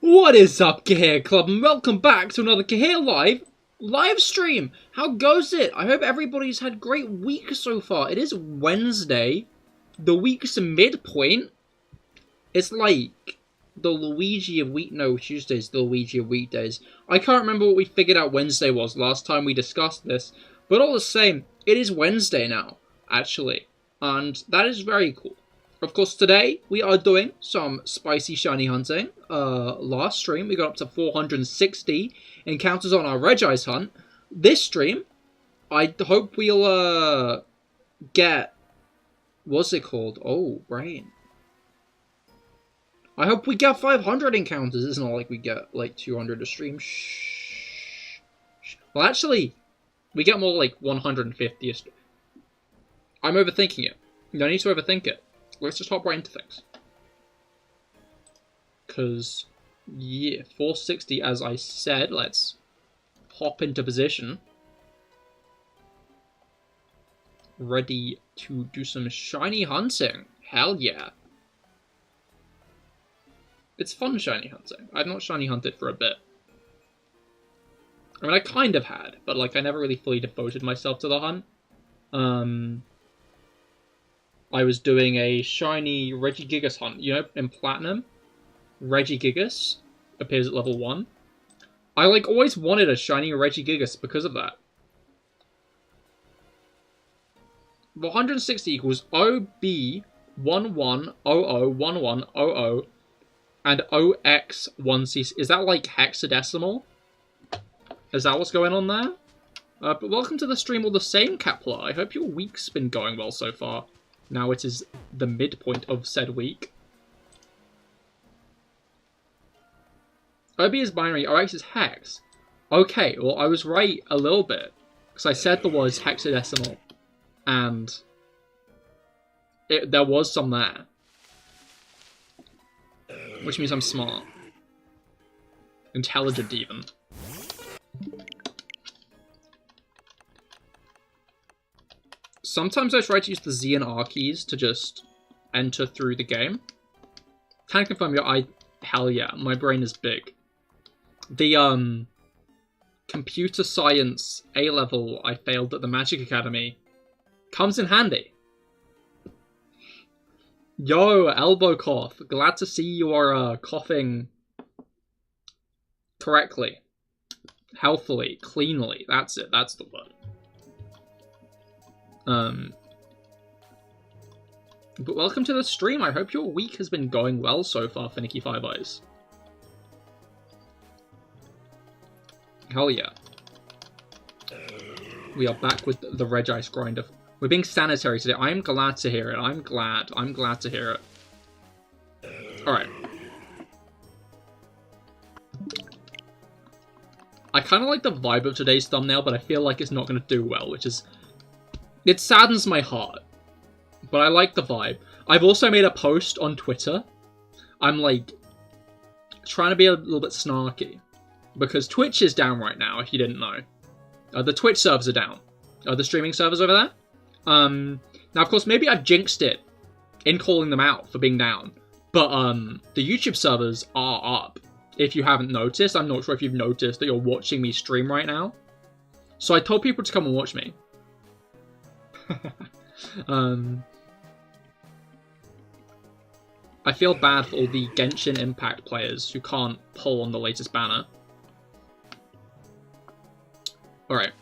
What is up, Cahir Club, and welcome back to another CahirLIVE live stream. How goes it? I hope everybody's had a great week so far. It is Wednesday, the week's midpoint. It's like the Luigi of Tuesdays, the Luigi of weekdays. I can't remember what we figured out Wednesday was last time we discussed this, but all the same, it is Wednesday now, actually, and that is very cool. Of course, today we are doing some spicy shiny hunting. Last stream we got up to 460 encounters on our Regice hunt. This stream, I hope we'll get, what's it called? Oh, brain. I hope we get 500 encounters. It's not like we get like 200 a stream. Shh. Well, actually, we get more like 150 a stream. I'm overthinking it. No need to overthink it. Let's just hop right into things. Because, yeah, 460 as I said. Let's hop into position. Ready to do some shiny hunting. Hell yeah. It's fun shiny hunting. I've not shiny hunted for a bit. I mean, I kind of had, but like I never really fully devoted myself to the hunt. I was doing a shiny Regigigas hunt. You know, in Platinum, Regigigas appears at level 1. I, like, always wanted a shiny Regigigas because of that. 160 equals OB11001100 and OX1C. Is that, like, hexadecimal? Is that what's going on there? But welcome to the stream all the same, Kepler. I hope your week's been going well so far. Now it is the midpoint of said week. OB is binary, OX is hex. Okay, well I was right a little bit. Because I said there was hexadecimal. And there was some there. Which means I'm smart. Intelligent even. Sometimes I try to use the Z and R keys to just enter through the game. Can confirm hell yeah, my brain is big. The computer science A-level I failed at the Magic Academy comes in handy. Yo, elbow cough. Glad to see you are coughing correctly. Healthily, cleanly. That's it, that's the word. But welcome to the stream. I hope your week has been going well so far, Finicky Five Eyes. Hell yeah. We are back with the Regice grinder. We're being sanitary today. I am glad to hear it. I'm glad to hear it. Alright. I kind of like the vibe of today's thumbnail, but I feel like it's not going to do well, which is... It saddens my heart, but I like the vibe. I've also made a post on Twitter. I'm, like, trying to be a little bit snarky, because Twitch is down right now, if you didn't know. The Twitch servers are down. The streaming servers over there. Now, of course, maybe I've jinxed it in calling them out for being down, but the YouTube servers are up. If you haven't noticed, I'm not sure if you've noticed that you're watching me stream right now. So I told people to come and watch me. I feel bad for all the Genshin Impact players who can't pull on the latest banner. Alright.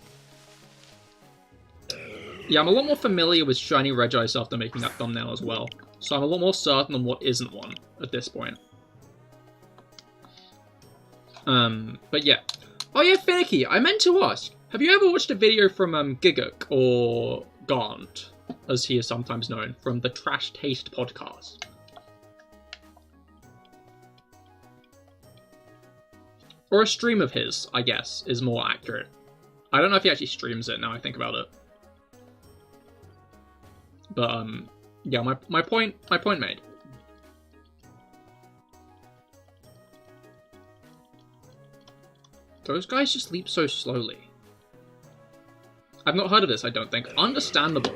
Yeah, I'm a lot more familiar with shiny Regice after making that thumbnail as well. So I'm a lot more certain on what isn't one at this point. But yeah. Oh yeah, Finicky, I meant to ask. Have you ever watched a video from Giguk or Gaunt, as he is sometimes known, from the Trash Taste podcast? Or a stream of his, I guess, is more accurate. I don't know if he actually streams it now I think about it. But, yeah, my point made. Those guys just leap so slowly. I've not heard of this, I don't think. Understandable.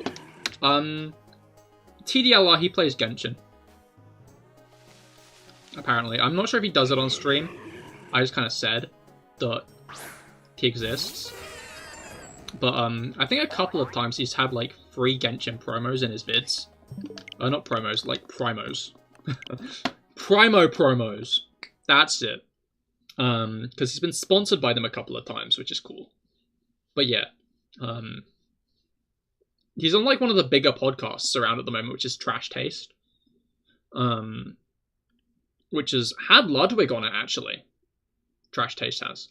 TDLR, he plays Genshin. apparently. I'm not sure if he does it on stream. I just kind of said that he exists. But I think a couple of times he's had like free Genshin promos in his vids. Not promos, like primos. Primo promos. That's it. Because he's been sponsored by them a couple of times, which is cool. But yeah, he's on like one of the bigger podcasts around at the moment, which is Trash Taste. Which has had Ludwig on it, actually. Trash Taste has.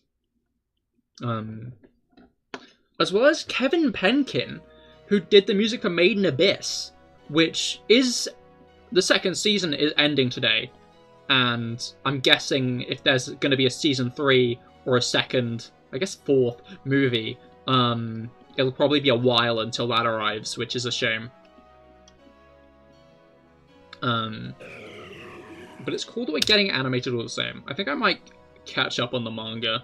As well as Kevin Penkin, who did the music for Made in Abyss, which is... The second season is ending today, and I'm guessing if there's going to be a season 3 or a second, I guess 4th movie, it'll probably be a while until that arrives, which is a shame. But it's cool that we're getting animated all the same. I think I might catch up on the manga.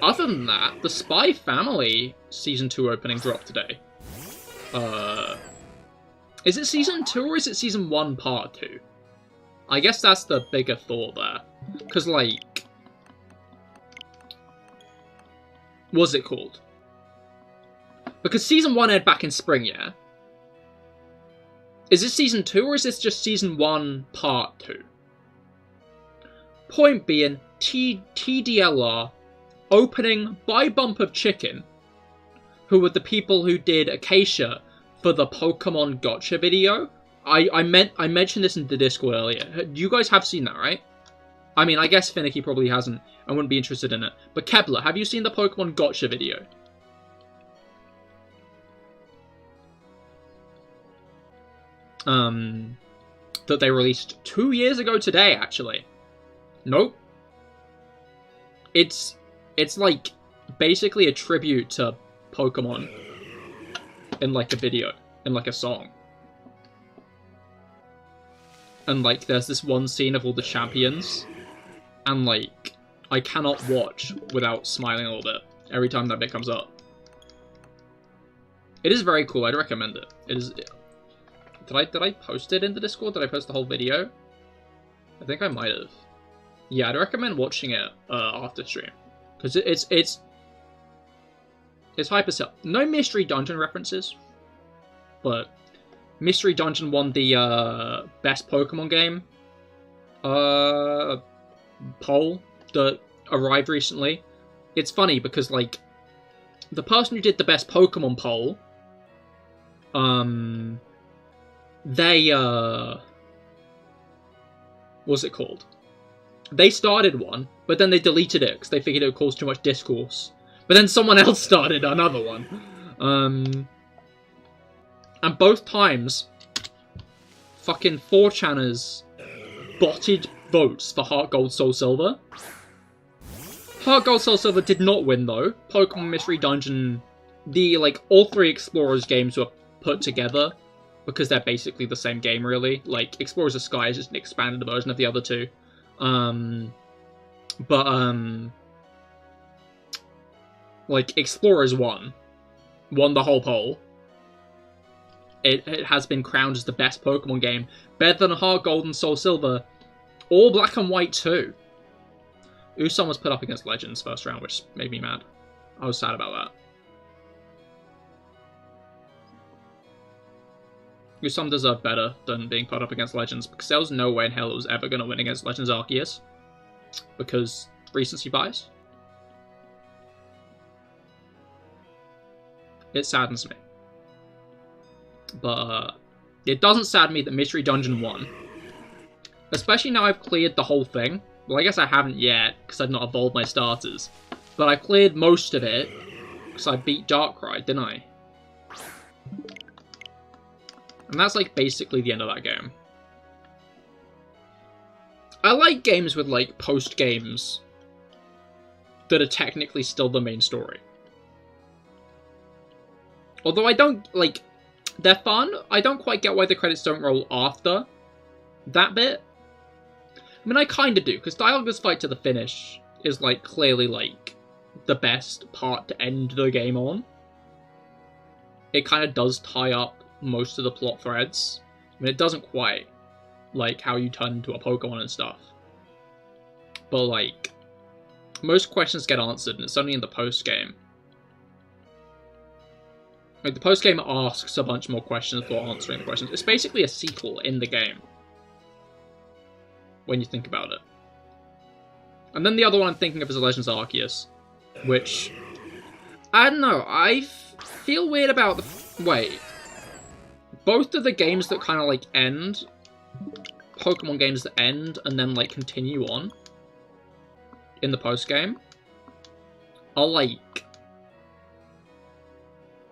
Other than that, the Spy Family Season 2 opening dropped today. Is it Season 2 or is it Season 1 Part 2? I guess that's the bigger thought there. Because, like... What's it called? Because Season 1 aired back in spring, yeah? Is this Season 2 or is this just Season 1 Part 2? Point being, TDLR opening by Bump of Chicken, who were the people who did Acacia for the Pokemon Gotcha video. I mentioned this in the Discord earlier. You guys have seen that, right? I mean, I guess Finicky probably hasn't and wouldn't be interested in it. But Kepler, have you seen the Pokemon Gotcha video? That they released 2 years ago today, actually. Nope. It's like basically a tribute to Pokemon in like a video, in like a song. And like there's this one scene of all the champions, and like I cannot watch without smiling a little bit every time that bit comes up. It is very cool. I'd recommend it. It is. Did I post it in the Discord? Did I post the whole video? I think I might have. Yeah, I'd recommend watching it after stream, because it's hyper sell. No Mystery Dungeon references, but Mystery Dungeon won the best Pokemon game poll that arrived recently. It's funny because like the person who did the best Pokemon poll, they what's it called? They started one, but then they deleted it because they figured it would cause too much discourse. But then someone else started another one. And both times, fucking 4chaners botted votes for Heart Gold Soul Silver. Heart Gold Soul Silver did not win though. Pokemon Mystery Dungeon, all 3 Explorers games were put together because they're basically the same game really. Like, Explorers of Sky is just an expanded version of the other 2. Like, Explorers won the whole poll. It has been crowned as the best Pokemon game, better than Heart Gold and Soul Silver, or Black and White 2. Usam was put up against Legends first round, which made me mad. I was sad about that. Usam deserved better than being put up against Legends, because there was no way in hell it was ever going to win against Legends Arceus, because recency bias. It saddens me. But it doesn't sadden me that Mystery Dungeon won. Especially now I've cleared the whole thing. Well, I guess I haven't yet, because I've not evolved my starters. But I cleared most of it, because I beat Darkrai, didn't I? And that's, like, basically the end of that game. I like games with, like, post-games that are technically still the main story. Although I don't, like... They're fun. I don't quite get why the credits don't roll after that bit. I mean, I kind of do, because Dialga's fight to the finish is, like, clearly, like, the best part to end the game on. It kind of does tie up most of the plot threads. I mean, it doesn't quite. like how you turn into a Pokemon and stuff. But like, most questions get answered, and it's only in the post-game. Like, the post-game asks a bunch more questions before answering the questions. It's basically a sequel in the game, when you think about it. And then the other one I'm thinking of is the Legends Arceus, which, I don't know, I feel weird about the... Wait. Both of the games that kind of, like, end, Pokemon games that end and then, like, continue on in the post-game, are, like,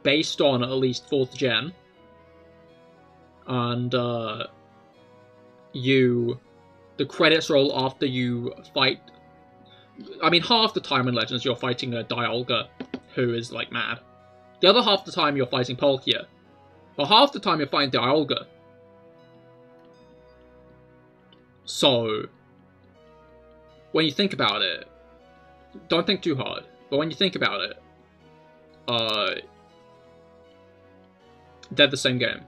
based on at least 4th gen. And, the credits roll after you fight... I mean, half the time in Legends you're fighting a Dialga, who is, like, mad. The other half the time you're fighting Palkia. But half the time you're fighting Dialga. So, when you think about it, don't think too hard, but when you think about it, they're the same game.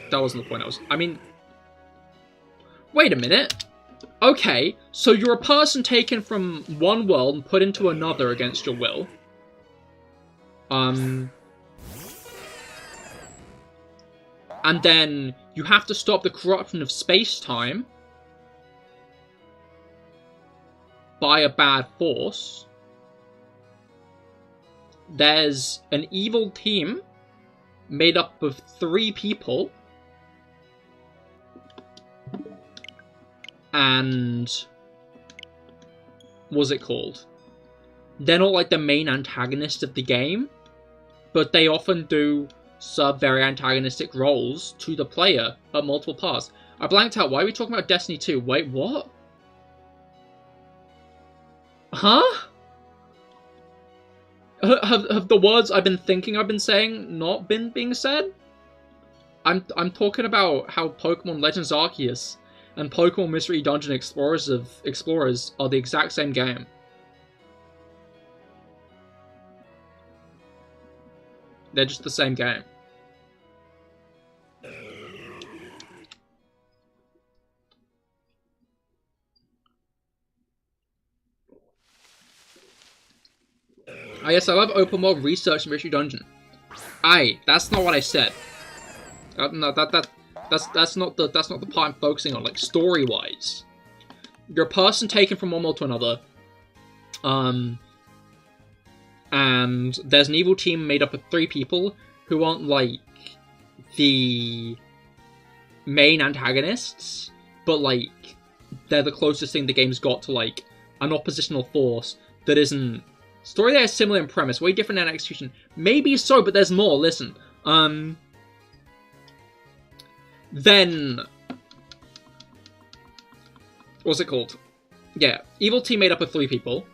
That wasn't the point I mean... Wait a minute. Okay, so you're a person taken from one world and put into another against your will. And then you have to stop the corruption of space-time by a bad force. There's an evil team made up of 3 people. And... what's it called? They're not like the main antagonist of the game, but they often do serve very antagonistic roles to the player at multiple parts. I blanked out. Why are we talking about Destiny 2? Wait, what? Huh? Have the words I've been thinking I've been saying not been being said? I'm talking about how Pokemon Legends Arceus and Pokemon Mystery Dungeon Explorers are the exact same game. They're just the same game. Ah, yes, I love open world research and Mystery Dungeon. Aye, that's not what I said. No, that's not the part I'm focusing on. Like, story-wise, you're a person taken from one world to another. And there's an evil team made up of 3 people who aren't, like, the main antagonists, but, like, they're the closest thing the game's got to, like, an oppositional force that isn't... Story there is similar in premise, way different in execution. Maybe so, but there's more, listen. Then... what's it called? Yeah, evil team made up of 3 people.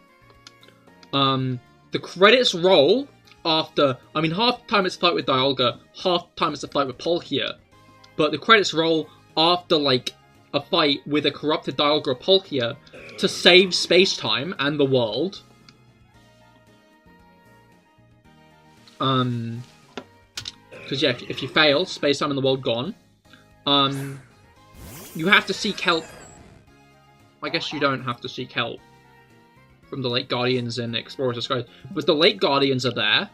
The credits roll after... I mean, half the time it's a fight with Dialga, half the time it's a fight with Palkia. But the credits roll after, like, a fight with a corrupted Dialga or Palkia to save space-time and the world. Because, yeah, if you fail, space-time and the world gone. You have to seek help. I guess you don't have to seek help from the Lake Guardians and Explorers of Sky, but the Lake Guardians are there,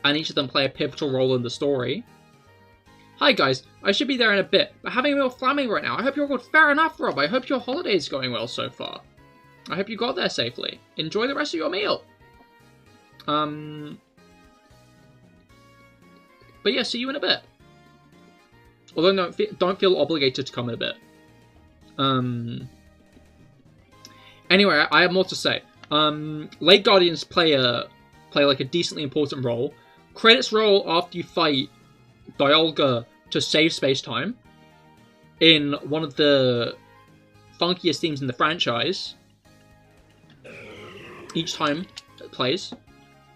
and each of them play a pivotal role in the story. Hi guys, I should be there in a bit, but having a meal flamming right now. I hope you're good. Fair enough, Rob. I hope your holiday's going well so far. I hope you got there safely. Enjoy the rest of your meal. But yeah, see you in a bit. Although don't feel obligated to come in a bit. Anyway, I have more to say. Lake Guardians play like a decently important role. Credits roll after you fight Dialga to save space-time in one of the funkiest themes in the franchise. Each time it plays.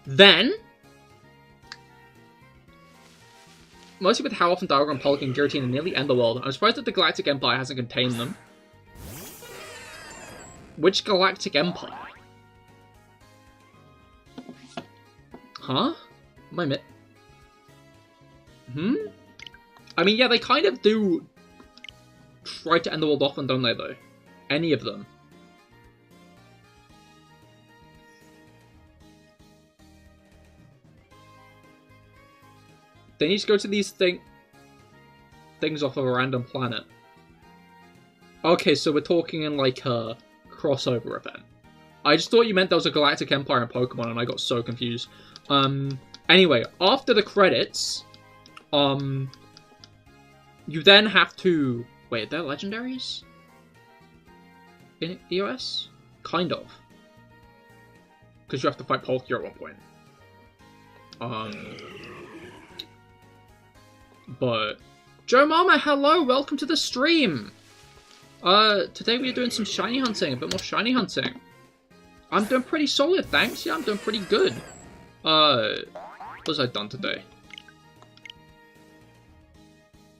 Then, mostly with how often Dialga and Palkia and Giratina nearly end the world, I'm surprised that the Galactic Empire hasn't contained them. Which Galactic Empire? Huh? I mean, yeah, they kind of do try to end the world often, don't they, though? Any of them. They need to go to these things off of a random planet. Okay, so we're talking in, like, a crossover event. I just thought you meant there was a Galactic Empire in Pokemon, and I got so confused. Anyway, after the credits, you then have to... Wait, they're legendaries? In EOS? Kind of. Because you have to fight Palkia at one point. But... Joe Mama, hello! Welcome to the stream! Today we are doing some shiny hunting, a bit more shiny hunting. I'm doing pretty solid, thanks. Yeah, I'm doing pretty good. What was I done today?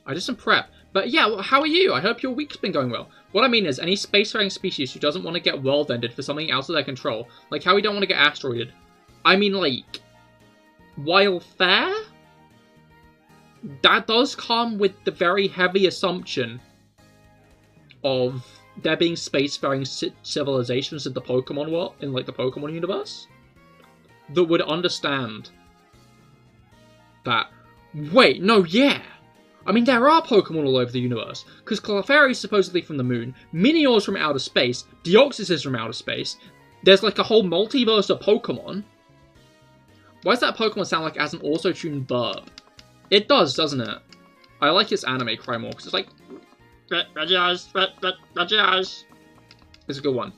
I did some prep. But yeah, well, how are you? I hope your week's been going well. What I mean is, any spacefaring species who doesn't want to get world-ended for something out of their control, like how we don't want to get asteroided. I mean, like, while fair, that does come with the very heavy assumption of there being spacefaring civilizations in the Pokemon world, in like the Pokemon universe, that would understand that. Wait, no, yeah. I mean, there are Pokemon all over the universe, because Clefairy is supposedly from the moon, Minior's from outer space, Deoxys is from outer space, there's like a whole multiverse of Pokemon. Why does that Pokemon sound like it has an auto-tuned burp? It does, doesn't it? I like its anime cry more, because it's like... It's a good one.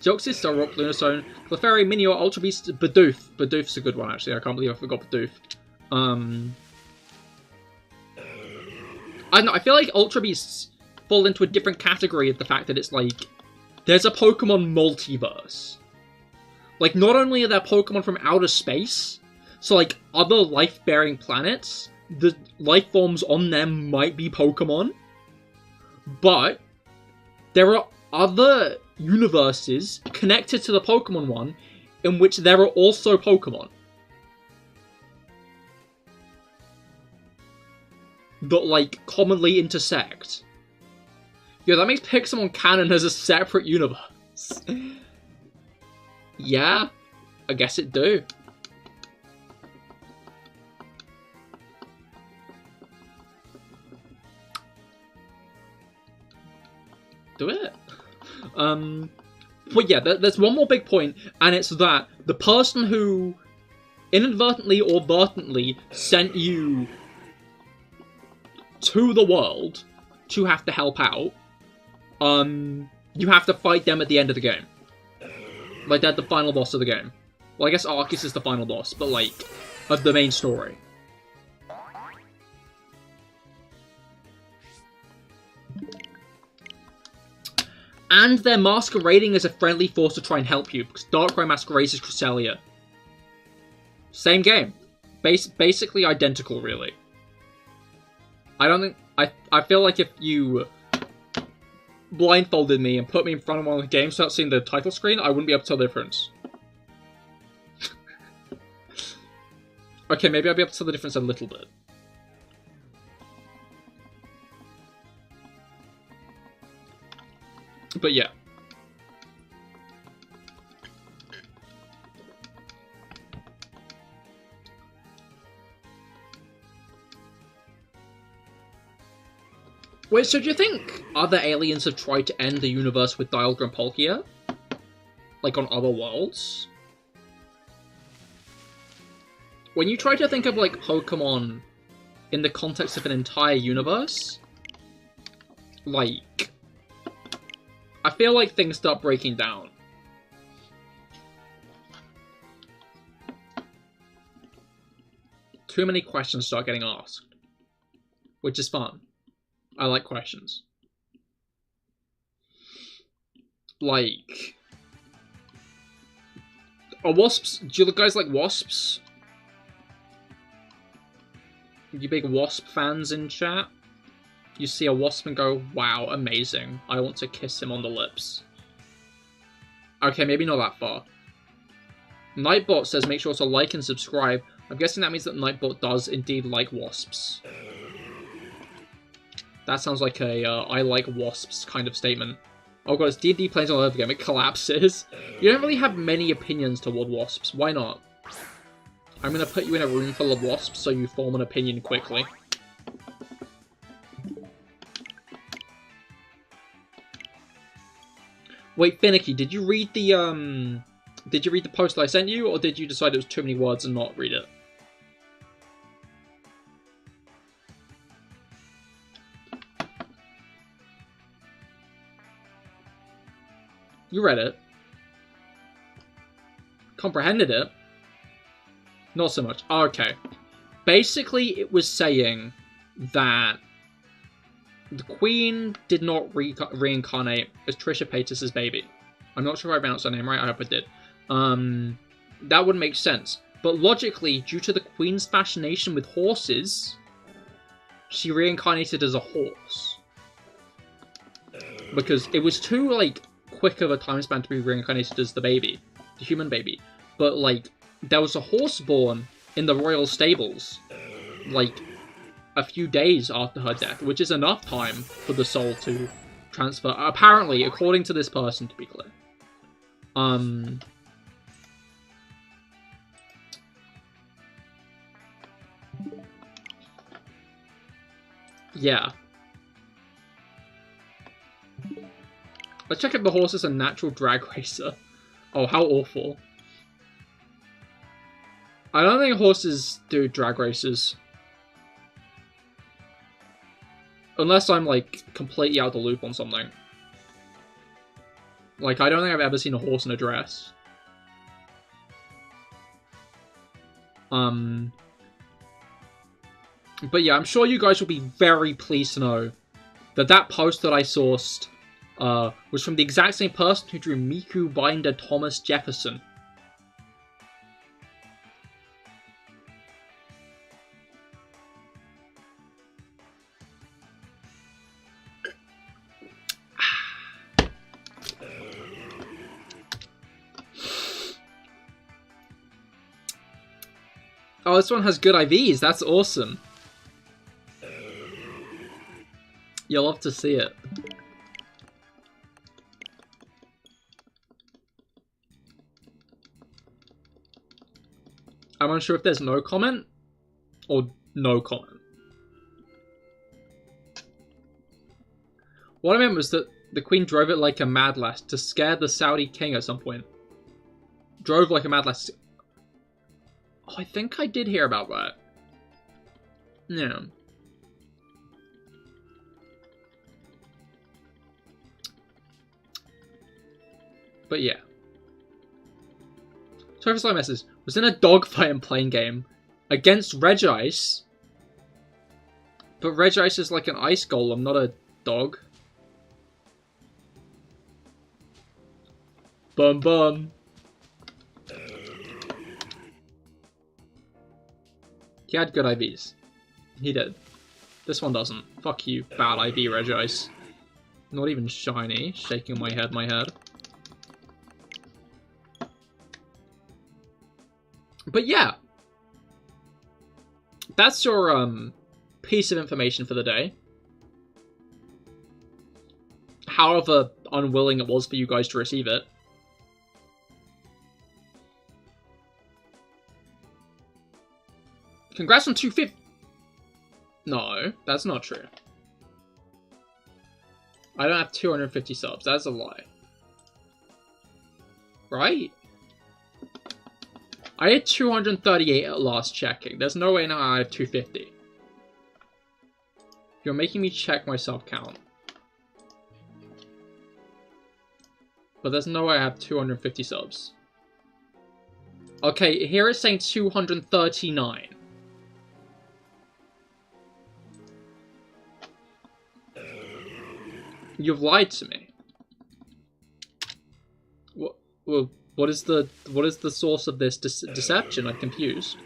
Deoxys, Starrock, Lunatone, Clefairy, Minior, Ultra Beast, Bidoof. Bidoof's a good one, actually. I can't believe I forgot Bidoof. I don't know, I feel like Ultra Beasts fall into a different category of the fact that it's like... There's a Pokemon multiverse. Like, not only are there Pokemon from outer space, so like, other life-bearing planets, the life forms on them might be Pokemon, but there are other universes connected to the Pokemon one in which there are also Pokemon that, like, commonly intersect. Yeah, that makes Pixelmon canon as a separate universe. Yeah, I guess it do. Do it. But yeah, there's one more big point, and it's that the person who inadvertently or vertently sent you to the world to have to help out, you have to fight them at the end of the game. Like, they're the final boss of the game. Well, I guess Arceus is the final boss, but, like, of the main story. And they're masquerading as a friendly force to try and help you, because Darkrai masquerades as Cresselia. Same game. Basically identical, really. I don't think... I feel like if you blindfolded me and put me in front of one of the games without seeing the title screen, I wouldn't be able to tell the difference. Okay, maybe I'll be able to tell the difference a little bit. But yeah. Wait, so do you think other aliens have tried to end the universe with Dialga and Palkia? Like on other worlds? When you try to think of, like, Pokemon in the context of an entire universe, like, I feel like things start breaking down. Too many questions start getting asked. Which is fun. I like questions. Like... Are wasps... Do you guys like wasps? You big wasp fans in chat? You see a wasp and go, wow, amazing. I want to kiss him on the lips. Okay, maybe not that far. Nightbot says make sure to like and subscribe. I'm guessing that means that Nightbot does indeed like wasps. That sounds like a I like wasps kind of statement. Oh god, it's D&D planes all over again. It collapses. You don't really have many opinions toward wasps. Why not? I'm going to put you in a room full of wasps so you form an opinion quickly. Wait, Finicky, did you read the post that I sent you, or did you decide it was too many words and not read it? You read it. Comprehended it. Not so much. Okay. Basically, it was saying that the Queen did not reincarnate as Trisha Paytas' baby. I'm not sure if I pronounced her name right. I hope I did. That would make sense. But logically, due to the Queen's fascination with horses, she reincarnated as a horse. Because it was too, like, quick of a time span to be reincarnated as the baby. The human baby. But, like, there was a horse born in the royal stables, like, a few days after her death, which is enough time for the soul to transfer. Apparently, according to this person, to be clear. Yeah. Let's check if the horse is a natural drag racer. Oh, how awful. I don't think horses do drag races. Unless I'm, like, completely out of the loop on something. Like, I don't think I've ever seen a horse in a dress. But yeah, I'm sure you guys will be very pleased to know that that post that I sourced was from the exact same person who drew Miku Binder Thomas Jefferson. Oh, this one has good IVs. That's awesome. You'll love to see it. I'm unsure if there's no comment or no comment. What I meant was that the Queen drove it like a mad lass to scare the Saudi king at some point. Drove like a mad lass. Oh, I think I did hear about that. Yeah. But yeah. Sorry for slight messes. Was in a dogfight and playing game against Regice. But Regice is like an ice golem, not a dog. Bum bum. He had good IVs. He did. This one doesn't. Fuck you, bad IV, Regice. Not even shiny. Shaking my head. But yeah. That's your, piece of information for the day. However unwilling it was for you guys to receive it. Congrats on 250. No, that's not true. I don't have 250 subs. That's a lie. Right? I had 238 at last checking. There's no way now I have 250. You're making me check my sub count. But there's no way I have 250 subs. Okay, here it's saying 239. You've lied to me. What is the source of this deception? I'm confused.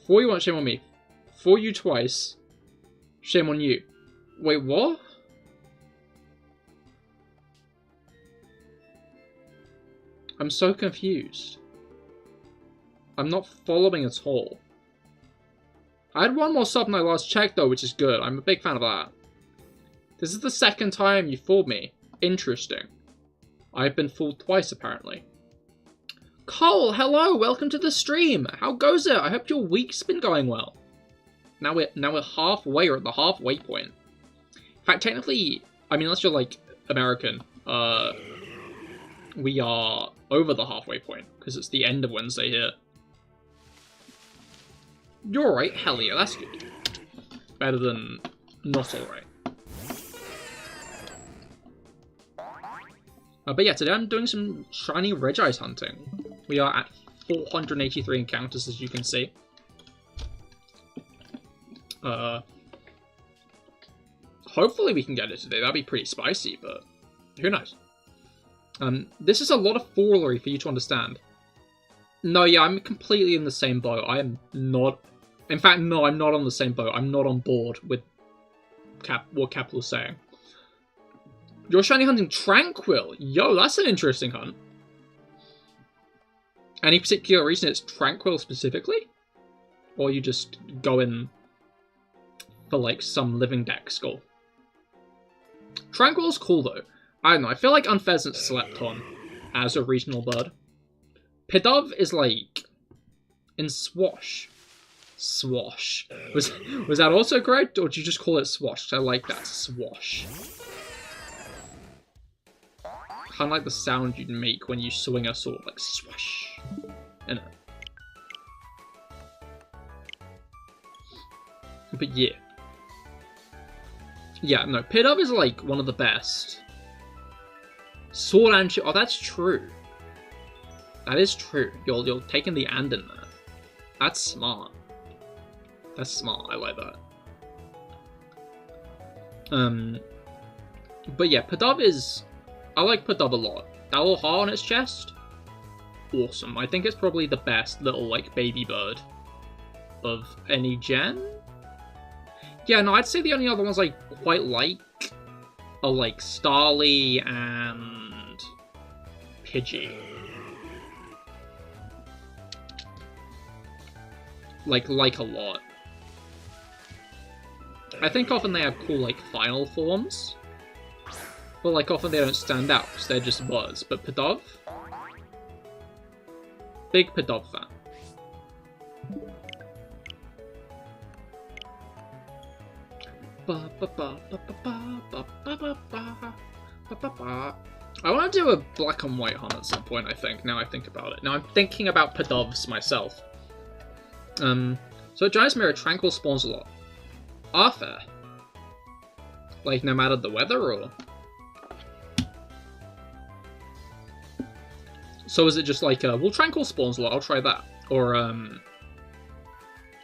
For you once, shame on me. For you twice, shame on you. Wait, what? I'm so confused. I'm not following at all. I had one more sub than I last checked though, which is good. I'm a big fan of that. This is the second time you fooled me. Interesting. I've been fooled twice apparently. Cole, hello, welcome to the stream. How goes it? I hope your week's been going well. Now we're halfway, or at the halfway point. In fact, technically, I mean, unless you're like American, we are over the halfway point because it's the end of Wednesday here. You're alright, hell yeah, that's good. Better than not alright. But yeah, today I'm doing some shiny Regice hunting. We are at 483 encounters, as you can see. Hopefully we can get it today. That'd be pretty spicy, but who knows? This is a lot of foolery for you to understand. No, yeah, I'm completely in the same boat. I am not... In fact, no, I'm not on the same boat. I'm not on board with what Capital is saying. You're shiny hunting Tranquil. Yo, that's an interesting hunt. Any particular reason it's Tranquil specifically? Or you just go in for, like, some living deck skull? Tranquil's cool, though. I don't know, I feel like Unpheasant slept on as a regional bird. Pidove is, like, in Swash. Swash. Was that also correct, or did you just call it Swash? I like that, Swash. Kind of like the sound you'd make when you swing a sword, like swash. You know. But yeah. Yeah, no, Pidove is like one of the best. Sword and shield. Oh, that's true. That is true. You're taking the and in there. That's smart. That's smart. I like that. But yeah, Pidove is... I like Pidove a lot. That little heart on its chest? Awesome. I think it's probably the best little, like, baby bird of any gen? Yeah, no, I'd say the only other ones I quite like are, like, Starly and Pidgey. Like a lot. I think often they have cool, like, final forms. But, like, often they don't stand out, because they're just words. But Pidove? Big Pidove fan. I want to do a black and white hunt at some point, I think, now I think about it. Now I'm thinking about Pidoves myself. So Giant's Mirror, Tranquil spawns a lot. Arthur? Like, no matter the weather, or...? So is it just like, well, Tranquil spawns a lot, I'll try that. Or,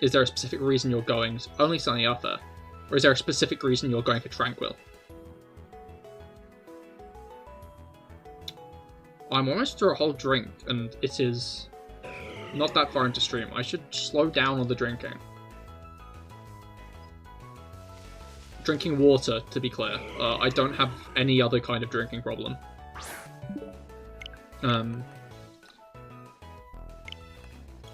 is there a specific reason you're going only Sunny Arthur? Or is there a specific reason you're going for Tranquil? I'm almost through a whole drink, and it is not that far into stream. I should slow down on the drinking. Drinking water, to be clear. I don't have any other kind of drinking problem.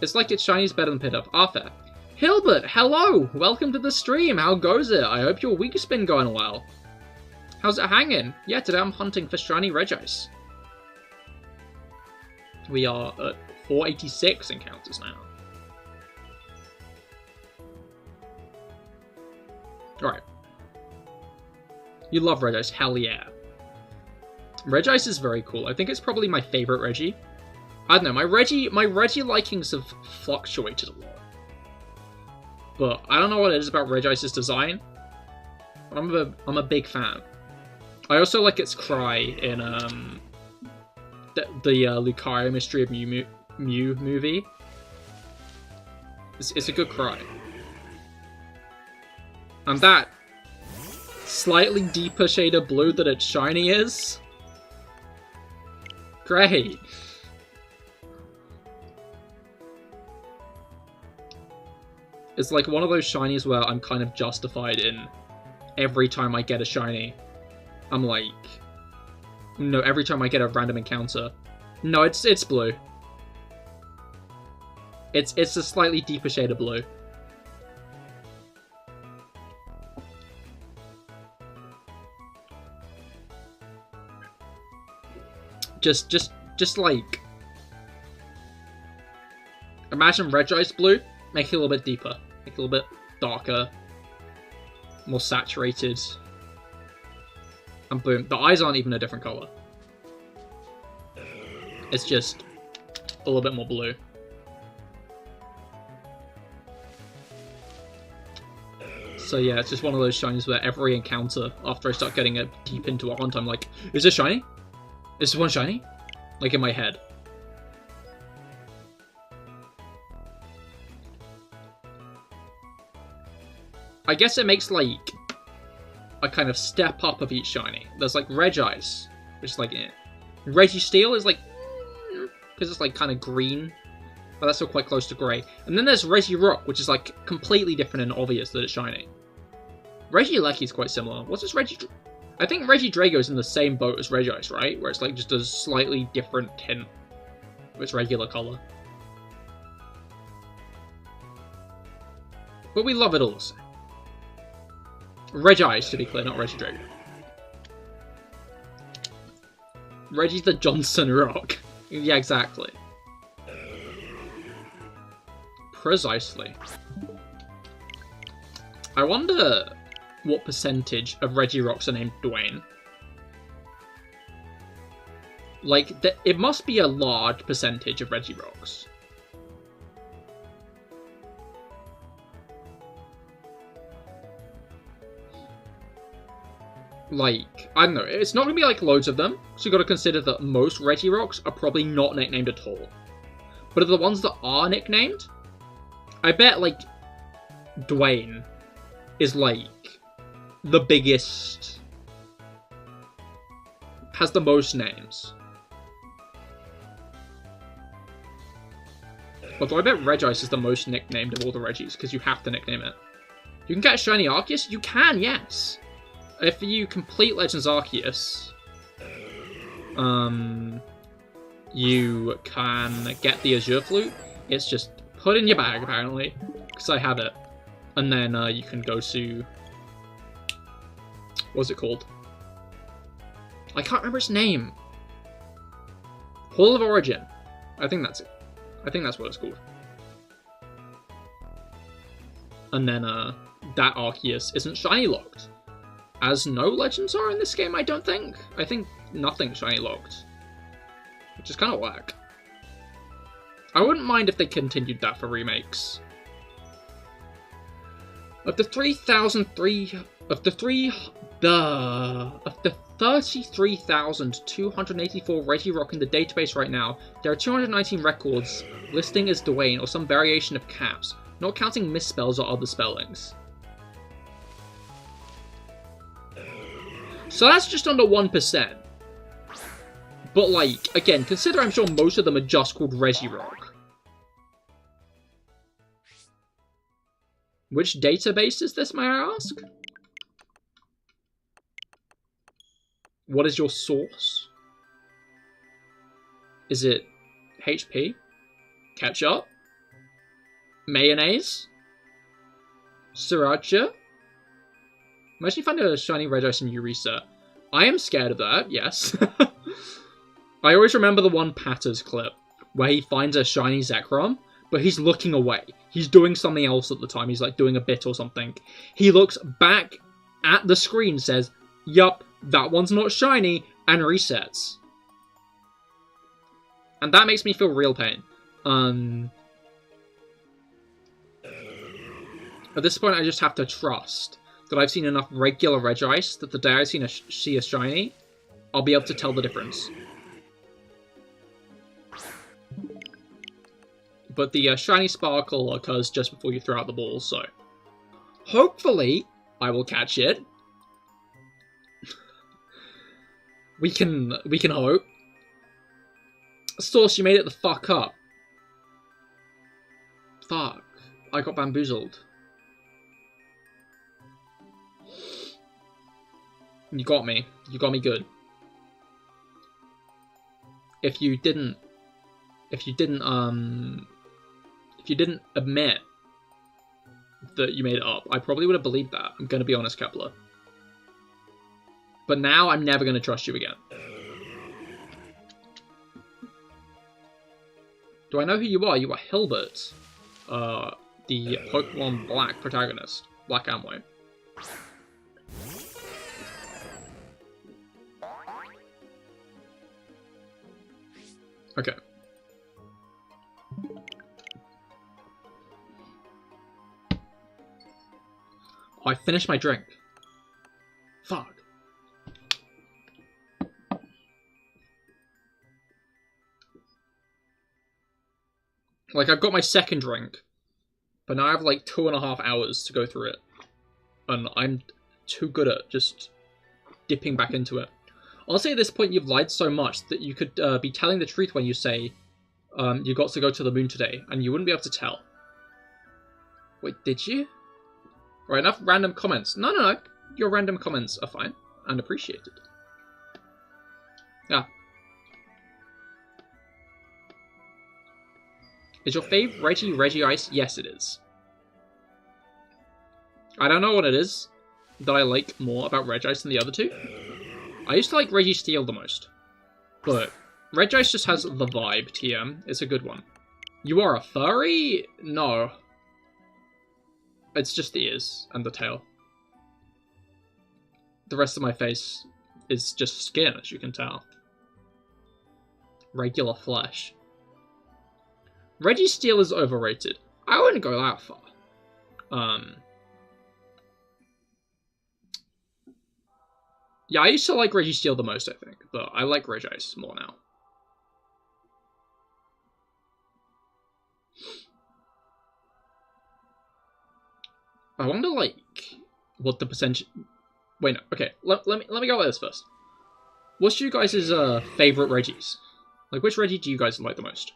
It's like its shiny's better than Pidove. Arthur. Hilbert, hello! Welcome to the stream. How goes it? I hope your week's been going well. How's it hanging? Yeah, today I'm hunting for shiny Regice. We are at 486 encounters now. Alright. You love Regice, hell yeah. Regice is very cool. I think it's probably my favorite Regi. I don't know, my Regi likings have fluctuated a lot. But I don't know what it is about Regice's design. But I'm a big fan. I also like its cry in the Lucario Mystery of Mew movie. It's a good cry. And that slightly deeper shade of blue that its shiny is. Great. It's like one of those shinies where I'm kind of justified in every time I get a shiny. I'm like... No, every time I get a random encounter. No, it's blue. It's a slightly deeper shade of blue. Just like... Imagine Regice blue, make it a little bit deeper. Make it a little bit darker. More saturated. And boom, the eyes aren't even a different color. It's just a little bit more blue. So yeah, it's just one of those shinies where every encounter, after I start getting it deep into a hunt, I'm like, is this shiny? Is this one shiny? Like in my head. I guess it makes like a kind of step up of each shiny. There's like Regice, which is like Registeel is like because it's like kind of green, but that's still quite close to grey. And then there's Regirock, which is like completely different and obvious that it's shiny. Regieleki is quite similar. What's this I think Regidrago is in the same boat as Regice, right? Where it's like just a slightly different tint of its regular colour. But we love it all the same. Regice, to be clear, not Regidrago. Reggie's the Johnson Rock. Yeah, exactly. Precisely. I wonder what percentage of Regirocks are named Dwayne. Like, it must be a large percentage of Regirocks. Like, I don't know, it's not going to be like loads of them, so you've got to consider that most Regirocks are probably not nicknamed at all. But of the ones that are nicknamed, I bet, like, Dwayne is, like, the biggest, has the most names. Although I bet Regice is the most nicknamed of all the Reggies, because you have to nickname it. You can get a shiny Arceus? You can, yes! If you complete Legends Arceus, you can get the Azure Flute. It's just put in your bag, apparently, because I have it. And then you can go to... What's it called? I can't remember its name. Hall of Origin. I think that's it. I think that's what it's called. And then that Arceus isn't shiny locked. As no legends are in this game, I don't think. I think nothing's shiny locked. Which is kind of whack. I wouldn't mind if they continued that for remakes. Of the 33,284 Regirock in the database right now, there are 219 records listing as Dwayne or some variation of caps, not counting misspells or other spellings. So that's just under 1%. But, like, again, consider I'm sure most of them are just called Regirock. Which database is this, may I ask? What is your source? Is it HP? Ketchup? Mayonnaise? Sriracha? Imagine you find a shiny Regice and you reset. I am scared of that, yes. I always remember the one Patterrz clip where he finds a shiny Zekrom, but he's looking away. He's doing something else at the time. He's like doing a bit or something. He looks back at the screen, says, yup, that one's not shiny, and resets. And that makes me feel real pain. At this point, I just have to trust that I've seen enough regular Regice that the day I see a shiny, I'll be able to tell the difference. But the shiny sparkle occurs just before you throw out the ball, so hopefully I will catch it. we can hope. Source, you made it the fuck up. Fuck. I got bamboozled. You got me. You got me good. If you didn't admit that you made it up, I probably would have believed that. I'm gonna be honest, Kepler. But now I'm never gonna trust you again. Do I know who you are? You are Hilbert, the Pokemon Black protagonist. Black and White. Okay. Oh, I finished my drink. Fuck. Like, I've got my second drink, but now I have like 2.5 hours to go through it. And I'm too good at just dipping back into it. Honestly, at this point, you've lied so much that you could be telling the truth when you say you got to go to the moon today, and you wouldn't be able to tell. Wait, did you? Right, enough random comments. No. Your random comments are fine and appreciated. Yeah. Is your fave Reggie Ice? Yes, it is. I don't know what it is that I like more about Regice than the other two. I used to like Registeel the most. But Regice just has the vibe, TM. It's a good one. You are a furry? No. It's just the ears and the tail. The rest of my face is just skin, as you can tell. Regular flesh. Registeel is overrated. I wouldn't go that far. Yeah, I used to like Registeel the most, I think, but I like Regice more now. I wonder, like, what the percentage... Wait, no, okay, let me go with this first. What's you guys' favorite Reggies? Like, which Reggie do you guys like the most?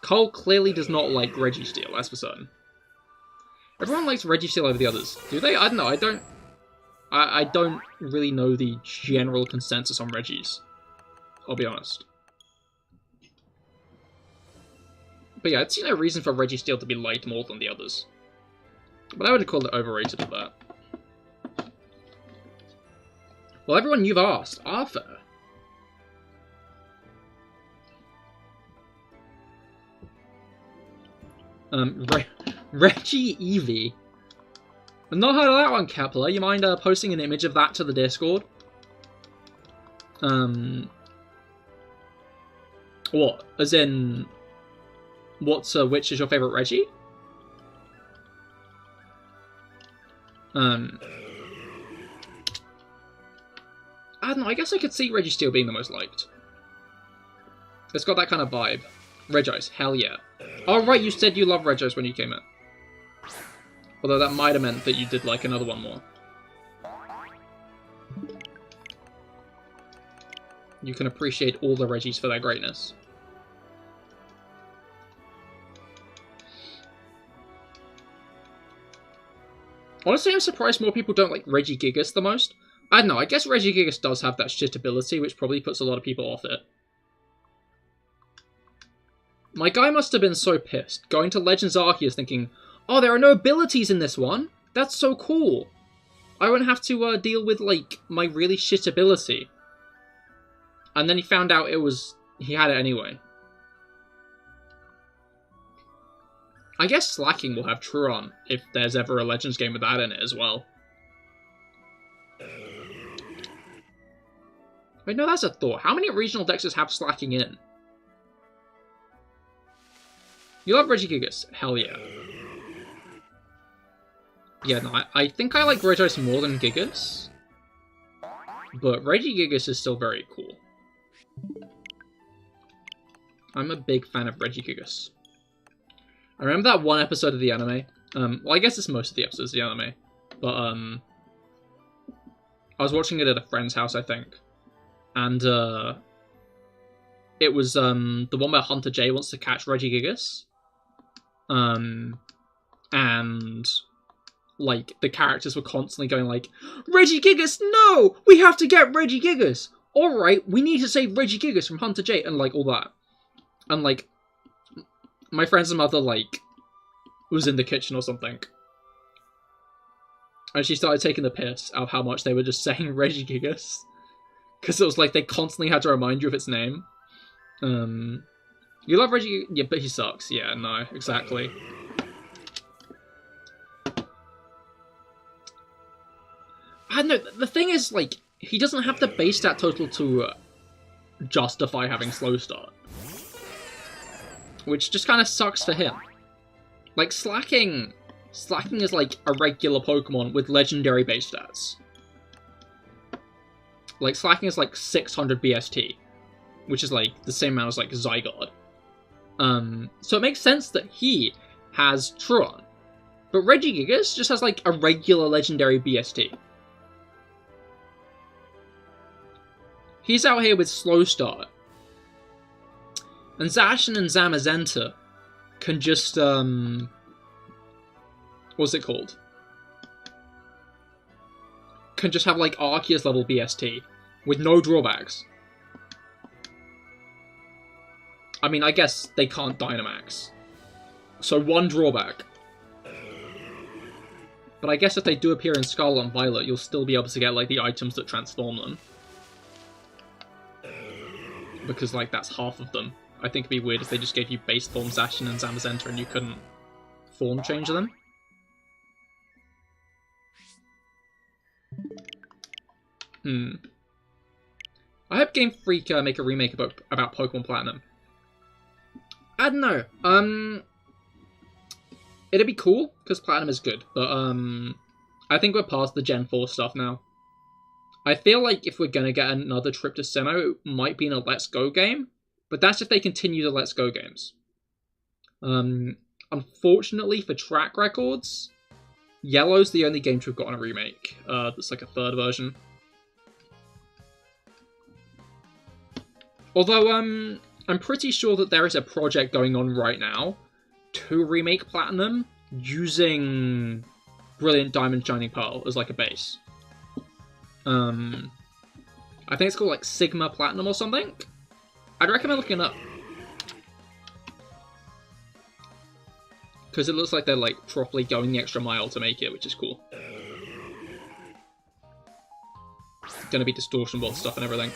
Cole clearly does not like Registeel, that's for certain. Everyone likes Registeel over the others. Do they? I don't know. I don't really know the general consensus on Reggies. I'll be honest. But yeah, I'd see no reason for Registeel to be liked more than the others. But I would call it overrated for that. Well, everyone you've asked, Arthur. Reggie Eevee. I've not heard of that one, Kepler. You mind posting an image of that to the Discord? What? As in, which is your favorite Reggie? I don't know, I guess I could see Registeel being the most liked. It's got that kind of vibe. Regice, hell yeah. Oh right, you said you love Regice when you came in. Although that might have meant that you did like another one more. You can appreciate all the Reggies for their greatness. Honestly, I'm surprised more people don't like Regigigas the most. I don't know, I guess Regigigas does have that shit ability, which probably puts a lot of people off it. My guy must have been so pissed, going to Legends Arceus thinking, oh, there are no abilities in this one? That's so cool. I won't have to deal with, like, my really shit ability. And then he found out he had it anyway. I guess Slacking will have Truon, if there's ever a Legends game with that in it as well. Wait, no, that's a thought. How many regional dexes have Slacking in? You love Regigigas? Hell yeah. Yeah, no, I think I like Regice more than Gigas. But Regigigas is still very cool. I'm a big fan of Regigigas. I remember that one episode of the anime. Well, I guess it's most of the episodes of the anime. But, I was watching it at a friend's house, I think. And, it was, the one where Hunter J wants to catch Regigigas. And like, the characters were constantly going like, Regigigas, no! We have to get Regigigas! Alright, we need to save Regigigas from Hunter J, and, like, all that. And, like, my friend's mother, like, was in the kitchen or something. And she started taking the piss out of how much they were just saying Regigigas. Because it was like they constantly had to remind you of its name. You love Reggie? Yeah, but he sucks. Yeah, no, exactly. I don't know, the thing is, like, he doesn't have the base stat total to justify having slow start. Which just kind of sucks for him. Like, Slacking is like a regular Pokemon with legendary base stats. Like, Slacking is like 600 BST, which is like the same amount as like Zygarde. So it makes sense that he has Truon. But Regigigas just has like a regular legendary BST. He's out here with slow start. And Zacian and Zamazenta can just, what's it called? Can just have, like, Arceus level BST, with no drawbacks. I mean, I guess they can't Dynamax. So one drawback. But I guess if they do appear in Scarlet and Violet, you'll still be able to get, like, the items that transform them. Because, like, that's half of them. I think it'd be weird if they just gave you base form Zacian and Zamazenta and you couldn't form change them. I hope Game Freak make a remake about Pokemon Platinum. I don't know. It'd be cool, because Platinum is good, but I think we're past the Gen 4 stuff now. I feel like if we're gonna get another trip to Sinnoh, it might be in a Let's Go game, but that's if they continue the Let's Go games. Unfortunately for track records, Yellow's the only game to have gotten a remake. That's like a third version. Although, I'm pretty sure that there is a project going on right now to remake Platinum using Brilliant Diamond Shining Pearl as like a base. I think it's called like Sigma Platinum or something. I'd recommend looking it up. Because it looks like they're like properly going the extra mile to make it, which is cool. Gonna be distortion ball stuff and everything.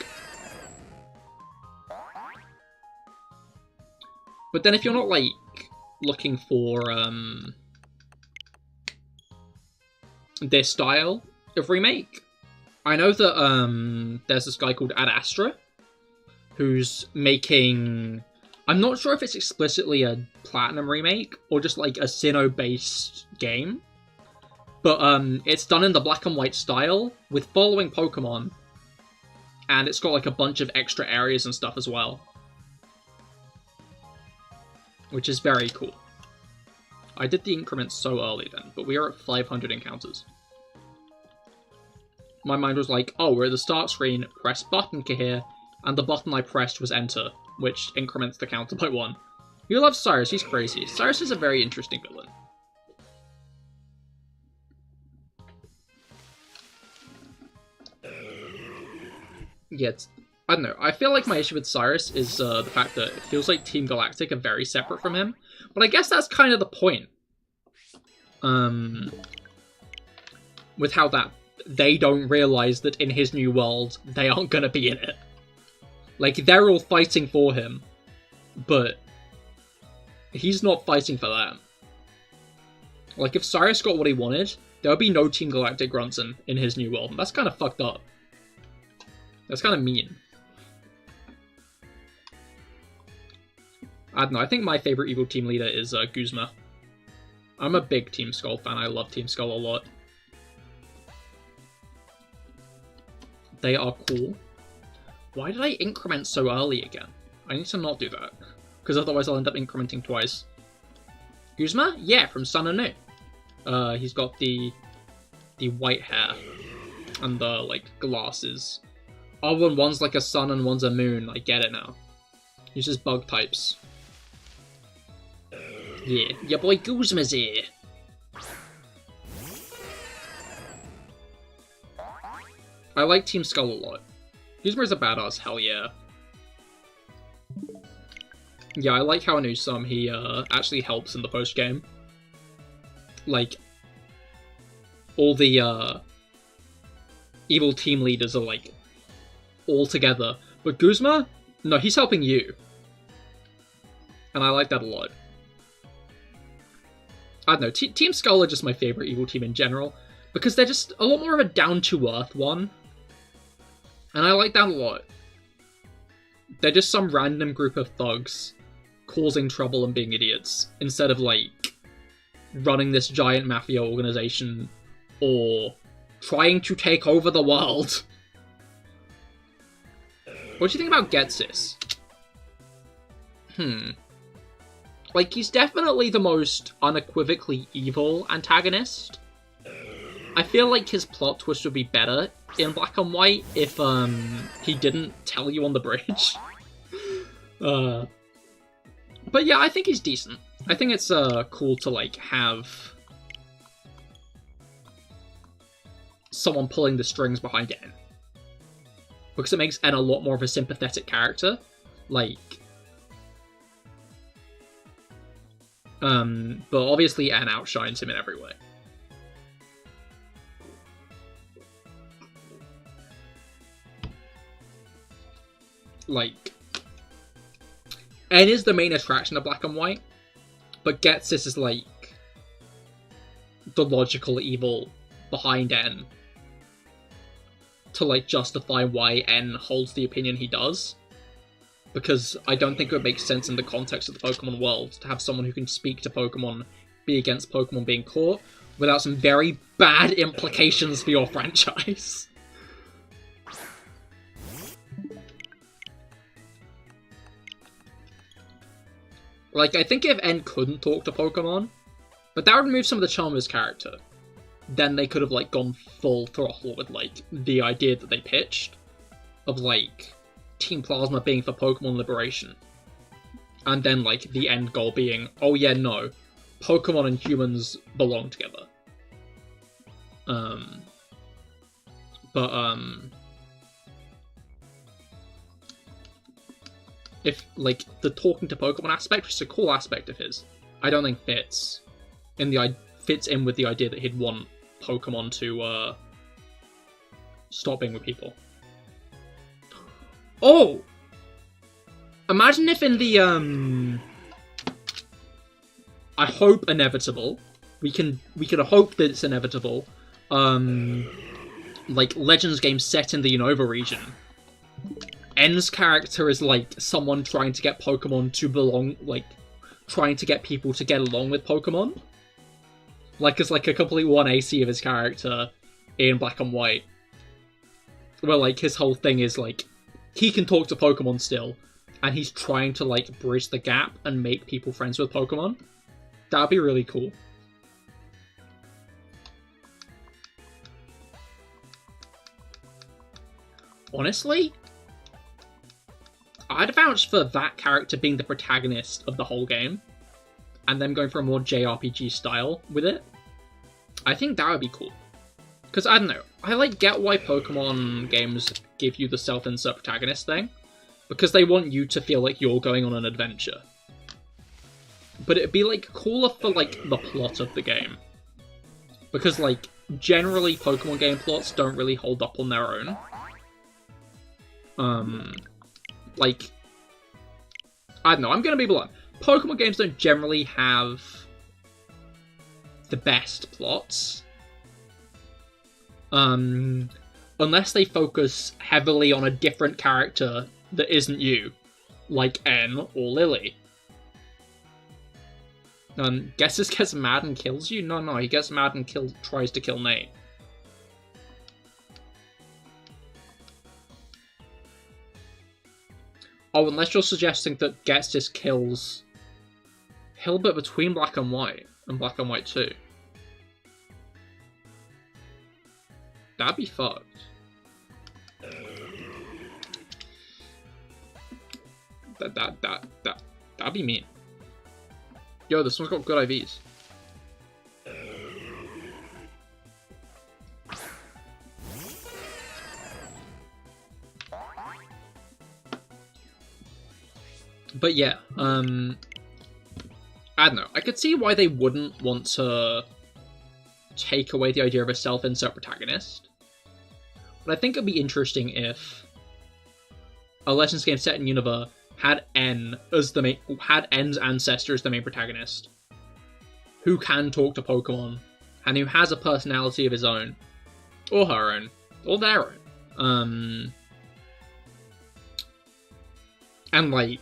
But then if you're not like looking for their style of remake, I know that there's this guy called Ad Astra who's making, I'm not sure if it's explicitly a Platinum remake or just like a Sinnoh based game, but it's done in the black and white style with following Pokemon, and it's got like a bunch of extra areas and stuff as well, which is very cool. I did the increments so early then, but we are at 500 encounters. My mind was like, oh, we're at the start screen, press button, Cahir, and the button I pressed was enter, which increments the counter by 1. You love Cyrus, he's crazy. Cyrus is a very interesting villain. Yeah, I don't know. I feel like my issue with Cyrus is the fact that it feels like Team Galactic are very separate from him. But I guess that's kind of the point. With how that they don't realize that in his new world, they aren't gonna be in it. Like, they're all fighting for him, but he's not fighting for them. Like, if Cyrus got what he wanted, there would be no Team Galactic Grunson in his new world. And that's kind of fucked up. That's kind of mean. I don't know, I think my favorite evil team leader is Guzma. I'm a big Team Skull fan, I love Team Skull a lot. They are cool. Why did I increment so early again? I need to not do that, because otherwise I'll end up incrementing twice. Guzma? Yeah, from Sun and Moon. He's got the white hair and the, like, glasses. Oh, when one's like a sun and one's a moon, I get it now. Uses bug types. Yeah, your boy Guzma's here. I like Team Skull a lot. Guzma is a badass, hell yeah. Yeah, I like how in some he actually helps in the post-game. Like, all the evil team leaders are like all together. But Guzma? No, he's helping you. And I like that a lot. I don't know, Team Skull are just my favourite evil team in general, because they're just a lot more of a down-to-earth one. And I like that a lot. They're just some random group of thugs causing trouble and being idiots, instead of, like, running this giant mafia organization or trying to take over the world. What do you think about Getsis? Like, he's definitely the most unequivocally evil antagonist. I feel like his plot twist would be better in Black and White if, he didn't tell you on the bridge. But yeah, I think he's decent. I think it's, cool to, like, have someone pulling the strings behind N. Because it makes N a lot more of a sympathetic character. Like, but obviously N outshines him in every way. Like, N is the main attraction of Black and White, but Getsis is like the logical evil behind N to like justify why N holds the opinion he does. Because I don't think it would make sense in the context of the Pokemon world to have someone who can speak to Pokemon be against Pokemon being caught without some very bad implications for your franchise. Like, I think if N couldn't talk to Pokemon, but that would remove some of the charm of his character, then they could have, like, gone full throttle with, like, the idea that they pitched of, like, Team Plasma being for Pokemon liberation. And then, like, the end goal being, oh yeah, no, Pokemon and humans belong together. If, like, the talking to Pokemon aspect, which is a cool aspect of his, I don't think fits in with the idea that he'd want Pokemon to, stop being with people. Oh! Imagine if in the, I hope inevitable, we can hope that it's inevitable, like, Legends game set in the Unova region, N's character is, like, someone trying to get Pokemon to belong, like, trying to get people to get along with Pokemon. Like, it's like a complete 180 of his character in Black and White. Where, like, his whole thing is, like, he can talk to Pokemon still, and he's trying to, like, bridge the gap and make people friends with Pokemon. That would be really cool. Honestly, I'd vouch for that character being the protagonist of the whole game, and them going for a more JRPG style with it. I think that would be cool. Because, I don't know, I, like, get why Pokemon games give you the self-insert protagonist thing, because they want you to feel like you're going on an adventure. But it'd be, like, cooler for, like, the plot of the game. Because, like, generally Pokemon game plots don't really hold up on their own. Like, I don't know, I'm gonna be blunt. Pokemon games don't generally have the best plots. Unless they focus heavily on a different character that isn't you, like N or Lily. Guesses gets mad and kills you? No, he gets mad and tries to kill Nate. Oh, unless you're suggesting that Getsis kills Hilbert between Black and White 2. That'd be fucked. That'd be mean. Yo, this one's got good IVs. But yeah, I don't know. I could see why they wouldn't want to take away the idea of a self-insert protagonist. But I think it'd be interesting if a Legends game set in Unova had had N's ancestor as the main protagonist, who can talk to Pokemon, and who has a personality of his own, or her own, or their own. And like,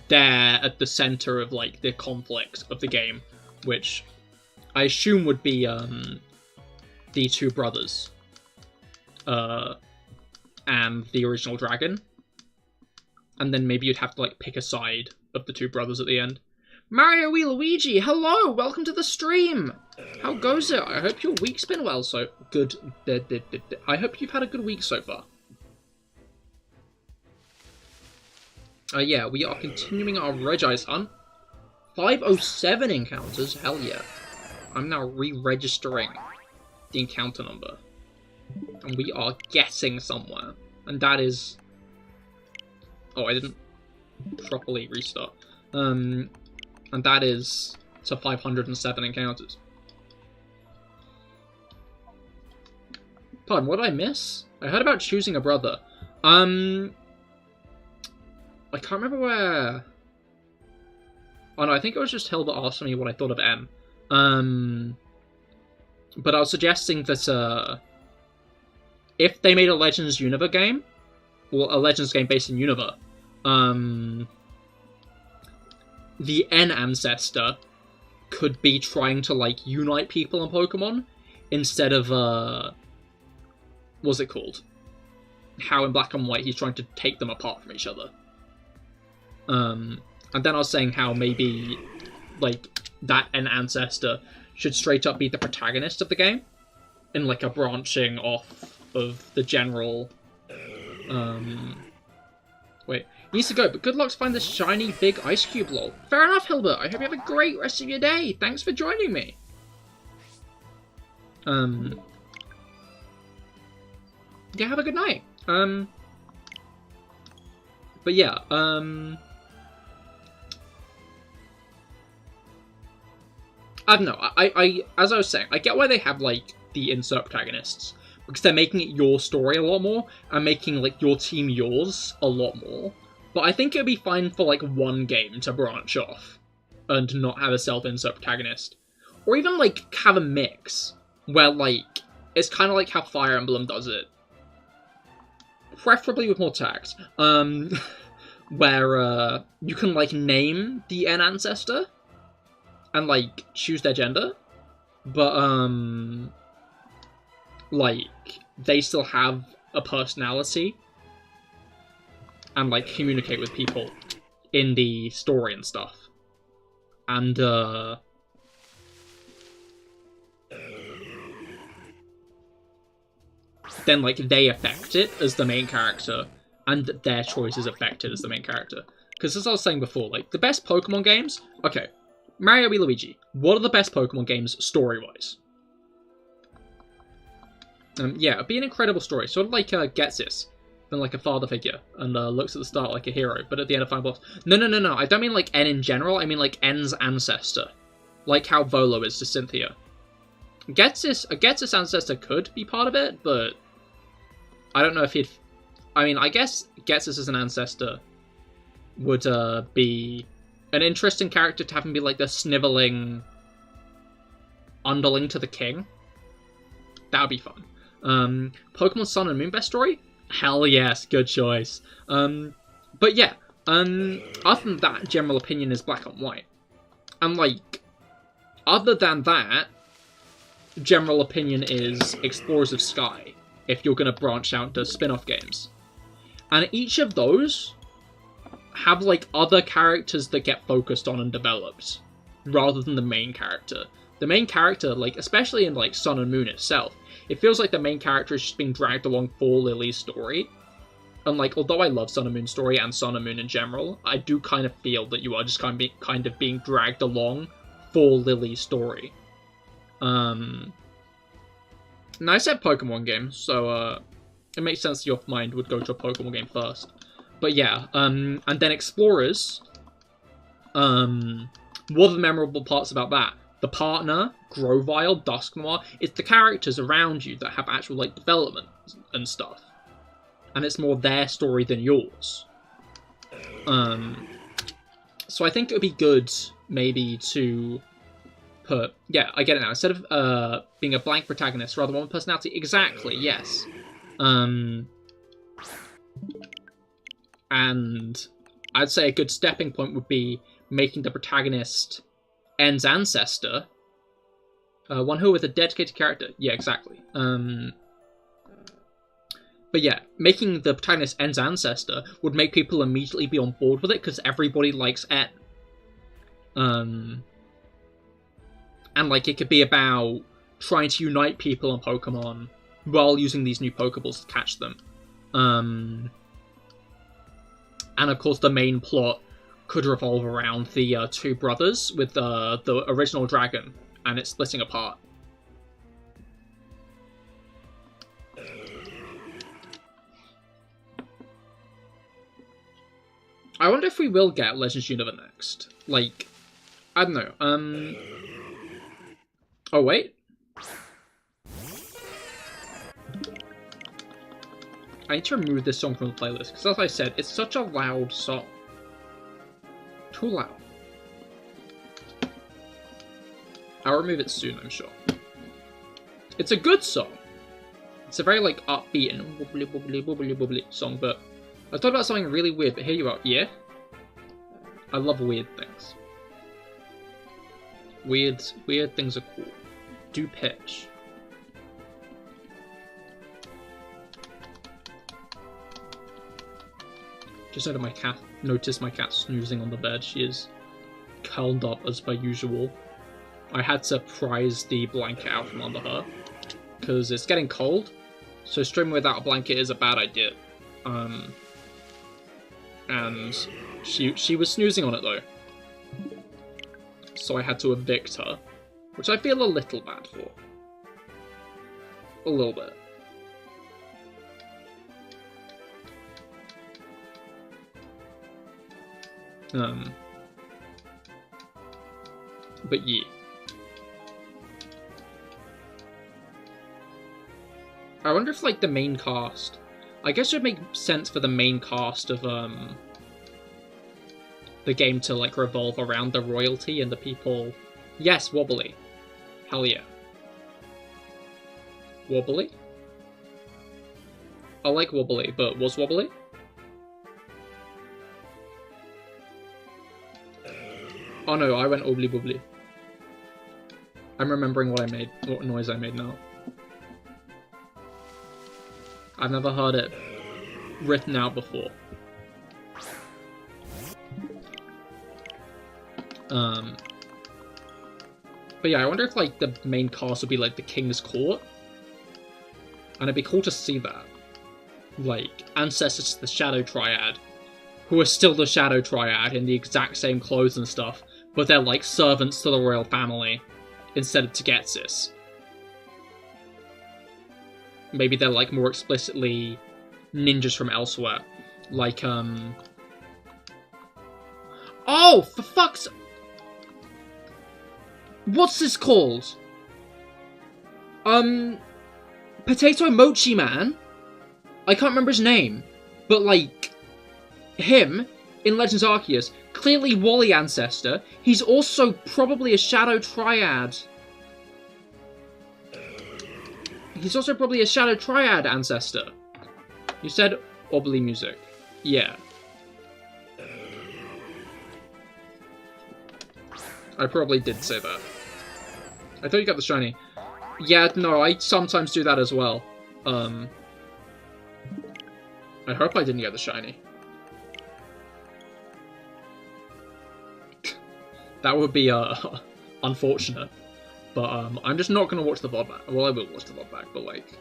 they're at the center of like the conflict of the game, which I assume would be the two brothers, and the original dragon, and then maybe you'd have to like pick a side of the two brothers at the end. Mario Luigi, hello, welcome to the stream. How goes it? I hope your week's been well. So good. I hope you've had a good week so far. Yeah, we are continuing our Regice hunt. 507 encounters, hell yeah. I'm now re-registering the encounter number. And we are getting somewhere. And that is... Oh, I didn't properly restart. And that is to 507 encounters. Pardon, what did I miss? I heard about choosing a brother. I can't remember where... Oh no, I think it was just Hilda asking me what I thought of M. But I was suggesting that, if they made a Legends Unova game, well, a Legends game based in Unova, the N ancestor could be trying to, like, unite people in Pokemon, instead of, what's it called? How in Black and White he's trying to take them apart from each other. And then I was saying how maybe, like, that N ancestor should straight up be the protagonist of the game, in, like, a branching off of the general, Wait, he needs to go, but good luck to find this shiny big ice cube, lol. Fair enough, Hilbert. I hope you have a great rest of your day. Thanks for joining me. Yeah, have a good night. But yeah, I don't know, I as I was saying, I get why they have, like, the insert protagonists, because they're making it your story a lot more, and making, like, your team yours a lot more. But I think it'd be fine for, like, one game to branch off, and not have a self-insert protagonist. Or even, like, have a mix, where, like, it's kind of like how Fire Emblem does it. Preferably with more tact. Where, you can, like, name the N ancestor, and, like, choose their gender, but, like, they still have a personality, and, like, communicate with people in the story and stuff. And, then, like, they affect it as the main character, and their choices affect it as the main character. Because as I was saying before, like, the best Pokemon games... Okay, Mario v. Luigi. What are the best Pokemon games story-wise? Yeah, it'd be an incredible story. Sort of like Getsis, then like a father figure, and looks at the start like a hero, but at the end a final boss. No. I don't mean like N in general. I mean like N's ancestor, like how Volo is to Cynthia. A Getsis ancestor could be part of it, but I don't know if he'd. I mean, I guess Getsis as an ancestor would be an interesting character to have him be like the sniveling underling to the king. That would be fun. Pokemon Sun and Moon best story? Hell yes, good choice. But yeah, other than that, general opinion is Black and White. And like, other than that, general opinion is Explorers of Sky, if you're going to branch out to spin-off games. And each of those have like other characters that get focused on and developed, rather than the main character. The main character, like, especially in like Sun and Moon itself, it feels like the main character is just being dragged along for Lily's story. And like, although I love Sun and Moon's story and Sun and Moon in general, I do kind of feel that you are just kind of being dragged along for Lily's story. Now I said Pokemon game, so it makes sense your mind would go to a Pokemon game first. But yeah, and then Explorers, what are the memorable parts about that? The partner, Grovile, Dusknoir, it's the characters around you that have actual, like, development and stuff. And it's more their story than yours. So I think it would be good, maybe, to put... Yeah, I get it now. Instead of being a blank protagonist, rather one personality. Exactly, yes. And I'd say a good stepping point would be making the protagonist N's ancestor. One who with a dedicated character. Yeah, exactly. But yeah, making the protagonist N's ancestor would make people immediately be on board with it, because everybody likes N. And, like, it could be about trying to unite people in Pokemon while using these new Pokeballs to catch them. And, of course, the main plot could revolve around the two brothers with the original dragon, and it's splitting apart. I wonder if we will get Legends Unova next. Like, I don't know. Oh, wait. I need to remove this song from the playlist, because as I said, it's such a loud song. Too loud. I'll remove it soon, I'm sure. It's a good song. It's a very, like, upbeat and wobbly, wobbly, wobbly, wobbly song, but I thought about something really weird, but here you are. Yeah? I love weird things. Weird things are cool. Do pitch. Just noticed my cat snoozing on the bed. She is curled up as per usual. I had to prise the blanket out from under her, because it's getting cold, so streaming without a blanket is a bad idea. And she was snoozing on it though, so I had to evict her, which I feel a little bad for. A little bit. But yeah. I wonder if, like, the main cast... I guess it would make sense for the main cast of, the game to, like, revolve around the royalty and the people... Yes, Wobbly. Hell yeah. Wobbly? I like Wobbly, but was Wobbly? Oh no, I went Oobly Boobly. I'm remembering what noise I made now. I've never heard it written out before. But yeah, I wonder if, like, the main cast would be, like, the King's Court. And it'd be cool to see that. Like, ancestors to the Shadow Triad, who are still the Shadow Triad in the exact same clothes and stuff, but they're, like, servants to the royal family instead of Togetsis. Maybe they're, like, more explicitly ninjas from elsewhere. Like, Oh, for fuck's... What's this called? Potato Mochi Man? I can't remember his name. But, like, him, in Legends Arceus, clearly Wally ancestor. He's also probably a Shadow Triad. He's also probably a Shadow Triad ancestor. You said Obbly Music. Yeah. I probably did say that. I thought you got the shiny. Yeah, no, I sometimes do that as well. I hope I didn't get the shiny. That would be, unfortunate. But, I'm just not gonna watch the VOD back. Well, I will watch the VOD back, but, like...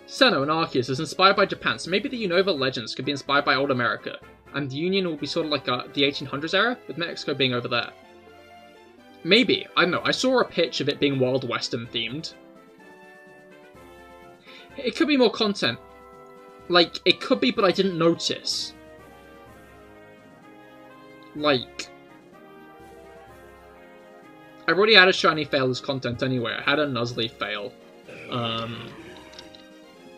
Sinnoh and Arceus is inspired by Japan, so maybe the Unova Legends could be inspired by old America. And the Union will be sort of like the 1800s era, with Mexico being over there. Maybe. I don't know. I saw a pitch of it being Wild Western themed. It could be more content. Like, it could be, but I didn't notice. Like, I already had a shiny fail as content anyway. I had a Nuzleaf fail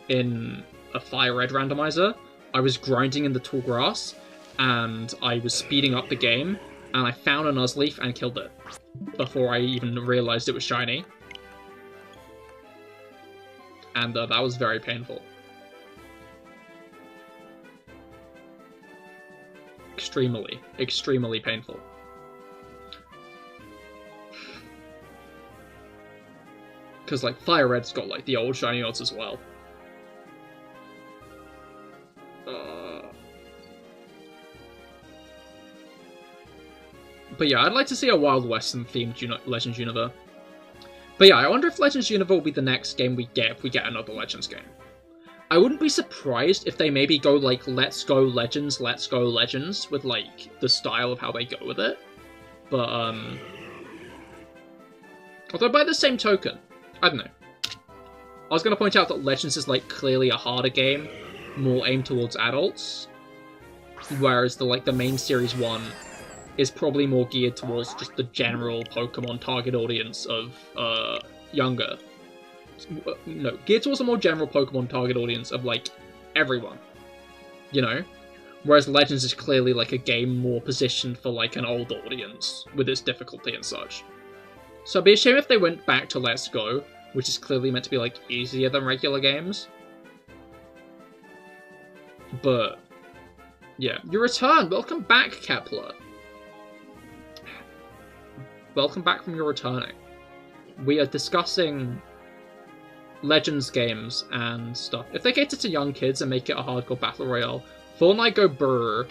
in a Fire Red randomizer. I was grinding in the tall grass, and I was speeding up the game, and I found a Nuzleaf and killed it before I even realized it was shiny. And that was very painful. Extremely painful. Because, like, Fire Red's got, like, the old shiny odds as well. But yeah, I'd like to see a Wild Western-themed Legends Unova. But yeah, I wonder if Legends Unova will be the next game we get if we get another Legends game. I wouldn't be surprised if they maybe go, like, Let's Go Legends with, like, the style of how they go with it. But, although by the same token, I don't know. I was going to point out that Legends is, like, clearly a harder game, more aimed towards adults. Whereas the main Series 1 is probably more geared towards just the general Pokemon target audience of, younger. No, geared towards a more general Pokemon target audience of, like, everyone. You know? Whereas Legends is clearly, like, a game more positioned for, like, an old audience, with its difficulty and such. So it'd be a shame if they went back to Let's Go, which is clearly meant to be, like, easier than regular games. But, yeah. Your return! Welcome back, Kepler! Welcome back from your returning. We are discussing Legends games and stuff. If they cater to young kids and make it a hardcore battle royale, Fortnite go brr.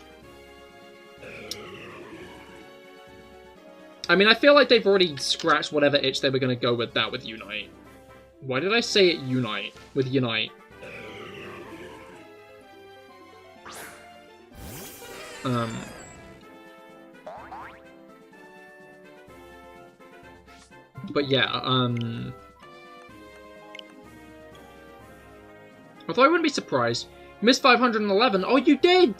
I mean, I feel like they've already scratched whatever itch they were going to go with that with Unite. Why did I say it Unite? With Unite. But yeah, although I wouldn't be surprised. You missed 511. Oh, you did!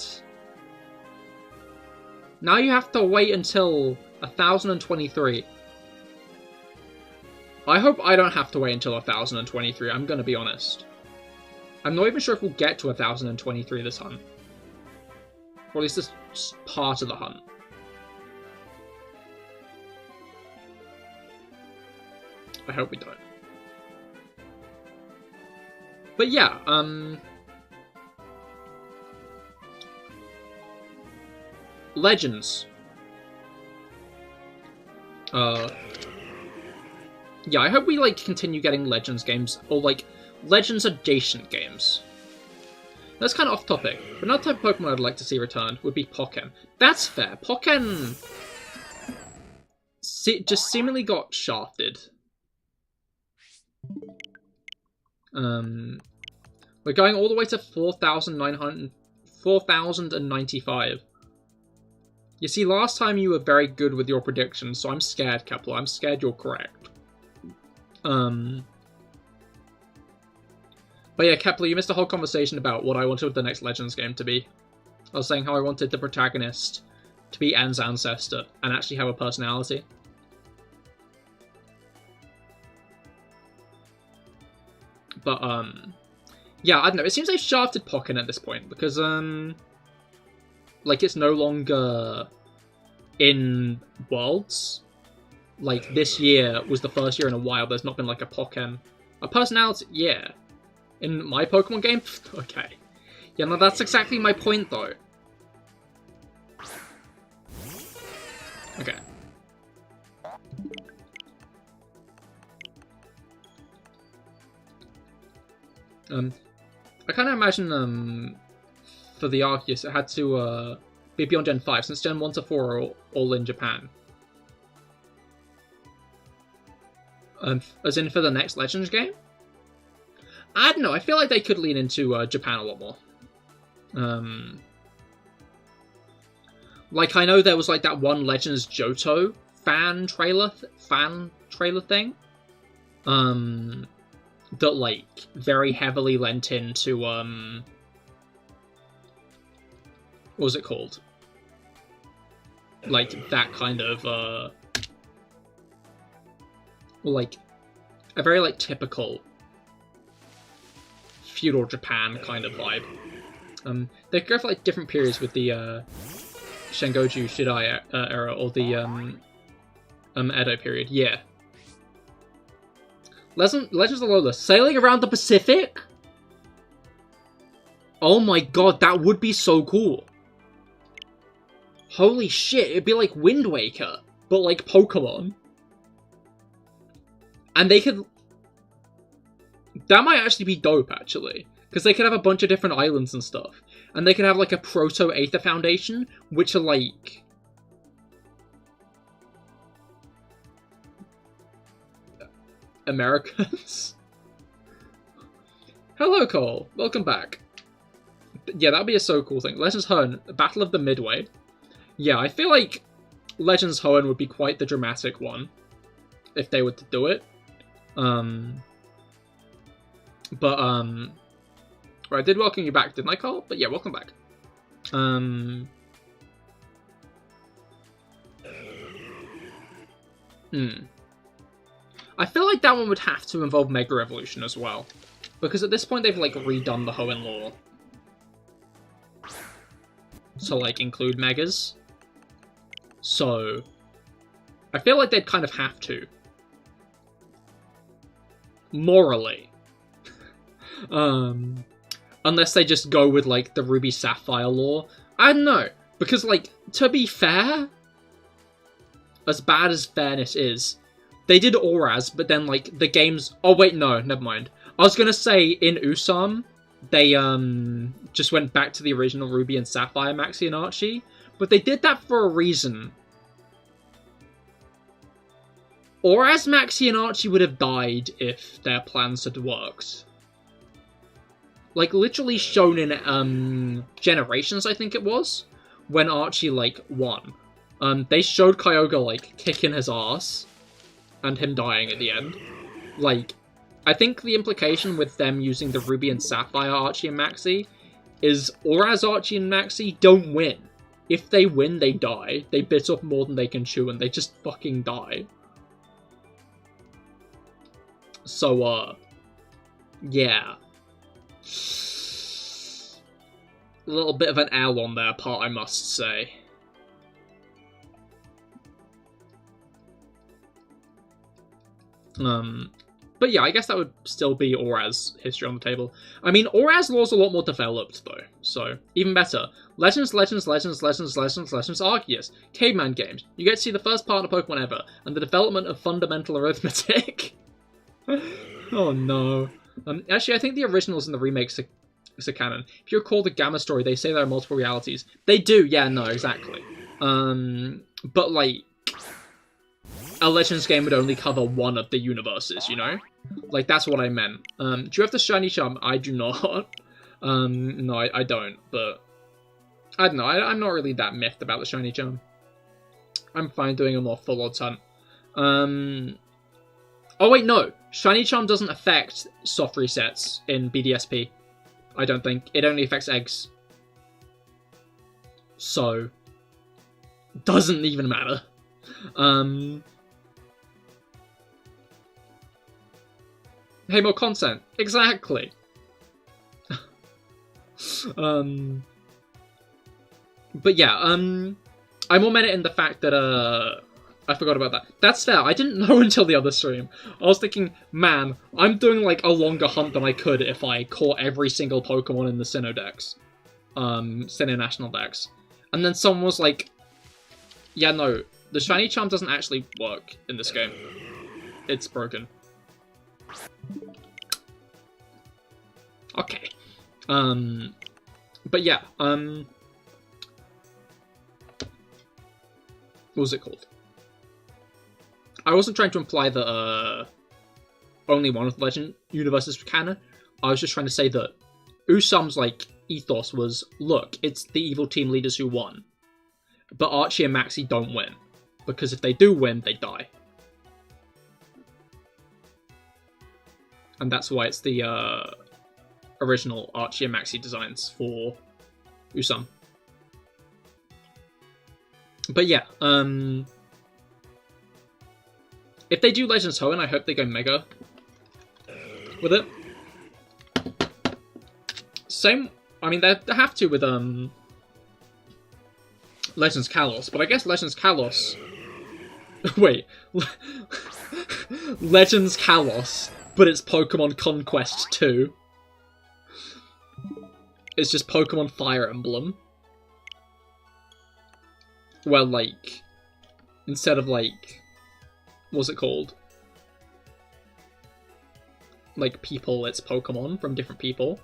Now you have to wait until 1023. I hope I don't have to wait until 1023, I'm gonna be honest. I'm not even sure if we'll get to 1023 this hunt. Or at least this part of the hunt. I hope we don't. But yeah, Legends. Yeah, I hope we, like, continue getting Legends games, or, like, Legends adjacent games. That's kind of off topic, but another type of Pokemon I'd like to see return would be Pokken. That's fair. Pokken just seemingly got shafted. We're going all the way to 4,095. You see, last time you were very good with your predictions, so I'm scared, Kepler. I'm scared you're correct. But yeah, Kepler, you missed a whole conversation about what I wanted the next Legends game to be. I was saying how I wanted the protagonist to be Anne's ancestor and actually have a personality. But, yeah, I don't know. It seems they've shafted Pokken at this point because, like, it's no longer in Worlds. Like, this year was the first year in a while there's not been, like, a Pokken. A personality, yeah. In my Pokemon game? Okay. Yeah, no, that's exactly my point, though. Okay. I kind of imagine, for the Arceus, it had to, be beyond Gen 5, since Gen 1 to 4 are all in Japan. As in for the next Legends game? I don't know, I feel like they could lean into, Japan a lot more. Like, I know there was, like, that one Legends Johto fan trailer thing. That, like, very heavily lent into, what was it called? Like, that kind of, like, a very, like, typical feudal Japan kind of vibe. They go for, like, different periods with the, Sengoju Shidai era, or the, Edo period, yeah. Legends of Lola, sailing around the Pacific? Oh my god, that would be so cool. Holy shit, it'd be like Wind Waker, but like Pokemon. And they could... That might actually be dope, actually. Because they could have a bunch of different islands and stuff. And they could have like a Proto-Aether Foundation, which are like... Americans? Hello, Cole. Welcome back. Yeah, that'd be a so cool thing. Legends Hoenn, Battle of the Midway. Yeah, I feel like Legends Hoenn would be quite the dramatic one if they were to do it. Right, I did welcome you back, didn't I, Cole? But yeah, welcome back. I feel like that one would have to involve Mega Evolution as well. Because at this point they've, like, redone the Hoenn lore. To, like, include Megas. So, I feel like they'd kind of have to. Morally. Unless they just go with, like, the Ruby Sapphire lore. I don't know. Because, like, to be fair, as bad as fairness is, they did Auraz, but then, like, the games... Oh, wait, no, never mind. I was gonna say, in Usam, they, just went back to the original Ruby and Sapphire Maxi and Archie, but they did that for a reason. Auraz, Maxi, and Archie would have died if their plans had worked. Like, literally shown in, Generations, I think it was, when Archie, like, won. They showed Kyogre, like, kicking his ass, and him dying at the end. Like, I think the implication with them using the Ruby and Sapphire Archie and Maxi is Auraz, Archie, and Maxi don't win. If they win, they die. They bit off more than they can chew, and they just fucking die. So, yeah. A little bit of an L on their part, I must say. But yeah, I guess that would still be Auraz history on the table. I mean, Auraz lore's a lot more developed, though, so even better. Legends, Arceus, Caveman games. You get to see the first part of Pokemon ever, and the development of fundamental arithmetic. Oh no. Actually, I think the originals and the remakes are canon. If you recall the Gamma story, they say there are multiple realities. They do, yeah, no, exactly. But like... A Legends game would only cover one of the universes, you know? Like, that's what I meant. Do you have the Shiny Charm? I do not. No, I don't, but... I don't know, I'm not really that miffed about the Shiny Charm. I'm fine doing a more full odds hunt. Oh wait, no! Shiny Charm doesn't affect soft resets in BDSP. I don't think. It only affects eggs. So... Doesn't even matter. Hey, more content. Exactly. But yeah, I'm more meant it in the fact that, I forgot about that. That's fair, I didn't know until the other stream. I was thinking, man, I'm doing, like, a longer hunt than I could if I caught every single Pokemon in the Sinnoh Dex. Sinnoh National Dex. And then someone was like, yeah, no, the Shiny Charm doesn't actually work in this game. It's broken. Okay. But yeah, what was it called? I wasn't trying to imply that, only one of the Legend universes was canon. I was just trying to say that Usam's, like, ethos was, look, it's the evil team leaders who won. But Archie and Maxi don't win. Because if they do win, they die. And that's why it's the, original Archie and Maxi designs for Usam. But yeah, if they do Legends Hoenn, I hope they go Mega with it. Same, I mean, they have to with, Legends Kalos, but I guess Legends Kalos... Wait. Legends Kalos, but it's Pokemon Conquest 2. It's just Pokemon Fire Emblem. Well, like, instead of, like, what's it called? Like, people, it's Pokemon from different people.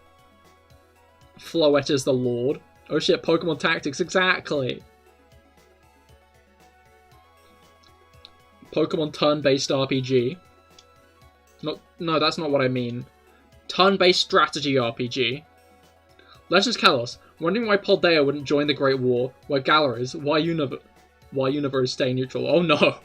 Floette is the Lord. Oh shit, Pokemon Tactics, exactly! Pokemon turn-based RPG. No, that's not what I mean. Turn-based strategy RPG. Legends Kalos. Wondering why Paldea wouldn't join the Great War. Where Galar is. Why Unova is staying neutral. Oh no!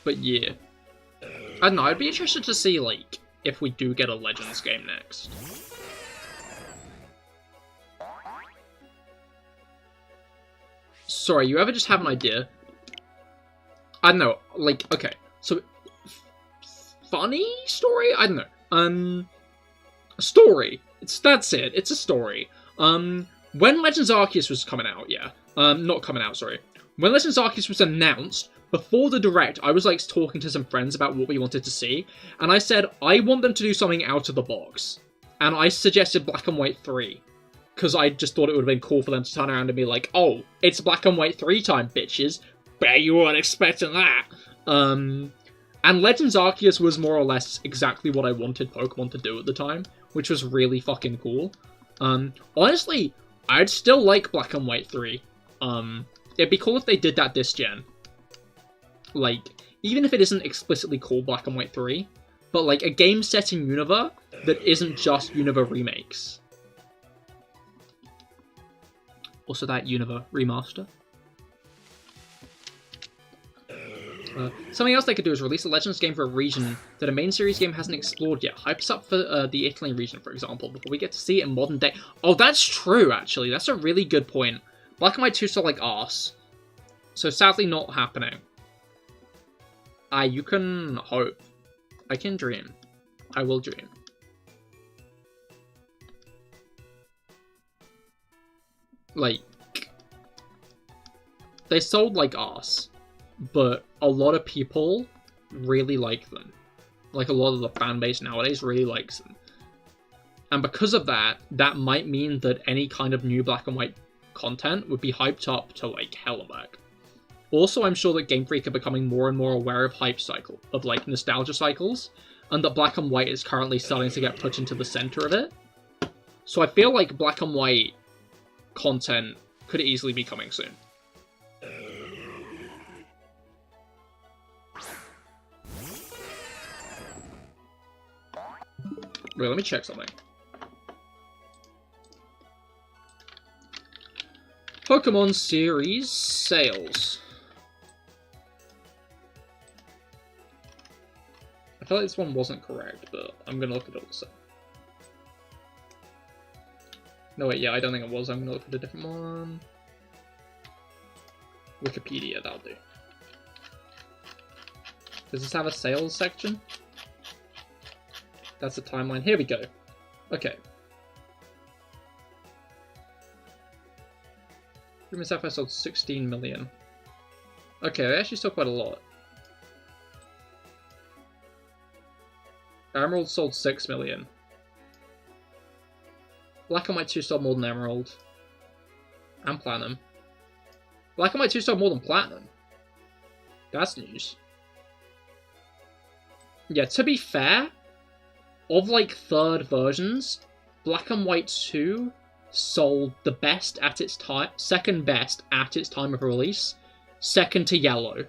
But yeah. I don't know, I'd be interested to see, like, if we do get a Legends game next. Sorry, you ever just have an idea? I don't know, like, okay, so... Funny story? I don't know. A story. That's it, it's a story. When Legends Arceus was coming out, yeah. Not coming out, sorry. When Legends Arceus was announced, before the Direct, I was, like, talking to some friends about what we wanted to see, and I said, I want them to do something out of the box. And I suggested Black and White 3. Because I just thought it would have been cool for them to turn around and be like, oh, it's Black and White 3 time, bitches. Bet you weren't expecting that. And Legends Arceus was more or less exactly what I wanted Pokemon to do at the time, which was really fucking cool. Honestly, I'd still like Black and White 3. It'd be cool if they did that this gen. Like, even if it isn't explicitly called Black and White 3, but like a game set in Unova that isn't just Unova remakes. Also that Unova remaster. Something else they could do is release a Legends game for a region that a main series game hasn't explored yet. Hype us up for the Italy region, for example, before we get to see it in modern day. Oh, that's true, actually. That's a really good point. Black and White 2 saw like arse. So sadly not happening. You can hope. I can dream. I will dream. Like, they sold like arse, but a lot of people really like them. Like, a lot of the fan base nowadays really likes them. And because of that, that might mean that any kind of new Black and White content would be hyped up to like hella back. Also, I'm sure that Game Freak are becoming more and more aware of like nostalgia cycles, and that Black and White is currently starting to get put into the center of it. So I feel like Black and White content could easily be coming soon. Wait, let me check something. Pokemon series sales. I feel like this one wasn't correct, but I'm gonna look at it also. No, wait, yeah, I don't think it was. I'm gonna look at a different one. Wikipedia, that'll do. Does this have a sales section? That's the timeline. Here we go. Okay. Ruby Sapphire sold 16 million. Okay, they actually sold quite a lot. Emerald sold 6 million. Black and White 2 sold more than Emerald. And Platinum. Black and White 2 sold more than Platinum. That's news. Yeah, to be fair, of like third versions, Black and White 2 sold the best at its time, second best at its time of release, second to Yellow.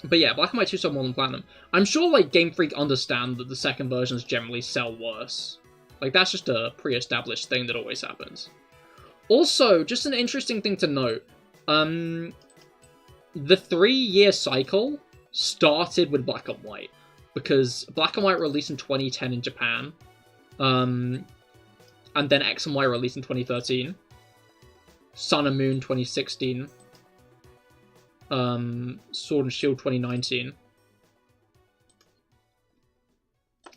But yeah, Black and White 2 sold more than Platinum. I'm sure like Game Freak understand that the second versions generally sell worse. Like, that's just a pre-established thing that always happens. Also, just an interesting thing to note, the 3-year cycle started with Black and White, because Black and White released in 2010 in Japan, and then X and Y released in 2013, Sun and Moon 2016, Sword and Shield 2019.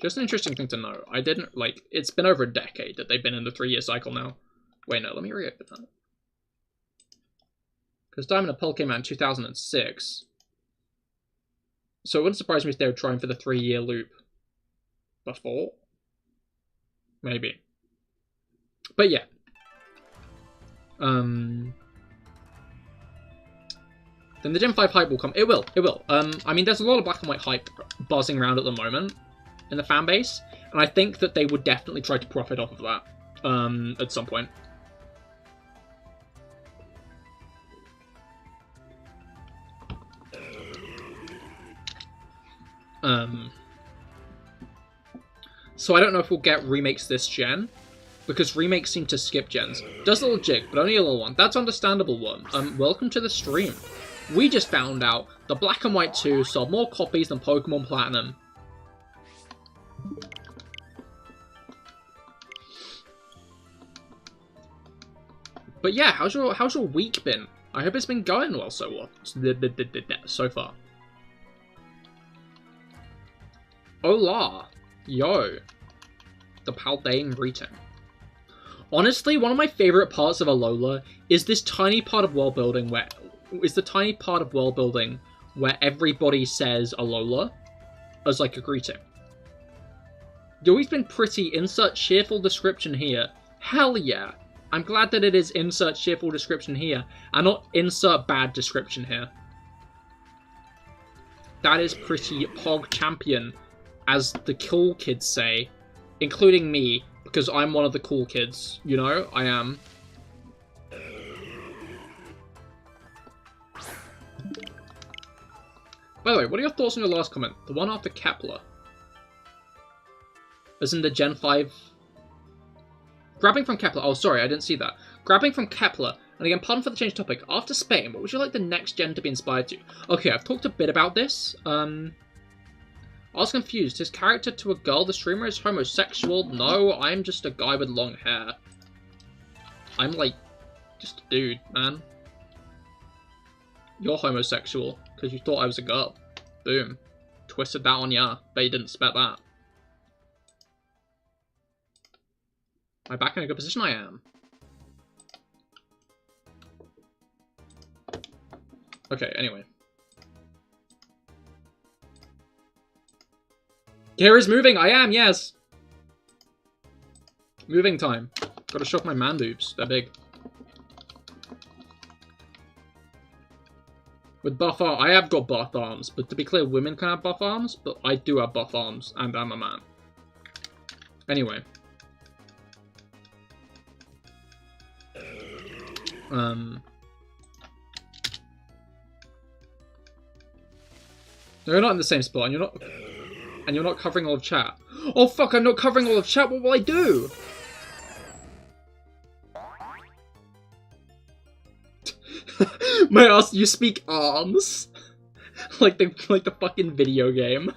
Just an interesting thing to know. I didn't, like, it's been over a decade that they've been in the 3-year cycle now. Wait, no, let me reopen that. Because Diamond and Pearl came out in 2006. So it wouldn't surprise me if they were trying for the 3-year loop before. Maybe. But yeah. Then the Gen 5 hype will come. It will. I mean, there's a lot of Black and White hype buzzing around at the moment in the fan base, and I think that they would definitely try to profit off of that at some point. So I don't know if we'll get remakes this gen, because remakes seem to skip gens. Does a little jig, but only a little one. That's understandable one. Welcome to the stream. We just found out the Black and White 2 sold more copies than Pokemon Platinum. But yeah, how's your week been? I hope it's been going well so far. Hola. Yo. The Paldean greeting. Honestly, one of my favorite parts of Alola is this tiny part of world building where everybody says Alola as like a greeting. You've always been pretty. Insert cheerful description here. Hell yeah. I'm glad that it is insert cheerful description here and not insert bad description here. That is pretty pog champion, as the cool kids say, including me, because I'm one of the cool kids, you know? I am. By the way, what are your thoughts on your last comment? The one after Kepler. As in the Gen 5... Grabbing from Kepler. Oh, sorry, I didn't see that. Grabbing from Kepler. And again, pardon for the change of topic. After Spain, what would you like the next gen to be inspired to? Okay, I've talked a bit about this. I was confused. His character to a girl, the streamer, is homosexual? No, I'm just a guy with long hair. I'm like, just a dude, man. You're homosexual, because you thought I was a girl. Boom. Twisted that on ya. Bet you didn't expect that. Am I back in a good position? I am. Okay, anyway. Cahir is moving! I am, yes! Moving time. Gotta show off my man boobs. They're big. With buff arms. I have got buff arms, but to be clear, women can have buff arms, but I do have buff arms, and I'm a man. Anyway. No, you're not in the same spot, and you're not covering all of chat. Oh fuck, I'm not covering all of chat, what will I do? May I ask, you speak arms? like the fucking video game.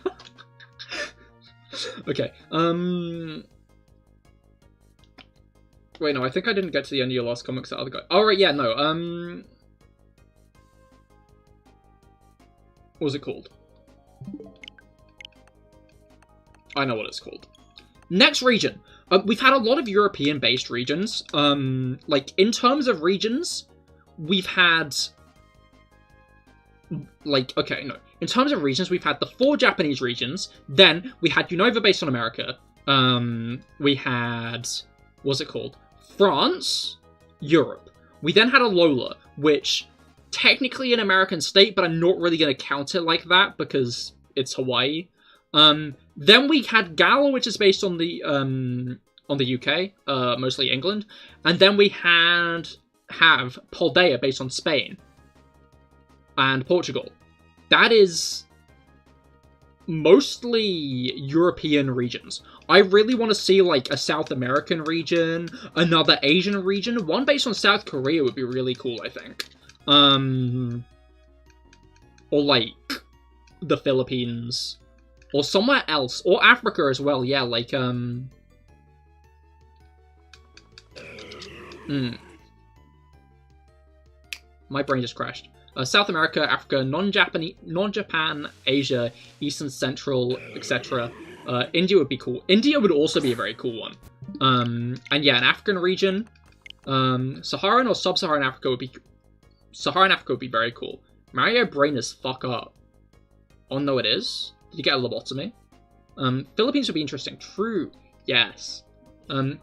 Okay, wait, no, I think I didn't get to the end of your last comics, that other guy. Oh, right, yeah, no, what was it called? I know what it's called. Next region. We've had a lot of European-based regions. Like, in terms of regions, we've had... Like, okay, no. In terms of regions, we've had the 4 Japanese regions. Then, we had Unova based on America. We had... What's it called? France, Europe. We then had Alola, which... Technically an American state, but I'm not really going to count it like that, because it's Hawaii. Then we had Galar, which is based on the UK, mostly England, and then we have Paldea, based on Spain and Portugal. That is mostly European regions. I really want to see like a South American region, another Asian region. One based on South Korea would be really cool, I think. Or, like, the Philippines. Or somewhere else. Or Africa as well, yeah, like, My brain just crashed. South America, Africa, non-Japan, Asia, Eastern Central, etc. India would be cool. India would also be a very cool one. And yeah, an African region. Saharan or Sub-Saharan Africa would be... Saharan Africa would be very cool. Mario brain is fuck up. Oh no, it is? Did you get a lobotomy? Philippines would be interesting. True. Yes.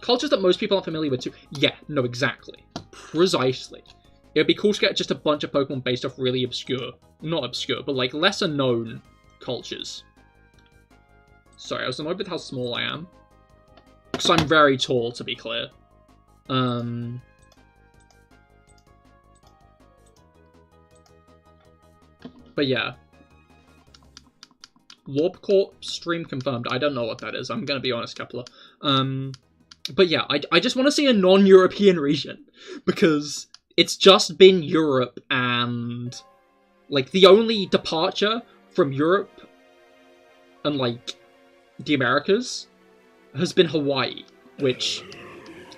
Cultures that most people aren't familiar with too. Yeah, no, exactly. Precisely. It would be cool to get just a bunch of Pokemon based off really obscure... Not obscure, but like lesser known cultures. Sorry, I was annoyed with how small I am. Because I'm very tall, to be clear. But yeah. Lobcorp stream confirmed. I don't know what that is. I'm gonna be honest, Kepler. But yeah, I just want to see a non-European region. Because it's just been Europe and... Like, the only departure from Europe and, like, the Americas has been Hawaii. Which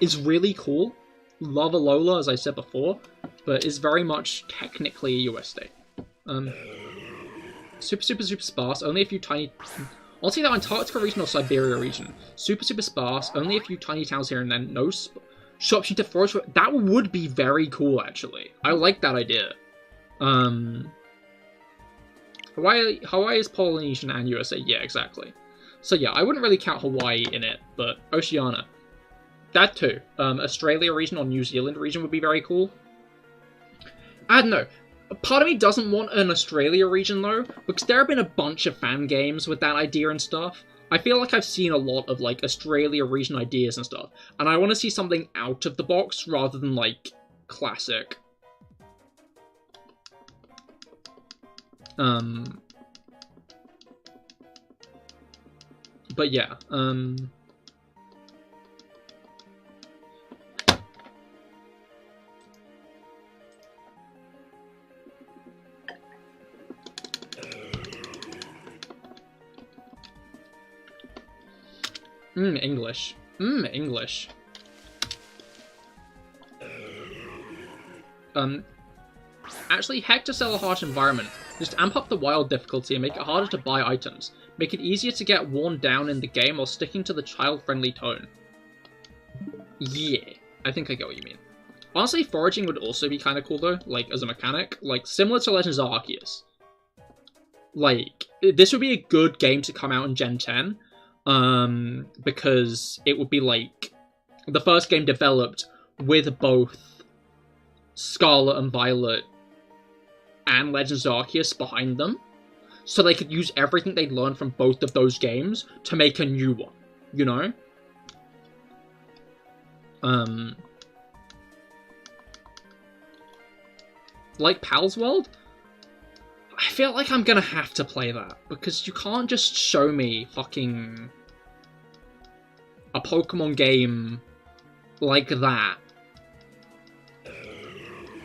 is really cool. Love Alola, as I said before. But is very much technically a US state. Super sparse, only a few tiny... I'll say that Antarctica region or Siberia region. Super sparse, only a few tiny towns here and then. No sharpshooter forest. That would be very cool, actually. I like that idea. Hawaii is Polynesian and USA. Yeah, exactly. So yeah, I wouldn't really count Hawaii in it, but Oceania. That too. Australia region or New Zealand region would be very cool. I don't know. Part of me doesn't want an Australia region, though, because there have been a bunch of fan games with that idea and stuff. I feel like I've seen a lot of, like, Australia region ideas and stuff, and I want to see something out of the box rather than, like, classic. But yeah, English. English. Actually, heck to sell a harsh environment. Just amp up the wild difficulty and make it harder to buy items. Make it easier to get worn down in the game while sticking to the child-friendly tone. Yeah, I think I get what you mean. Honestly, foraging would also be kind of cool, though, like, as a mechanic. Like, similar to Legends Arceus. Like, this would be a good game to come out in Gen 10. Because it would be, like, the first game developed with both Scarlet and Violet and Legends Arceus behind them. So they could use everything they'd learned from both of those games to make a new one, you know? Like Pal's World? I feel like I'm gonna have to play that, because you can't just show me fucking a Pokemon game like that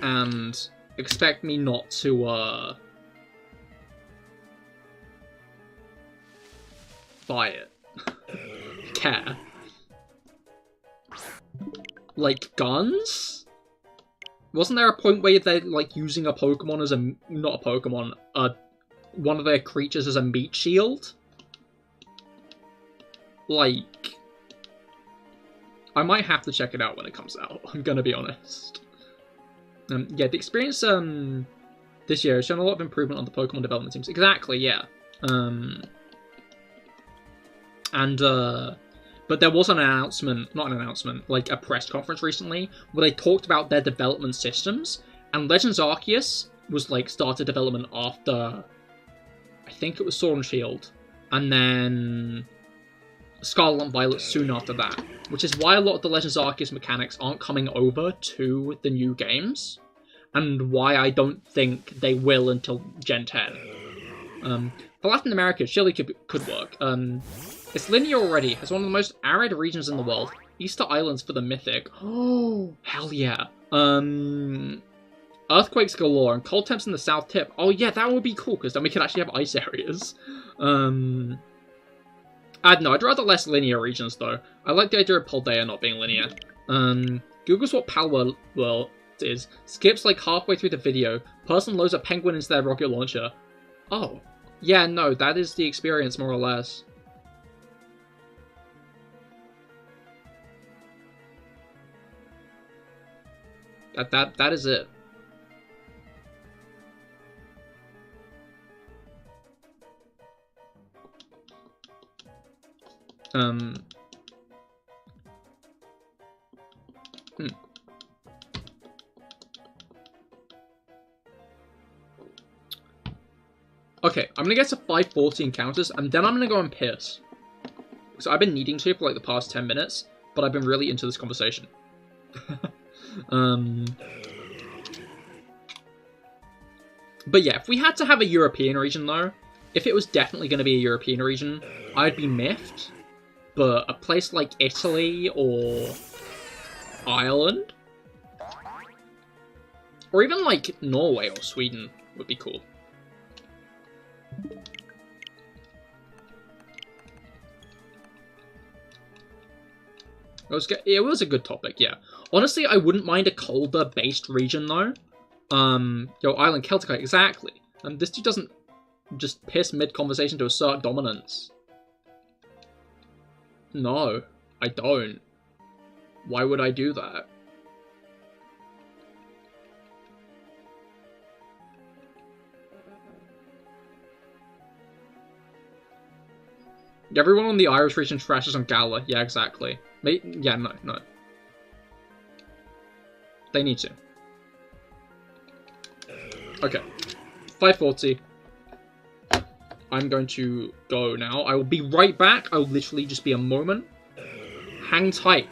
and expect me not to, buy it. Care. Like, guns? Wasn't there a point where they're, like, using a Pokemon as a... Not a Pokemon, one of their creatures as a meat shield? Like... I might have to check it out when it comes out, I'm gonna be honest. Yeah, the experience, this year has shown a lot of improvement on the Pokemon development teams. Exactly, yeah. But there was an announcement, not an announcement, like a press conference recently, where they talked about their development systems, and Legends Arceus was, like, started development after, I think it was Sword and Shield, and then Scarlet and Violet soon after that, which is why a lot of the Legends Arceus mechanics aren't coming over to the new games, and why I don't think they will until Gen 10. For Latin America, Chile could work. It's linear already, has one of the most arid regions in the world. Easter Islands for the Mythic. Oh, hell yeah. Earthquakes galore and cold temps in the south tip. Oh yeah, that would be cool, because then we could actually have ice areas. I don't know, I'd rather less linear regions, though. I like the idea of Paldea not being linear. Google's what Palworld is. Skips like halfway through the video. Person loads a penguin into their rocket launcher. Oh. Yeah, no, that is the experience, more or less. That is it. Okay, I'm gonna get to 540 encounters, and then I'm gonna go and piss. So I've been needing to for like the past 10 minutes, but I've been really into this conversation. But yeah, if we had to have a European region though, if it was definitely going to be a European region, I'd be miffed. But a place like Italy or Ireland, or even like Norway or Sweden would be cool. It was a good topic, yeah. Honestly, I wouldn't mind a colder-based region, though. Yo, Island Celtica, exactly. And this dude doesn't just piss mid-conversation to assert dominance. No, I don't. Why would I do that? Everyone on the Irish region trashes on Gala. Yeah, exactly. Yeah, no. They need to. Okay. 540. I'm going to go now. I will be right back. I will literally just be a moment. Hang tight.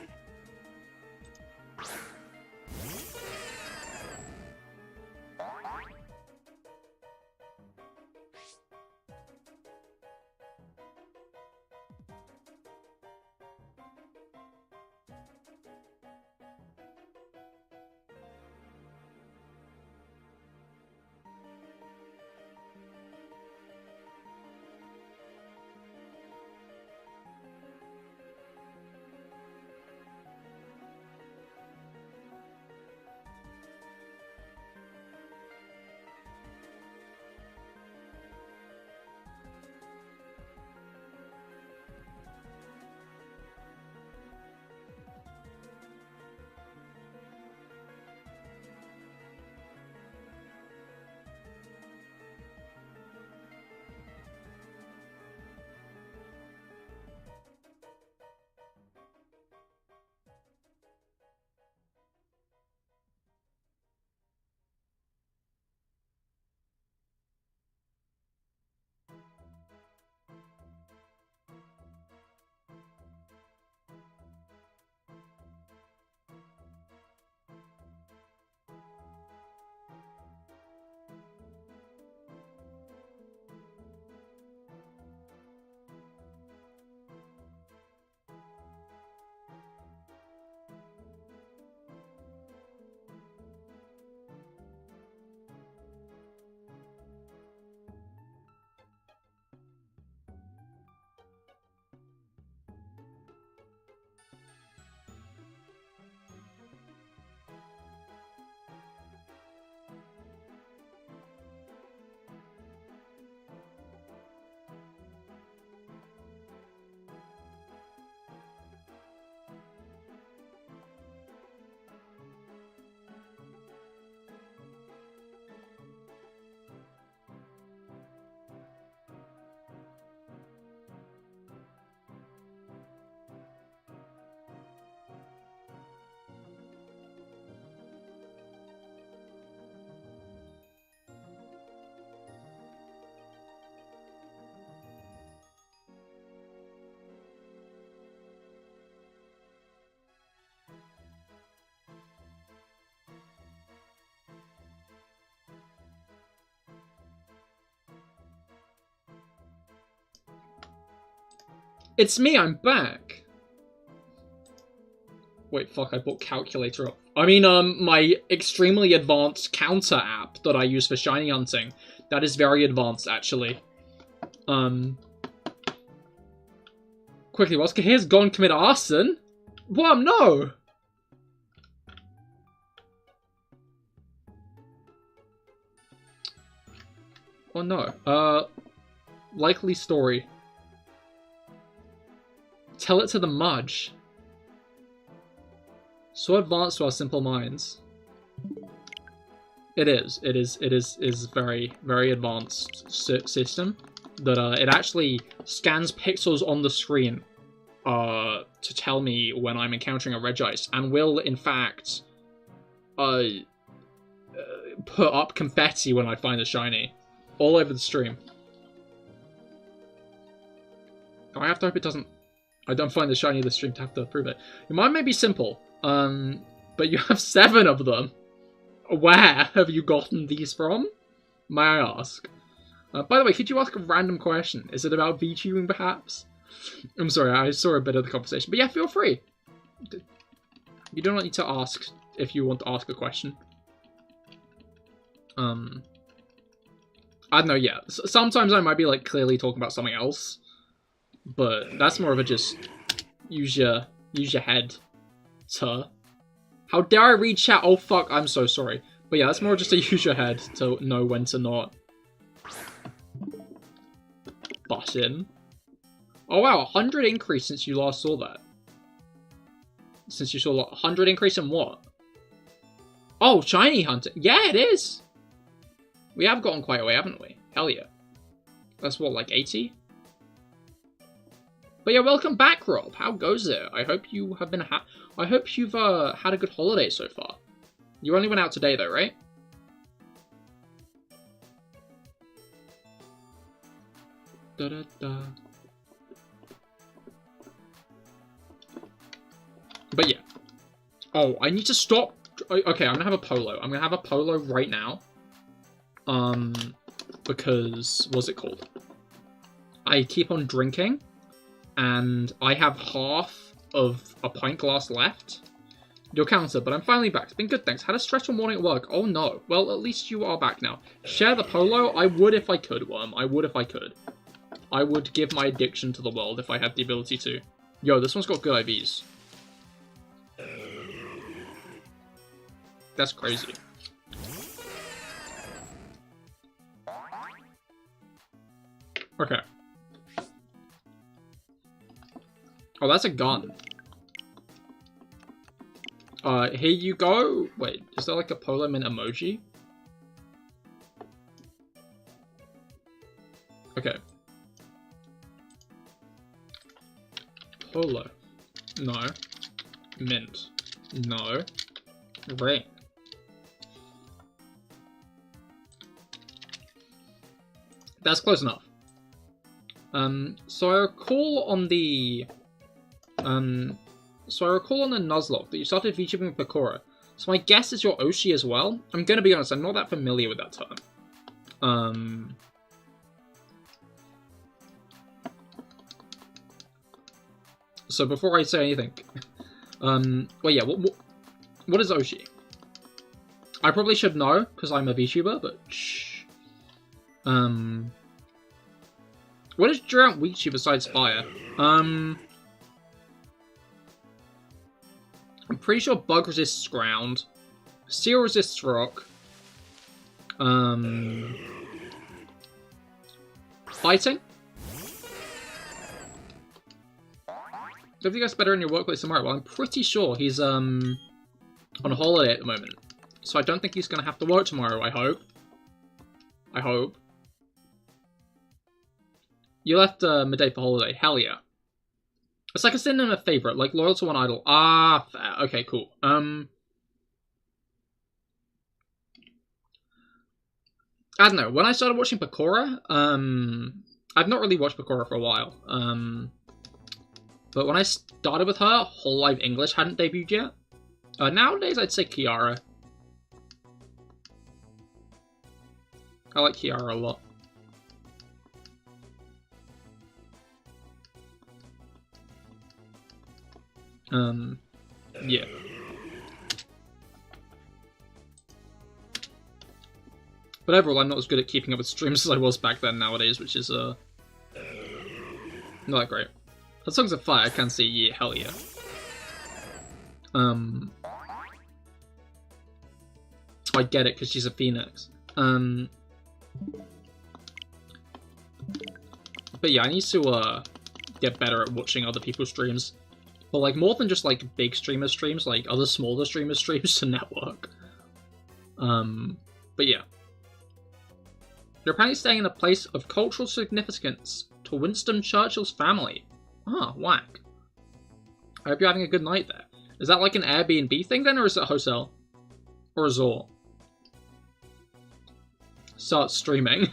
It's me, I'm back. Wait, fuck, I bought calculator up. I mean, my extremely advanced counter app that I use for shiny hunting. That is very advanced, actually. Quickly, whilst Cahir's gone commit arson? What? No! Oh no. Likely story. Tell it to the Mudge. So advanced to our simple minds. It is very, very advanced system. That it actually scans pixels on the screen to tell me when I'm encountering a Regice, and will in fact put up confetti when I find a shiny all over the stream. I have to hope it doesn't. I don't find the shiny of the stream to have to approve it. Mine may be simple, but you have 7 of them. Where have you gotten these from? May I ask? By the way, could you ask a random question? Is it about VTubing, perhaps? I'm sorry, I saw a bit of the conversation. But yeah, feel free. You do not need to ask if you want to ask a question. I don't know, yeah. Sometimes I might be, like, clearly talking about something else. But that's more of a just use your head to... How dare I read chat? Oh, fuck, I'm so sorry. But yeah, that's more just to use your head to know when to not butt in. Oh wow, 100 increase since you last saw that. Since you saw 100 increase in what? Oh, shiny hunting. Yeah, it is. We have gotten quite a way, haven't we? Hell yeah. That's what, like 80? But yeah, welcome back, Rob. How goes it? I hope you have been I hope you've had a good holiday so far. You only went out today though, right? Da-da-da. But yeah. Oh, I need to stop. Okay, I'm gonna have a polo. I'm gonna have a polo right now. Because what's it called? I keep on drinking, and I have half of a pint glass left. Your counter, but I'm finally back. It's been good, thanks. Had a stressful morning at work. Oh no. Well, at least you are back now. Share the polo? I would if I could, Worm. I would if I could. I would give my addiction to the world if I had the ability to. Yo, this one's got good IVs. That's crazy. Okay. Oh, that's a gun. Here you go. Wait, is there like a Polo Mint emoji? Okay. Polo. No. Mint. No. Ring. That's close enough. So I recall on the Nuzlocke that you started VTubing with Pakora. So my guess is you're Oshi as well. I'm gonna be honest, I'm not that familiar with that term. So before I say anything, well yeah, what is Oshi? I probably should know because I'm a VTuber, but shh. What is Durant weak to besides fire? I'm pretty sure bug resists ground. Steel resists rock. Fighting? Don't think that's better in your workplace tomorrow. Well, I'm pretty sure he's on holiday at the moment. So I don't think he's gonna have to work tomorrow, I hope. I hope. You left midday for holiday. Hell yeah. It's like a synonym of favorite, like loyal to one idol. Ah, fair. Okay, cool. I don't know. When I started watching Pakora, I've not really watched Pakora for a while. But when I started with her, CahirLIVE English hadn't debuted yet. Nowadays, I'd say Kiara. I like Kiara a lot. Yeah. But overall, I'm not as good at keeping up with streams as I was back then nowadays, which is, not that great. As long as a fire, I can see, yeah, hell yeah. I get it, because she's a phoenix. But yeah, I need to, get better at watching other people's streams. But, like, more than just, like, big streamer streams, like, other smaller streamer streams to network. But yeah. You're apparently staying in a place of cultural significance to Winston Churchill's family. Ah, whack. I hope you're having a good night there. Is that like an Airbnb thing then, or is it a hotel? Or a resort? Start streaming.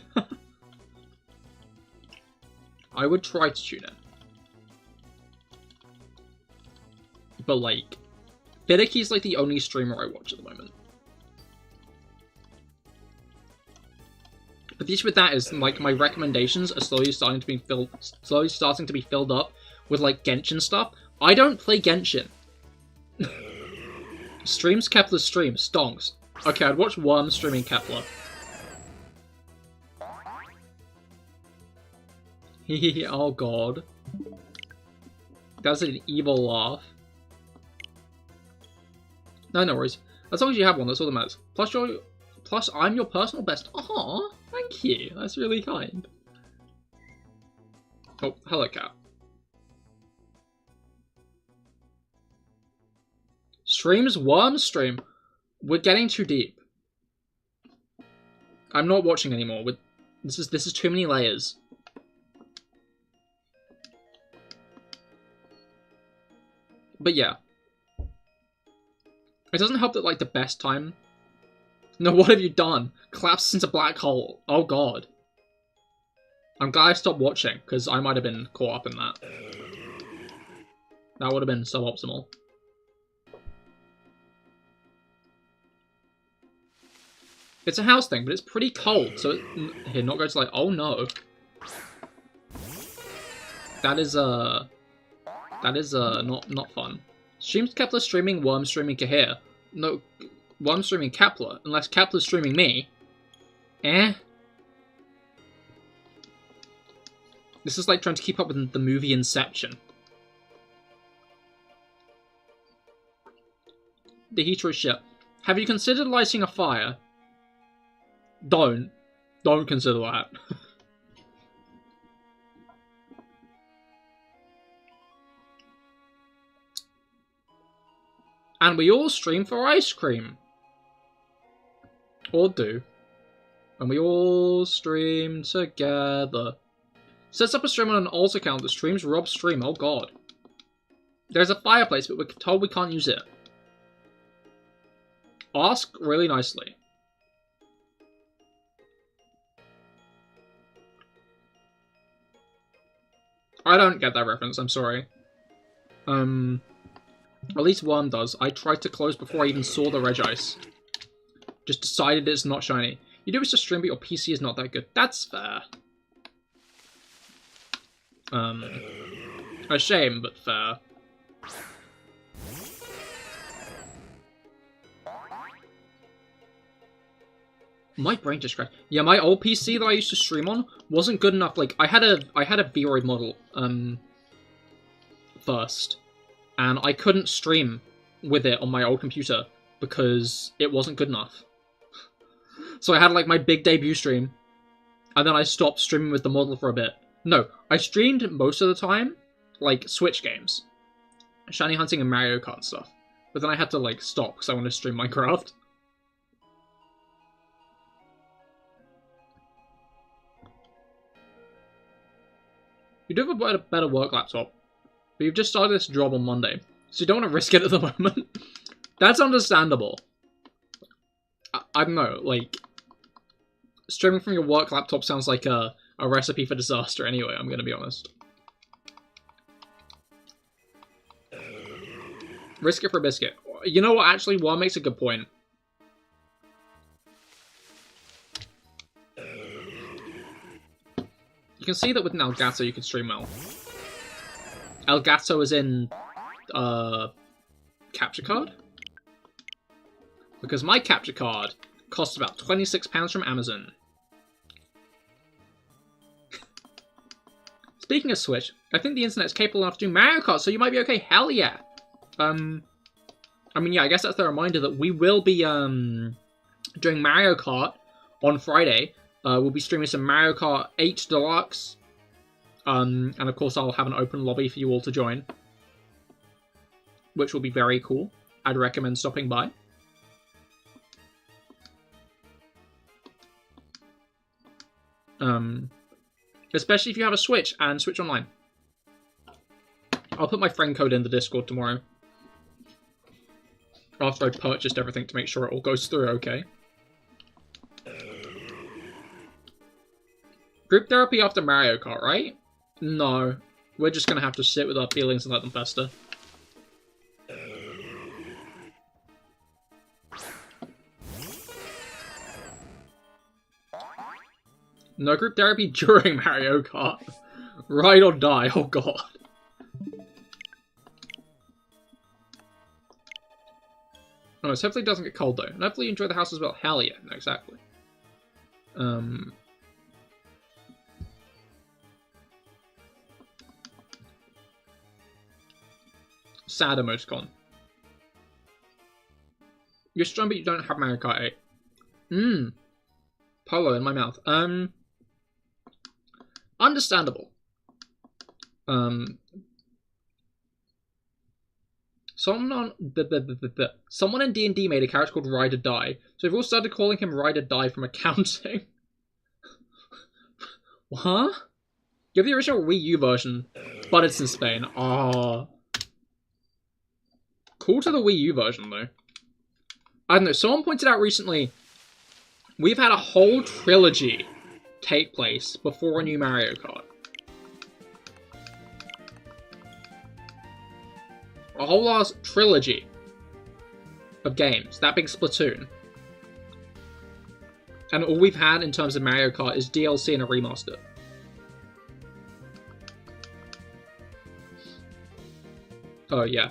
I would try to tune in. But like, Fiddickie's like the only streamer I watch at the moment. But the issue with that is, like, my recommendations are slowly starting to be filled up with, like, Genshin stuff. I don't play Genshin. Streams Kepler's stream. Stonks. Okay, I'd watch Worm streaming Kepler. Oh god. That's an evil laugh. No, no worries. As long as you have one, that's all that matters. Plus, I'm your personal best. Aww, thank you. That's really kind. Oh, hello, cat. Streams? Worm stream? We're getting too deep. I'm not watching anymore. This is too many layers. But yeah. It doesn't help that, like, the best time... No, what have you done? Collapsed into black hole. Oh god. I'm glad I stopped watching, because I might have been caught up in that. That would have been suboptimal. It's a house thing, but it's pretty cold, so here, not go to like, oh no. That is not fun. Streams Kepler streaming, Worm streaming Cahir. No, Worm streaming Kepler, unless Kepler's streaming me. Eh? This is like trying to keep up with the movie Inception. The heater is shit. Have you considered lighting a fire? Don't consider that. And we all stream for ice cream. Or do. And we all stream together. Sets up a stream on an alt account that streams Rob's stream. Oh god. There's a fireplace, but we're told we can't use it. Ask really nicely. I don't get that reference, I'm sorry. At least Worm does. I tried to close before I even saw the Regice. Just decided it's not shiny. You do wish to stream, but your PC is not that good. That's fair. A shame, but fair. My brain just cracked. Yeah, my old PC that I used to stream on wasn't good enough. Like, I had a Vroid model, first. And I couldn't stream with it on my old computer because it wasn't good enough. So I had, like, my big debut stream, and then I stopped streaming with the model for a bit. No, I streamed most of the time, like, Switch games. Shiny hunting and Mario Kart stuff. But then I had to, like, stop because I want to stream Minecraft. You do have a better work laptop, but you've just started this job on Monday, so you don't want to risk it at the moment. That's understandable. I don't know, like, streaming from your work laptop sounds like a recipe for disaster anyway, I'm gonna be honest. Risk it for a biscuit. You know what, actually, Worm makes a good point. You can see that with an Elgato you can stream well. Elgato is in, capture card? Because my capture card costs about £26 from Amazon. Speaking of Switch, I think the internet's capable enough to do Mario Kart, so you might be okay. Hell yeah! I mean, yeah, I guess that's the reminder that we will be, doing Mario Kart on Friday. We'll be streaming some Mario Kart 8 Deluxe. And of course I'll have an open lobby for you all to join. Which will be very cool. I'd recommend stopping by. Especially if you have a Switch and Switch Online. I'll put my friend code in the Discord tomorrow. After I've purchased everything to make sure it all goes through okay. Group therapy after Mario Kart, right? No. We're just gonna have to sit with our feelings and let them fester. No group therapy during Mario Kart. Ride or die, oh god. Oh, so hopefully it doesn't get cold though. And hopefully you enjoy the house as well. Hell yeah, no, exactly. Sad emoticon. You're strong but you don't have Mario Kart 8. Polo in my mouth. Understandable. Someone in D&D made a character called Ride or Die, so we've all started calling him Ride or Die from accounting. What? You have the original Wii U version, but it's in Spain. Oh. Cool to the Wii U version, though. I don't know, someone pointed out recently, we've had a whole trilogy take place before a new Mario Kart. A whole last trilogy of games, that being Splatoon. And all we've had in terms of Mario Kart is DLC and a remaster. Oh, yeah.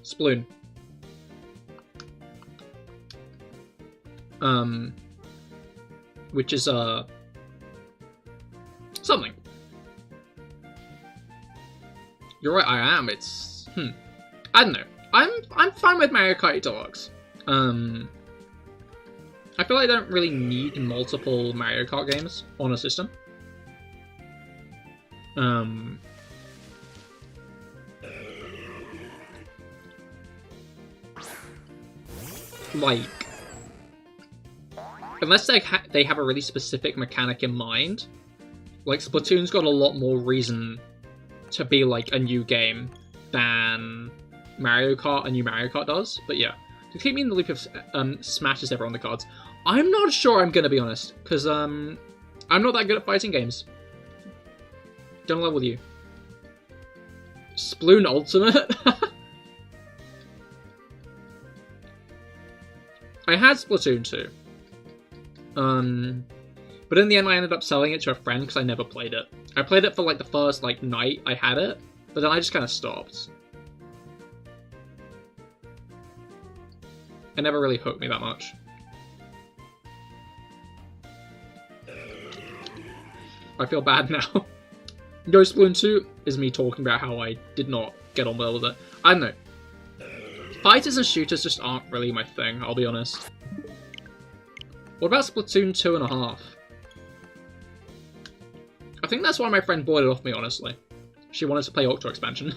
Sploon. Which is, something. You're right, I am. It's, I don't know. I'm fine with Mario Kart 8 Deluxe. I feel like I don't really need multiple Mario Kart games on a system. Like, unless they have a really specific mechanic in mind, like Splatoon's got a lot more reason to be like a new game than Mario Kart, a new Mario Kart does. But yeah, to keep me in the loop of Smashes ever on the cards, I'm not sure, I'm gonna be honest, because I'm not that good at fighting games. Don't level with you. Sploon Ultimate? I had Splatoon 2. But in the end I ended up selling it to a friend because I never played it. I played it for like the first like night I had it, but then I just kind of stopped. It never really hooked me that much. I feel bad now. Ghost Splatoon 2 is me talking about how I did not get on well with it. I don't know. Fighters and shooters just aren't really my thing, I'll be honest. What about Splatoon 2.5? I think that's why my friend bought it off me, honestly. She wanted to play Octo Expansion.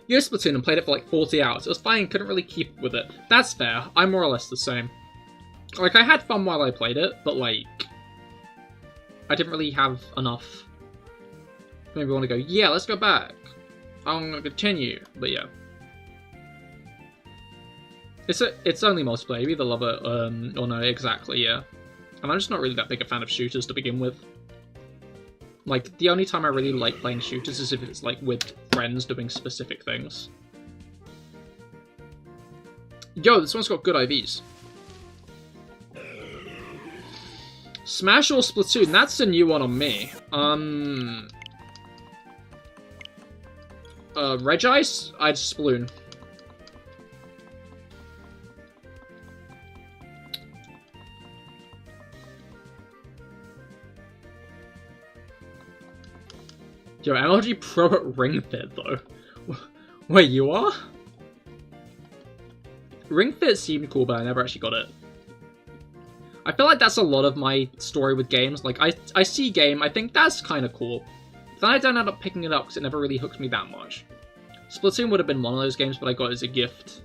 Used Splatoon and played it for like 40 hours. It was fine, couldn't really keep up with it. That's fair, I'm more or less the same. Like, I had fun while I played it, but like, I didn't really have enough. Maybe want to go, yeah, let's go back. I'm gonna continue, but yeah. It's only multiplayer, you either love it, or no, exactly, yeah. And I'm just not really that big a fan of shooters to begin with. Like, the only time I really like playing shooters is if it's, like, with friends doing specific things. Yo, this one's got good IVs. Smash or Splatoon? That's a new one on me. Regice? I'd Splatoon. Yo, MLG Pro at Ring Fit, though. Wait, you are? Ring Fit seemed cool, but I never actually got it. I feel like that's a lot of my story with games. Like, I see game, I think that's kind of cool. Then I don't end up picking it up because it never really hooked me that much. Splatoon would have been one of those games, but I got it as a gift.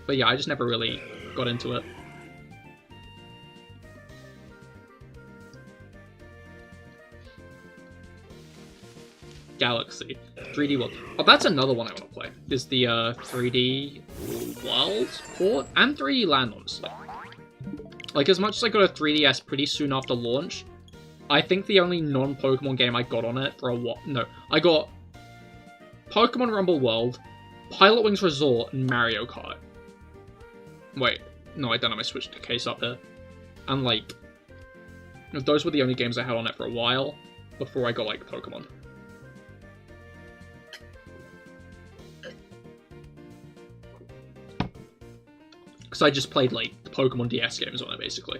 But yeah, I just never really got into it. Galaxy. 3D World. Oh, that's another one I want to play. Is the 3D World port and 3D Land, honestly. Like, as much as I got a 3DS pretty soon after launch, I think the only non-Pokemon game I got on it for a while... No, I got Pokemon Rumble World, Pilot Wings Resort, and Mario Kart. Wait, no, I don't have my Switch case up here. And, like, those were the only games I had on it for a while before I got, like, Pokemon. Because I just played, like, the Pokemon DS games on it, basically.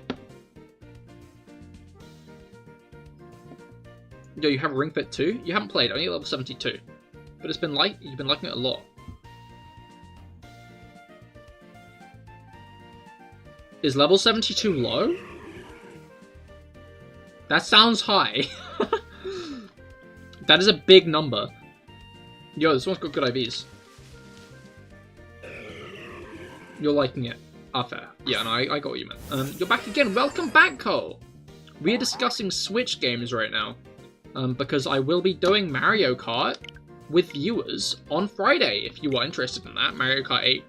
Yo, you have Ring Fit too? You haven't played, only level 72. But it's been you've been liking it a lot. Is level 72 low? That sounds high. That is a big number. Yo, this one's got good IVs. You're liking it. Ah, fair. Yeah, no, I got what you meant. You're back again. Welcome back, Cole. We are discussing Switch games right now. Because I will be doing Mario Kart with viewers on Friday, if you are interested in that. Mario Kart 8.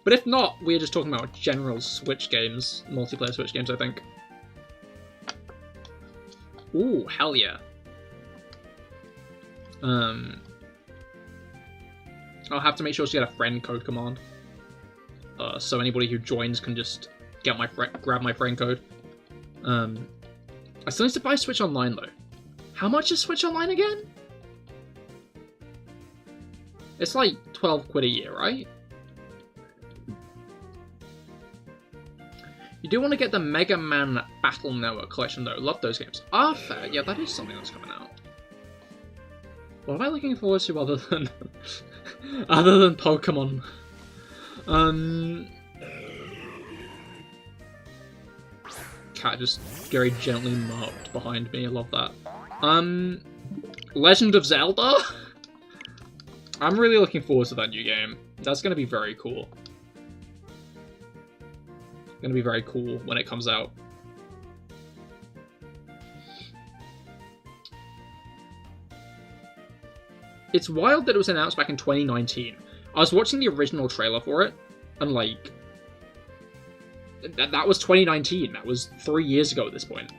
But if not, we're just talking about general Switch games. Multiplayer Switch games, I think. Ooh, hell yeah. I'll have to make sure to get a friend code command. So anybody who joins can just get grab my friend code. I still need to buy Switch Online though. How much is Switch Online again? It's like 12 quid a year, right? You do want to get the Mega Man Battle Network collection though. Love those games. Ah, fair. Yeah, that is something that's coming out. What am I looking forward to other than other than Pokemon? Cat just very gently marked behind me. I love that. Legend of Zelda? I'm really looking forward to that new game. That's going to be very cool. Going to be very cool when it comes out. It's wild that it was announced back in 2019. I was watching the original trailer for it, and like... That was 2019. That was 3 years ago at this point.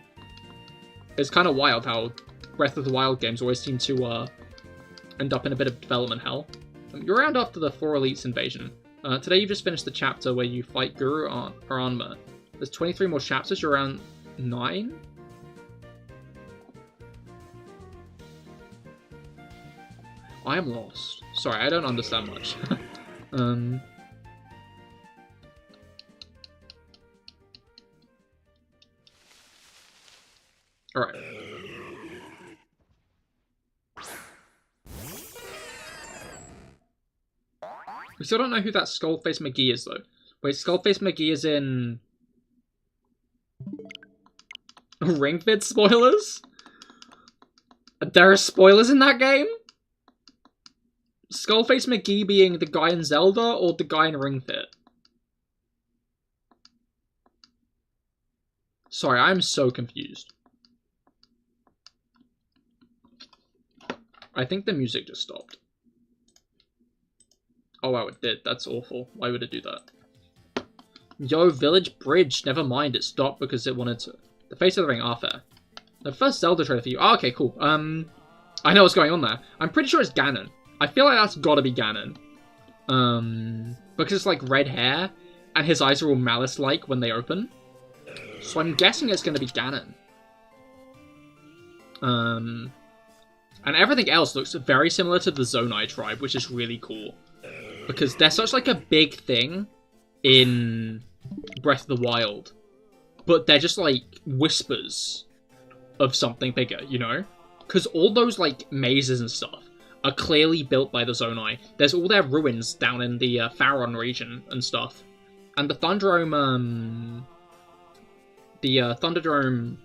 It's kind of wild how Breath of the Wild games always seem to end up in a bit of development hell. You're around after the 4 Elites invasion. Today you just finished the chapter where you fight Guru Paranma. There's 23 more chapters. You're around 9? I am lost. Sorry, I don't understand much. Alright. We still don't know who that Skullface McGee is, though. Wait, Skullface McGee is in... Ring Fit spoilers? There are spoilers in that game? Skullface McGee being the guy in Zelda or the guy in Ring Fit? Sorry, I'm so confused. I think the music just stopped. Oh wow, it did. That's awful. Why would it do that? Yo, Village Bridge. Never mind, it stopped because it wanted to. The Face of the Ring, Arthur. The first Zelda trailer for you. Oh, okay, cool. I know what's going on there. I'm pretty sure it's Ganon. I feel like that's gotta be Ganon. Because it's like red hair, and his eyes are all malice-like when they open. So I'm guessing it's going to be Ganon. And everything else looks very similar to the Zonai tribe, which is really cool. Because they're such like a big thing in Breath of the Wild. But they're just like whispers of something bigger, you know? Because all those like mazes and stuff are clearly built by the Zonai. There's all their ruins down in the Faron region and stuff. And the Thunderdome, Thunderdome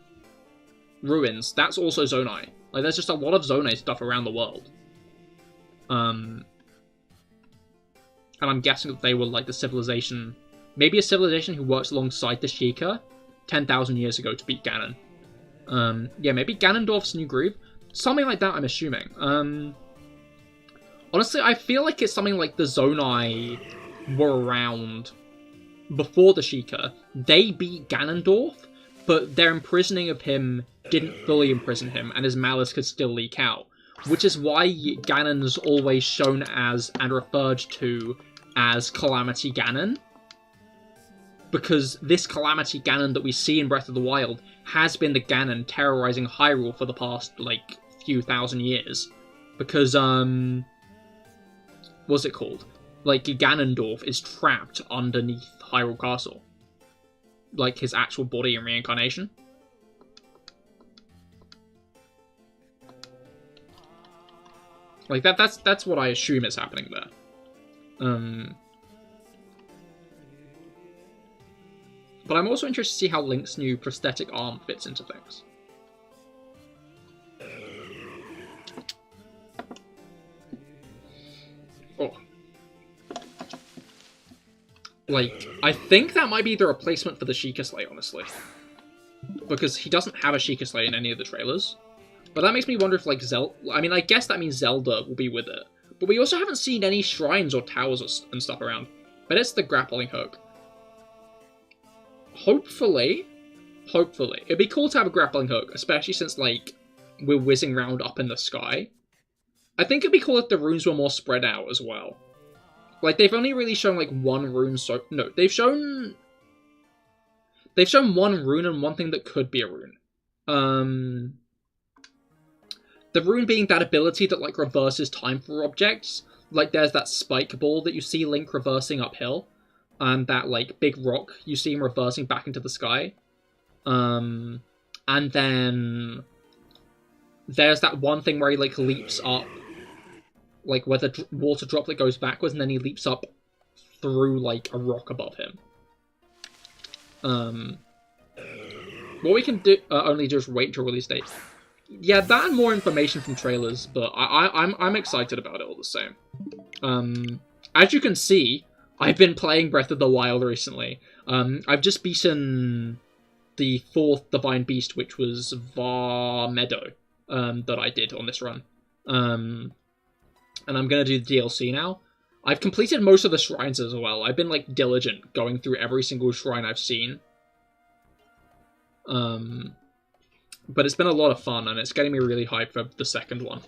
ruins, that's also Zonai. Like, there's just a lot of Zonai stuff around the world. And I'm guessing that they were, like, the civilization... Maybe a civilization who works alongside the Sheikah 10,000 years ago to beat Ganon. Yeah, maybe Ganondorf's New Groove. Something like that, I'm assuming. Honestly, I feel like it's something like the Zonai were around before the Sheikah. They beat Ganondorf, but their imprisoning of him didn't fully imprison him, and his malice could still leak out. Which is why Ganon's always shown as, and referred to, as Calamity Ganon. Because this Calamity Ganon that we see in Breath of the Wild has been the Ganon terrorizing Hyrule for the past, like, few thousand years. Because, what's it called? Like, Ganondorf is trapped underneath Hyrule Castle. Like, his actual body and reincarnation. Like, that's what I assume is happening there. But I'm also interested to see how Link's new prosthetic arm fits into things. Oh. Like, I think that might be the replacement for the Sheikah Slate, honestly. Because he doesn't have a Sheikah Slate in any of the trailers. But that makes me wonder if, like, Zelda... I mean, I guess that means Zelda will be with it. But we also haven't seen any shrines or towers and stuff around. But it's the grappling hook. Hopefully. It'd be cool to have a grappling hook, especially since, like, we're whizzing around up in the sky. I think it'd be cool if the runes were more spread out as well. Like, they've only really shown, like, one rune so... No, they've shown one rune and one thing that could be a rune. The rune being that ability that, like, reverses time for objects. Like, there's that spike ball that you see Link reversing uphill. And that, like, big rock you see him reversing back into the sky. And then there's that one thing where he, like, leaps up. Like, where the water droplet goes backwards, and then he leaps up through, like, a rock above him. What we can do, only just wait until release date. Yeah, that and more information from trailers, but I'm excited about it all the same. As you can see, I've been playing Breath of the Wild recently. I've just beaten the 4th Divine Beast, which was Var Meadow, that I did on this run. And I'm gonna do the DLC now. I've completed most of the shrines as well. I've been, like, diligent, going through every single shrine I've seen. But it's been a lot of fun, and it's getting me really hyped for the second one.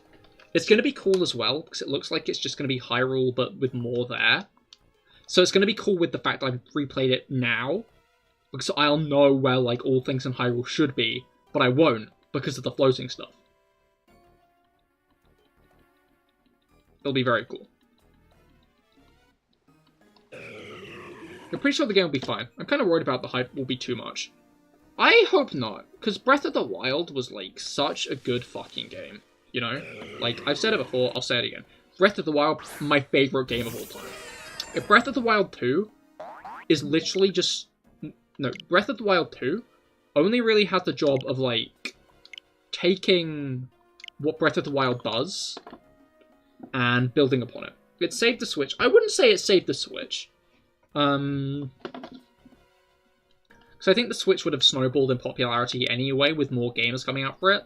It's going to be cool as well, because it looks like it's just going to be Hyrule, but with more there. So it's going to be cool with the fact that I've replayed it now, because I'll know where, like, all things in Hyrule should be, but I won't, because of the floating stuff. It'll be very cool. I'm pretty sure the game will be fine. I'm kind of worried about the hype will be too much. I hope not, because Breath of the Wild was, like, such a good fucking game, you know? Like, I've said it before, I'll say it again. Breath of the Wild, my favourite game of all time. If Breath of the Wild 2 is literally just... No, Breath of the Wild 2 only really has the job of, like, taking what Breath of the Wild does and building upon it. It saved the Switch. I wouldn't say it saved the Switch. So I think the Switch would have snowballed in popularity anyway, with more games coming out for it.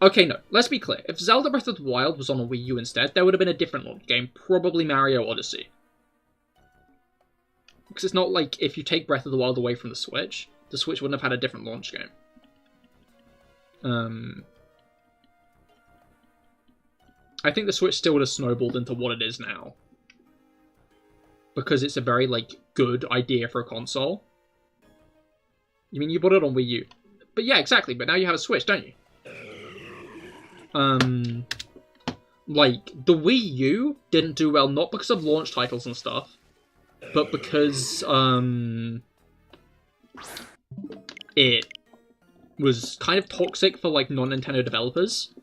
Okay, no, let's be clear. If Zelda Breath of the Wild was on a Wii U instead, there would have been a different launch game, probably Mario Odyssey. Because it's not like if you take Breath of the Wild away from the Switch wouldn't have had a different launch game. I think the Switch still would have snowballed into what it is now. Because it's a very, like, good idea for a console. You mean you bought it on Wii U? But yeah, exactly, but now you have a Switch, don't you? Like, the Wii U didn't do well, not because of launch titles and stuff, but because, it was kind of toxic for, like, non-Nintendo developers,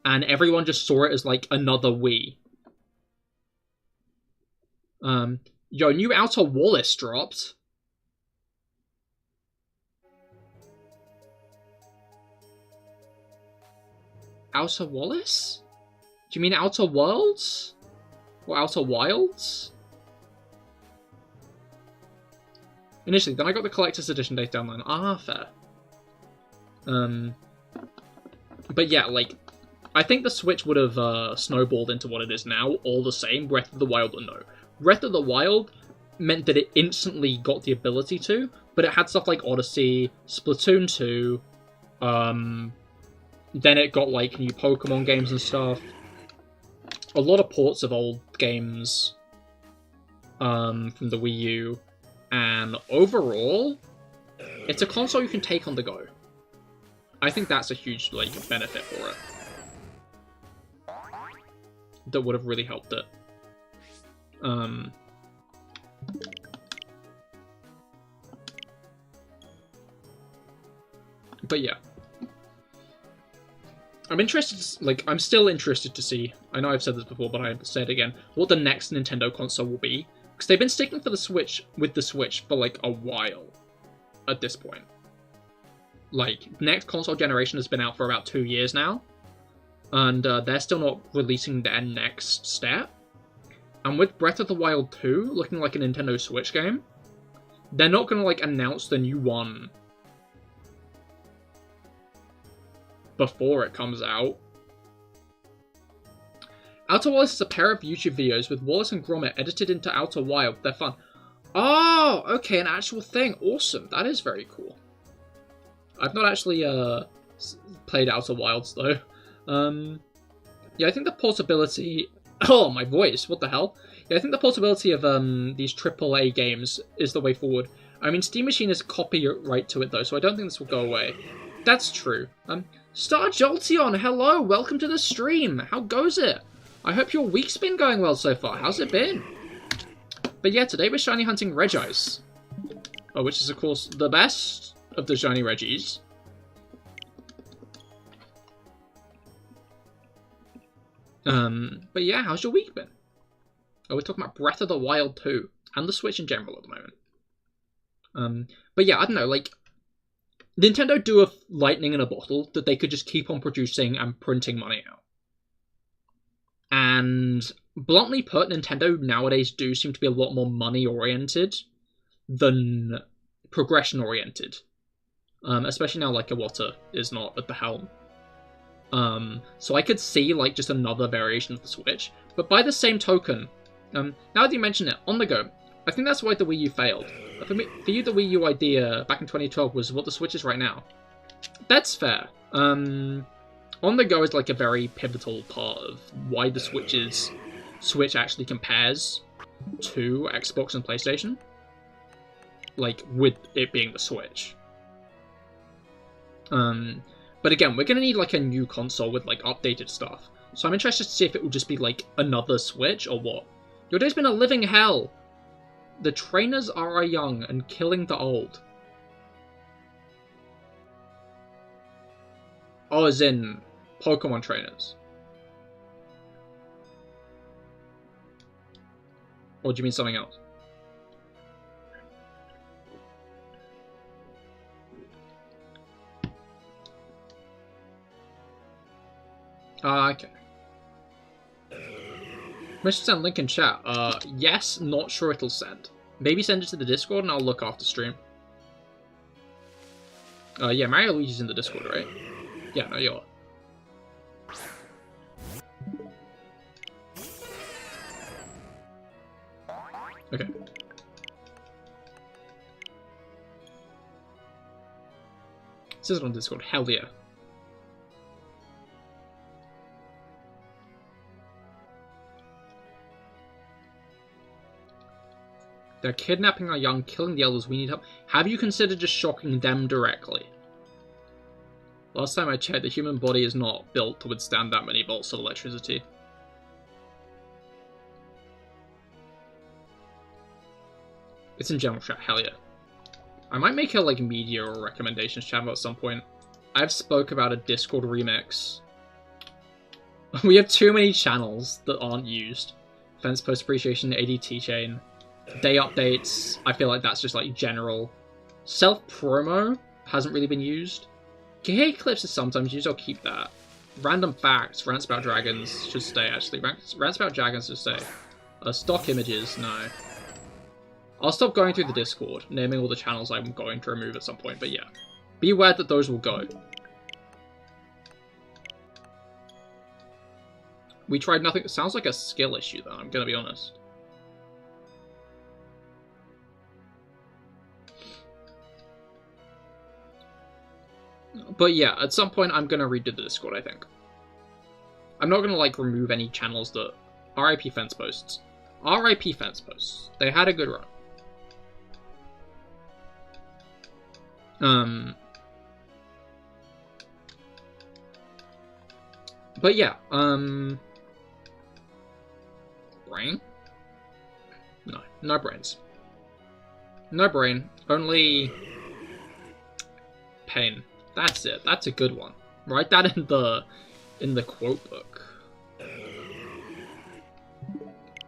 and everyone just saw it as, like, another Wii. Yo, new Outer Wallace dropped. Outer Wallace? Do you mean Outer Worlds? Or Outer Wilds? Initially, then I got the Collector's Edition date downline. Ah, fair. But yeah, like, I think the Switch would have snowballed into what it is now, all the same, Breath of the Wild or no. Breath of the Wild meant that it instantly got the ability to, but it had stuff like Odyssey, Splatoon 2, then it got, like, new Pokemon games and stuff. A lot of ports of old games from the Wii U, and overall, it's a console you can take on the go. I think that's a huge, like, benefit for it. That would have really helped it. But yeah. I'm interested, like, I'm still interested to see, I know I've said this before, but I'll say it again, what the next Nintendo console will be. Because they've been sticking for the Switch, with the Switch for, like, a while, at this point. Like, next console generation has been out for about 2 years now, and they're still not releasing their next step. And with Breath of the Wild 2 looking like a Nintendo Switch game, they're not going to, like, announce the new one before it comes out. Outer Wilds is a pair of YouTube videos with Wallace and Gromit edited into Outer Wild. They're fun. Oh, okay, an actual thing. Awesome. That is very cool. I've not actually played Outer Wilds, though. Yeah, I think the portability... Oh, my voice. What the hell? Yeah, I think the portability of these AAA games is the way forward. I mean, Steam Machine is copyright to it, though, so I don't think this will go away. That's true. Star Jolteon, hello! Welcome to the stream! How goes it? I hope your week's been going well so far. How's it been? But yeah, today we're shiny hunting Regice. Which is, of course, the best of the shiny Regis. But yeah, how's your week been? We're talking about Breath of the Wild 2, and the Switch in general at the moment. But yeah, I don't know, like, Nintendo do a lightning in a bottle that they could just keep on producing and printing money out. And, bluntly put, Nintendo nowadays do seem to be a lot more money-oriented than progression-oriented. Especially now, like, Iwata is not at the helm. So I could see, like, just another variation of the Switch. But by the same token, now that you mention it, on the go, I think that's why the Wii U failed. For you, the Wii U idea back in 2012 was what the Switch is right now. That's fair. On the go is, like, a very pivotal part of why the Switch actually compares to Xbox and PlayStation. Like, with it being the Switch. But again, we're gonna need, like, a new console with, like, updated stuff. So I'm interested to see if it will just be, like, another Switch, or what. Your day's been a living hell! The trainers are young and killing the old. Oh, as in Pokemon trainers. Or do you mean something else? Ah, okay. Message send link in chat. Yes, not sure it'll send. Maybe send it to the Discord and I'll look after stream. Yeah, Mario Luigi's in the Discord, right? Yeah, no, you are. Okay. It says it on Discord. Hell yeah. They're kidnapping our young, killing the elders. We need help. Have you considered just shocking them directly? Last time I checked, the human body is not built to withstand that many volts of electricity. It's in general chat, hell yeah. I might make a like media or recommendations channel at some point. I've spoke about a Discord remix. We have too many channels that aren't used. Fence post appreciation, ADT chain, day updates. I feel like that's just like general. Self promo hasn't really been used. Cahir clips is sometimes used. I'll keep that. Random facts, rants about dragons should stay actually. Rants about dragons should stay. Stock images, no. I'll stop going through the Discord, naming all the channels I'm going to remove at some point, but yeah. Be aware that those will go. We tried nothing. It sounds like a skill issue, though, I'm gonna be honest. But yeah, at some point I'm gonna redo the Discord, I think. I'm not gonna, like, remove any channels that... RIP fence posts. RIP fence posts. They had a good run. But yeah, brain? No, no brains. No brain, only pain. That's it. That's a good one. Write that in the quote book.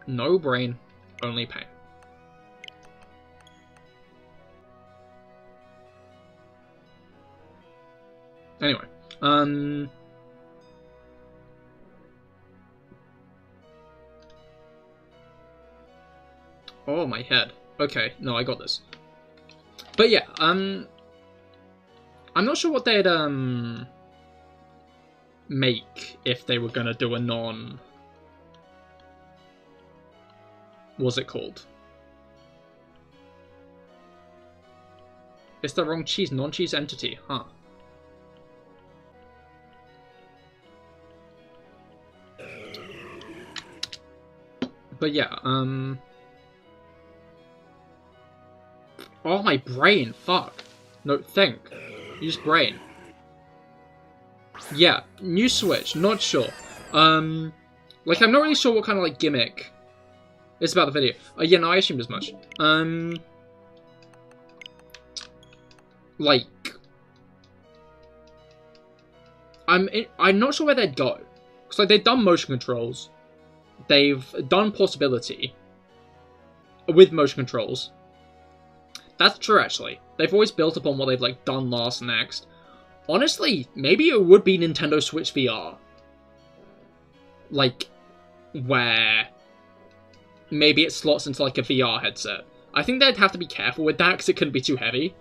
No brain, only pain. Anyway, oh, my head. Okay, no, I got this. But yeah, I'm not sure what they'd, make if they were gonna do a non... What's it called? It's the wrong cheese, non-cheese entity, huh? But yeah, oh, my brain, fuck. No, think. Use brain. Yeah, new Switch, not sure. Like, I'm not really sure what kind of, like, gimmick it's about the video. Yeah, no, I assumed as much. Like... I'm not sure where they'd go. Because, like, they've done motion controls. They've done portability with motion controls. That's true, actually. They've always built upon what they've, like, done last next. Honestly, maybe it would be Nintendo Switch VR. Like, where maybe it slots into, like, a VR headset. I think they'd have to be careful with that, because it couldn't be too heavy.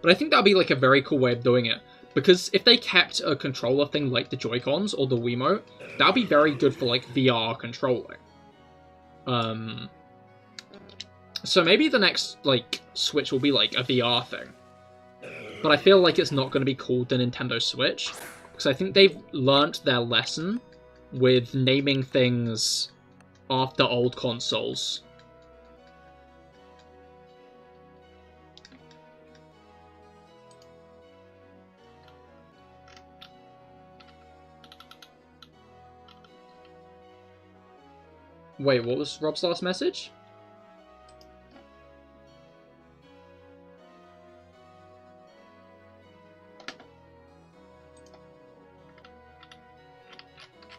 But I think that'd be, like, a very cool way of doing it. Because if they kept a controller thing like the Joy-Cons or the Wiimote, that'd be very good for, like, VR controlling. So maybe the next, like, Switch will be, like, a VR thing. But I feel like it's not going to be called the Nintendo Switch. Because I think they've learnt their lesson with naming things after old consoles. Wait, what was Rob's last message?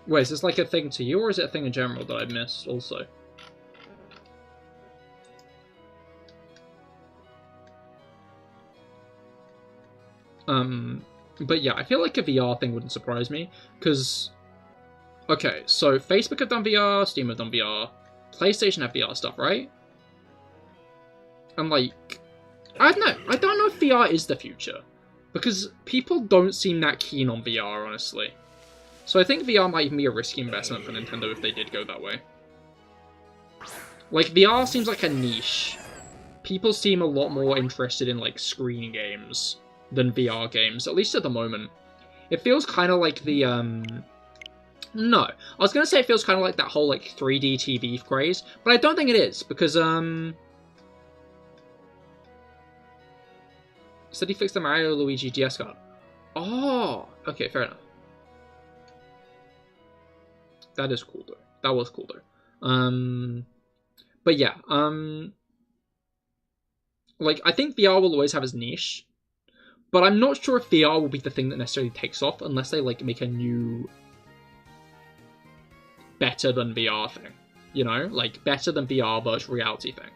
Wait, is this like a thing to you, or is it a thing in general that I missed also? But yeah, I feel like a VR thing wouldn't surprise me, because... Okay, so Facebook have done VR, Steam have done VR, PlayStation have VR stuff, right? And like, I don't know if VR is the future, because people don't seem that keen on VR, honestly. So I think VR might even be a risky investment for Nintendo if they did go that way. Like, VR seems like a niche. People seem a lot more interested in, like, screen games than VR games, at least at the moment. It feels kind of like the, No. I was going to say it feels kind of like that whole, like, 3D TV craze, but I don't think it is, because, said he fixed the Mario Luigi DS card. Oh, okay, fair enough. That is cool, though. That was cool, though. But yeah, like, I think VR will always have its niche, but I'm not sure if VR will be the thing that necessarily takes off unless they, like, make a new better than VR thing. You know? Like, better than VR virtual reality thing.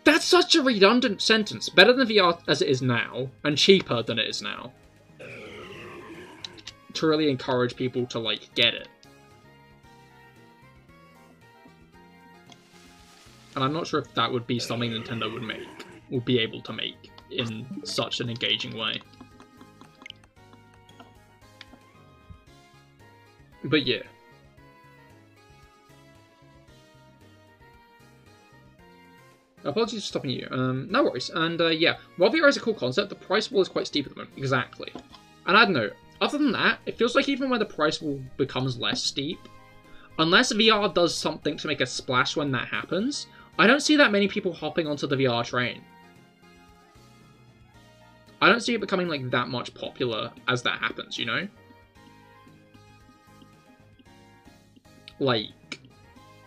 That's such a redundant sentence. Better than VR as it is now, and cheaper than it is now. To really encourage people to, like, get it. And I'm not sure if that would be something Nintendo would be able to make in such an engaging way. But yeah. Apologies for stopping you. No worries. And yeah, while VR is a cool concept, the price wall is quite steep at the moment. Exactly. And I don't know. Other than that, it feels like even when the price wall becomes less steep, unless VR does something to make a splash when that happens, I don't see that many people hopping onto the VR train. I don't see it becoming like that much popular as that happens, you know? Like,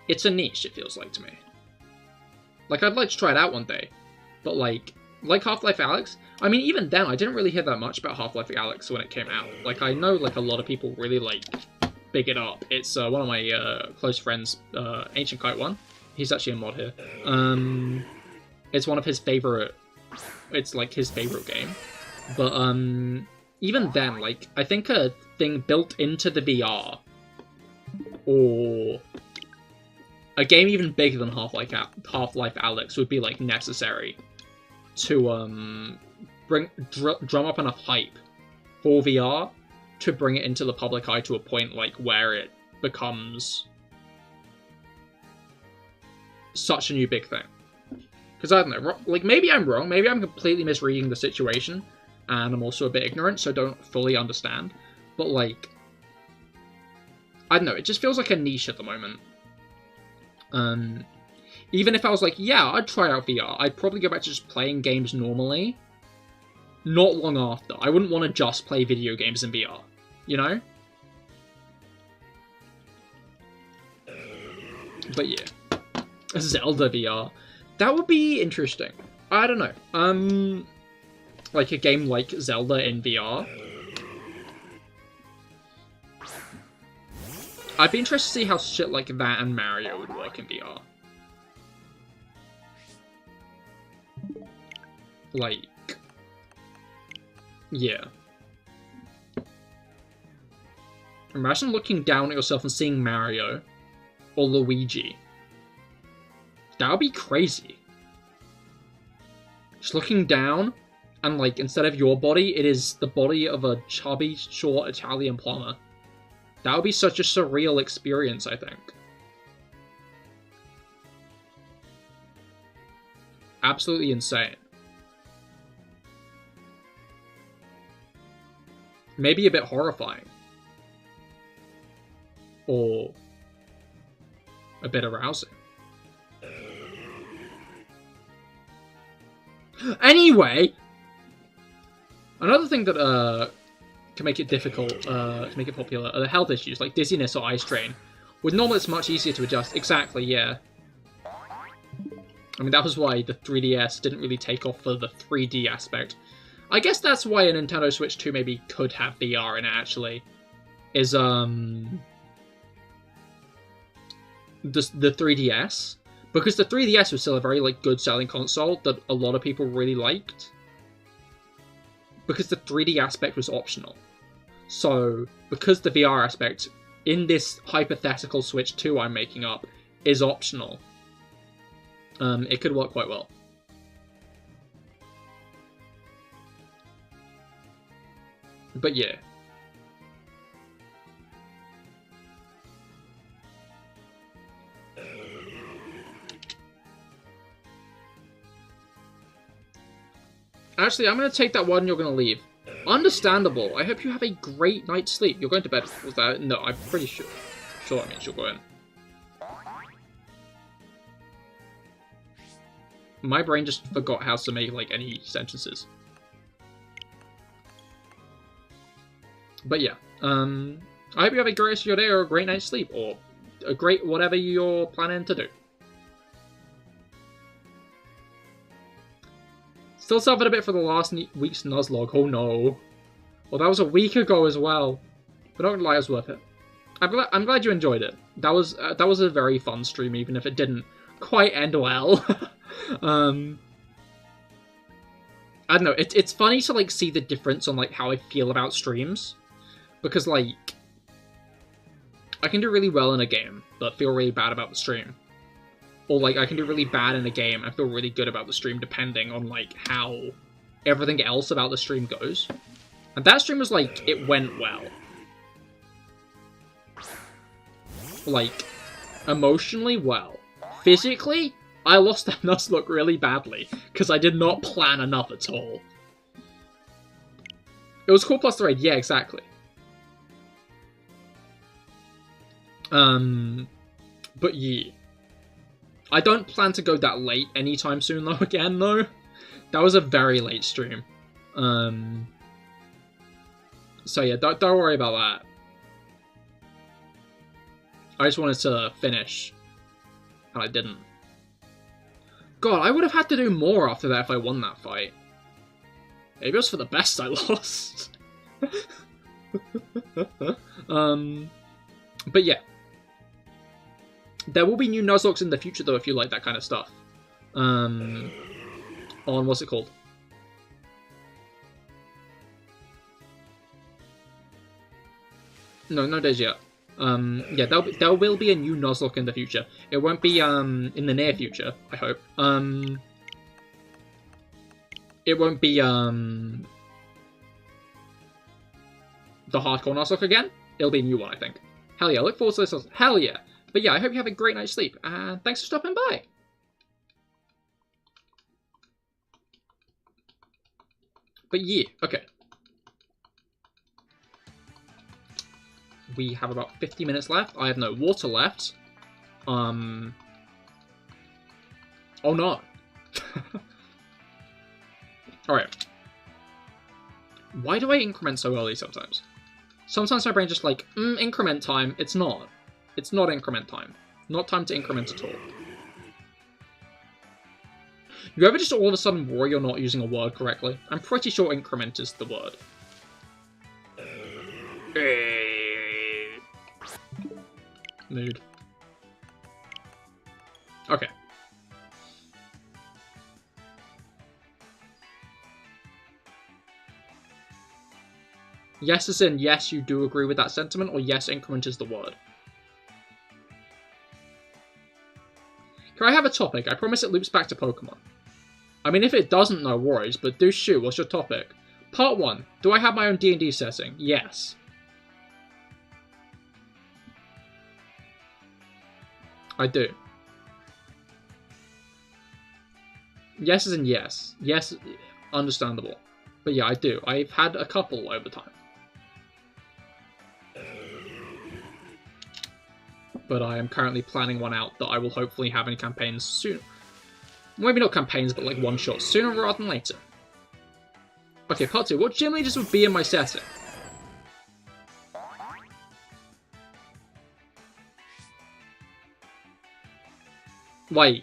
it's a niche, it feels like to me. Like, I'd like to try it out one day. But like Half-Life Alyx, I mean, even then, I didn't really hear that much about Half-Life Alyx when it came out. Like, I know, like, a lot of people really, like, big it up. It's one of my close friends, Ancient Kite One. He's actually a mod here. It's one of his favorite... It's, like, his favorite game. But, even then, like, I think a thing built into the VR, or a game even bigger than Half-Life Alyx would be, like, necessary to, drum up enough hype for VR to bring it into the public eye to a point, like, where it becomes such a new big thing. Because, I don't know, like, maybe I'm wrong, maybe I'm completely misreading the situation, and I'm also a bit ignorant, so don't fully understand, but, like, I don't know, it just feels like a niche at the moment. Even if I was like, yeah, I'd try out VR, I'd probably go back to just playing games normally, not long after. I wouldn't want to just play video games in VR, you know? But yeah. Zelda VR. That would be interesting. I don't know. Like a game like Zelda in VR. I'd be interested to see how shit like that and Mario would work in VR. Like, yeah. Imagine looking down at yourself and seeing Mario or Luigi. That would be crazy. Just looking down, and like, instead of your body, it is the body of a chubby, short Italian plumber. That would be such a surreal experience, I think. Absolutely insane. Maybe a bit horrifying. Or a bit arousing. Anyway, another thing that can make it difficult to make it popular are the health issues, like dizziness or eye strain. With normal, it's much easier to adjust. Exactly, yeah. I mean, that was why the 3DS didn't really take off for the 3D aspect. I guess that's why a Nintendo Switch 2 maybe could have VR in it, actually. Is, the 3DS. Because the 3DS was still a very, like, good-selling console that a lot of people really liked. Because the 3D aspect was optional. So, because the VR aspect, in this hypothetical Switch 2 I'm making up, is optional, it could work quite well. But yeah. Actually, I'm going to take that one you're going to leave. Understandable. I hope you have a great night's sleep. You're going to bed. Was that? No, I'm pretty sure. Sure, I mean, she'll go in. My brain just forgot how to make, like, any sentences. But yeah, I hope you have a great rest of your day or a great night's sleep, or a great whatever you're planning to do. Still suffered a bit for the last week's Nuzlocke. Oh no. Well, that was a week ago as well. But not gonna lie, it was worth it. I'm glad you enjoyed it. That was a very fun stream, even if it didn't quite end well. I don't know. It's funny to like see the difference on like how I feel about streams, because like I can do really well in a game, but feel really bad about the stream. Or, like, I can do really bad in a game and feel really good about the stream, depending on, like, how everything else about the stream goes. And that stream was, like, it went well. Like, emotionally, well. Physically, I lost that Nuzlocke really badly, because I did not plan enough at all. It was cool plus the raid, yeah, exactly. But yeah. I don't plan to go that late anytime soon, though, again, though. That was a very late stream. So yeah, don't worry about that. I just wanted to finish, and I didn't. God, I would have had to do more after that if I won that fight. Maybe it was for the best I lost. But yeah. There will be new Nuzlocks in the future, though, if you like that kind of stuff. On, what's it called? No days yet. Yeah, there will be a new Nuzlocke in the future. It won't be, in the near future, I hope. It won't be, the hardcore Nuzlocke again. It'll be a new one, I think. Hell yeah, look forward to this. Hell yeah. But yeah, I hope you have a great night's sleep, and thanks for stopping by. But yeah, okay. We have about 50 minutes left. I have no water left. Oh no. Alright. Why do I increment so early sometimes? Sometimes my brain just like, increment time. It's not. It's not increment time. Not time to increment at all. You ever just all of a sudden worry you're not using a word correctly? I'm pretty sure increment is the word. Mood. Okay. Yes as in yes, you do agree with that sentiment, or yes, increment is the word. Can I have a topic? I promise it loops back to Pokemon. I mean, if it doesn't, no worries, but do shoot, what's your topic? Part 1. Do I have my own D&D setting? Yes. I do. Yes as in yes. Yes, understandable. But yeah, I do. I've had a couple over time. But I am currently planning one out that I will hopefully have in campaigns soon. Maybe not campaigns, but like one-shots sooner rather than later. Okay, part 2. What gym leaders would be in my setting? Like...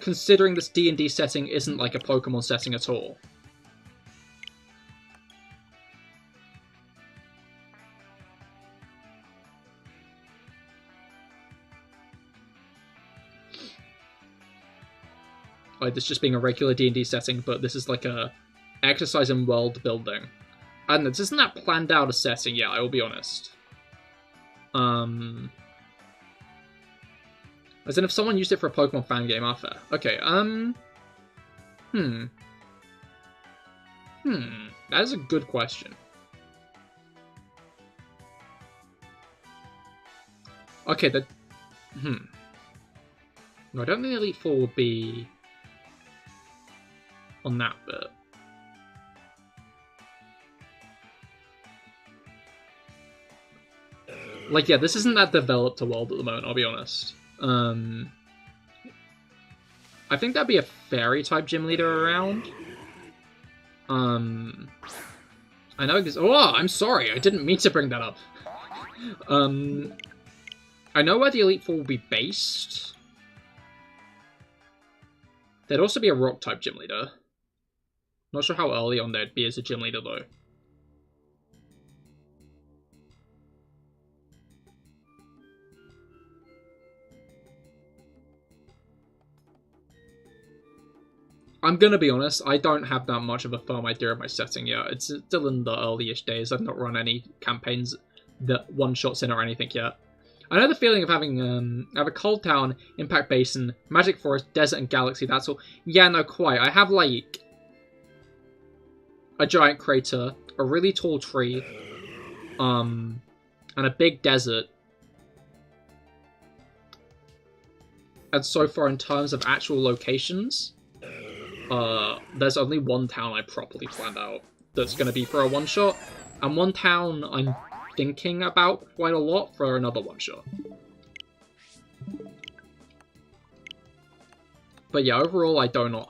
considering this D&D setting isn't like a Pokemon setting at all. Like, this just being a regular D&D setting, but this is like a exercise in world building. I don't know, this isn't that planned out a setting yet, I will be honest. As in, if someone used it for a Pokemon fan game, fair. Okay, that is a good question. Okay, No, I don't think Elite Four would be... on that bit. Like, yeah, this isn't that developed a world at the moment, I'll be honest. I think that'd be a fairy-type gym leader around. I know this. Oh, I'm sorry, I didn't mean to bring that up. I know where the Elite Four will be based. There'd also be a rock-type gym leader. Not sure how early on there'd be as a gym leader, though. I'm gonna be honest, I don't have that much of a firm idea of my setting yet. It's still in the early-ish days. I've not run any campaigns that one-shots in or anything yet. I know the feeling of having have a cold town, impact basin, magic forest, desert, and galaxy. That's all. Yeah, no, quite. I have like a giant crater, a really tall tree, and a big desert. And so far, in terms of actual locations, there's only one town I properly planned out that's going to be for a one-shot, and one town I'm thinking about quite a lot for another one-shot. But yeah, overall, I do not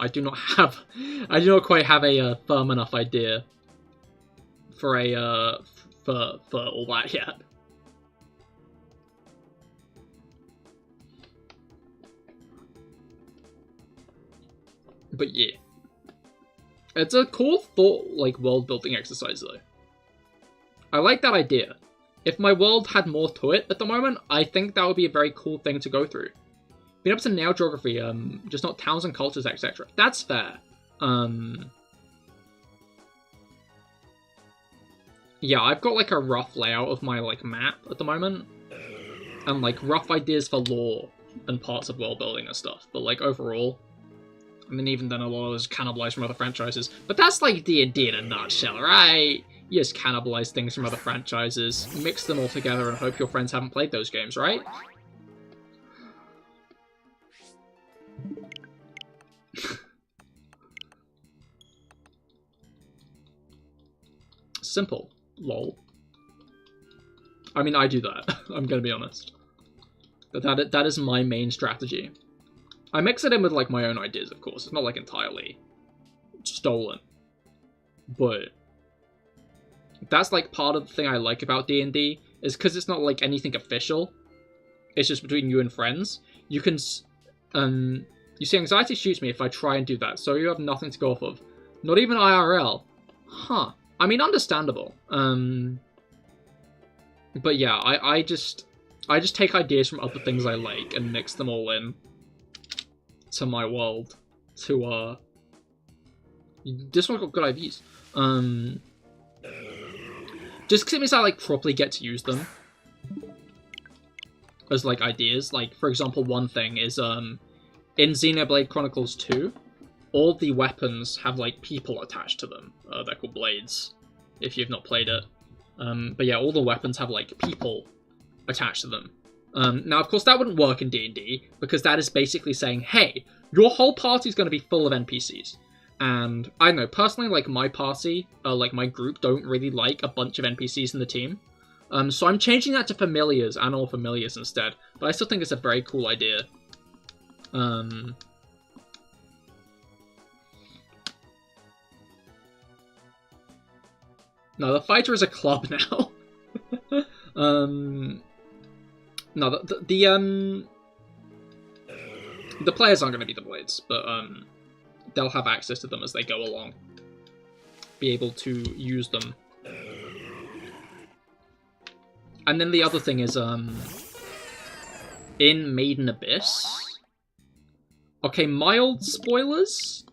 quite have a firm enough idea for a for all that yet. But yeah, it's a cool thought, like, world-building exercise, though. I like that idea. If my world had more to it at the moment, I think that would be a very cool thing to go through. Being able to nail geography, just not towns and cultures, etc. That's fair. Yeah, I've got, like, a rough layout of my, like, map at the moment. And, like, rough ideas for lore and parts of world-building and stuff. But, like, overall... I mean, even then, a lot of those cannibalized from other franchises. But that's like D&D in a nutshell, right? You just cannibalize things from other franchises, mix them all together, and hope your friends haven't played those games, right? Simple. Lol. I mean, I do that. I'm gonna be honest. But that is my main strategy. I mix it in with, like, my own ideas, of course. It's not, like, entirely stolen. But that's, like, part of the thing I like about D&D, is because it's not, like, anything official. It's just between you and friends. You can, you see, anxiety shoots me if I try and do that, so you have nothing to go off of. Not even IRL. Huh. I mean, understandable. But yeah, I just take ideas from other things I like and mix them all in to my world to this one got good IVs. Just because it means I like properly get to use them as like ideas. Like, for example, one thing is in Xenoblade Chronicles 2, all the weapons have like people attached to them. They're called blades, if you've not played it. But yeah, all the weapons have like people attached to them. Now, of course, that wouldn't work in D&D, because that is basically saying, hey, your whole party is going to be full of NPCs. And, I don't know, personally, like, my party, like, my group don't really like a bunch of NPCs in the team. So I'm changing that to familiars, animal familiars instead. But I still think it's a very cool idea. No, the fighter is a club now. No, the players aren't going to be the blades, but they'll have access to them as they go along. Be able to use them. And then the other thing is, in Maiden Abyss... Okay, mild spoilers?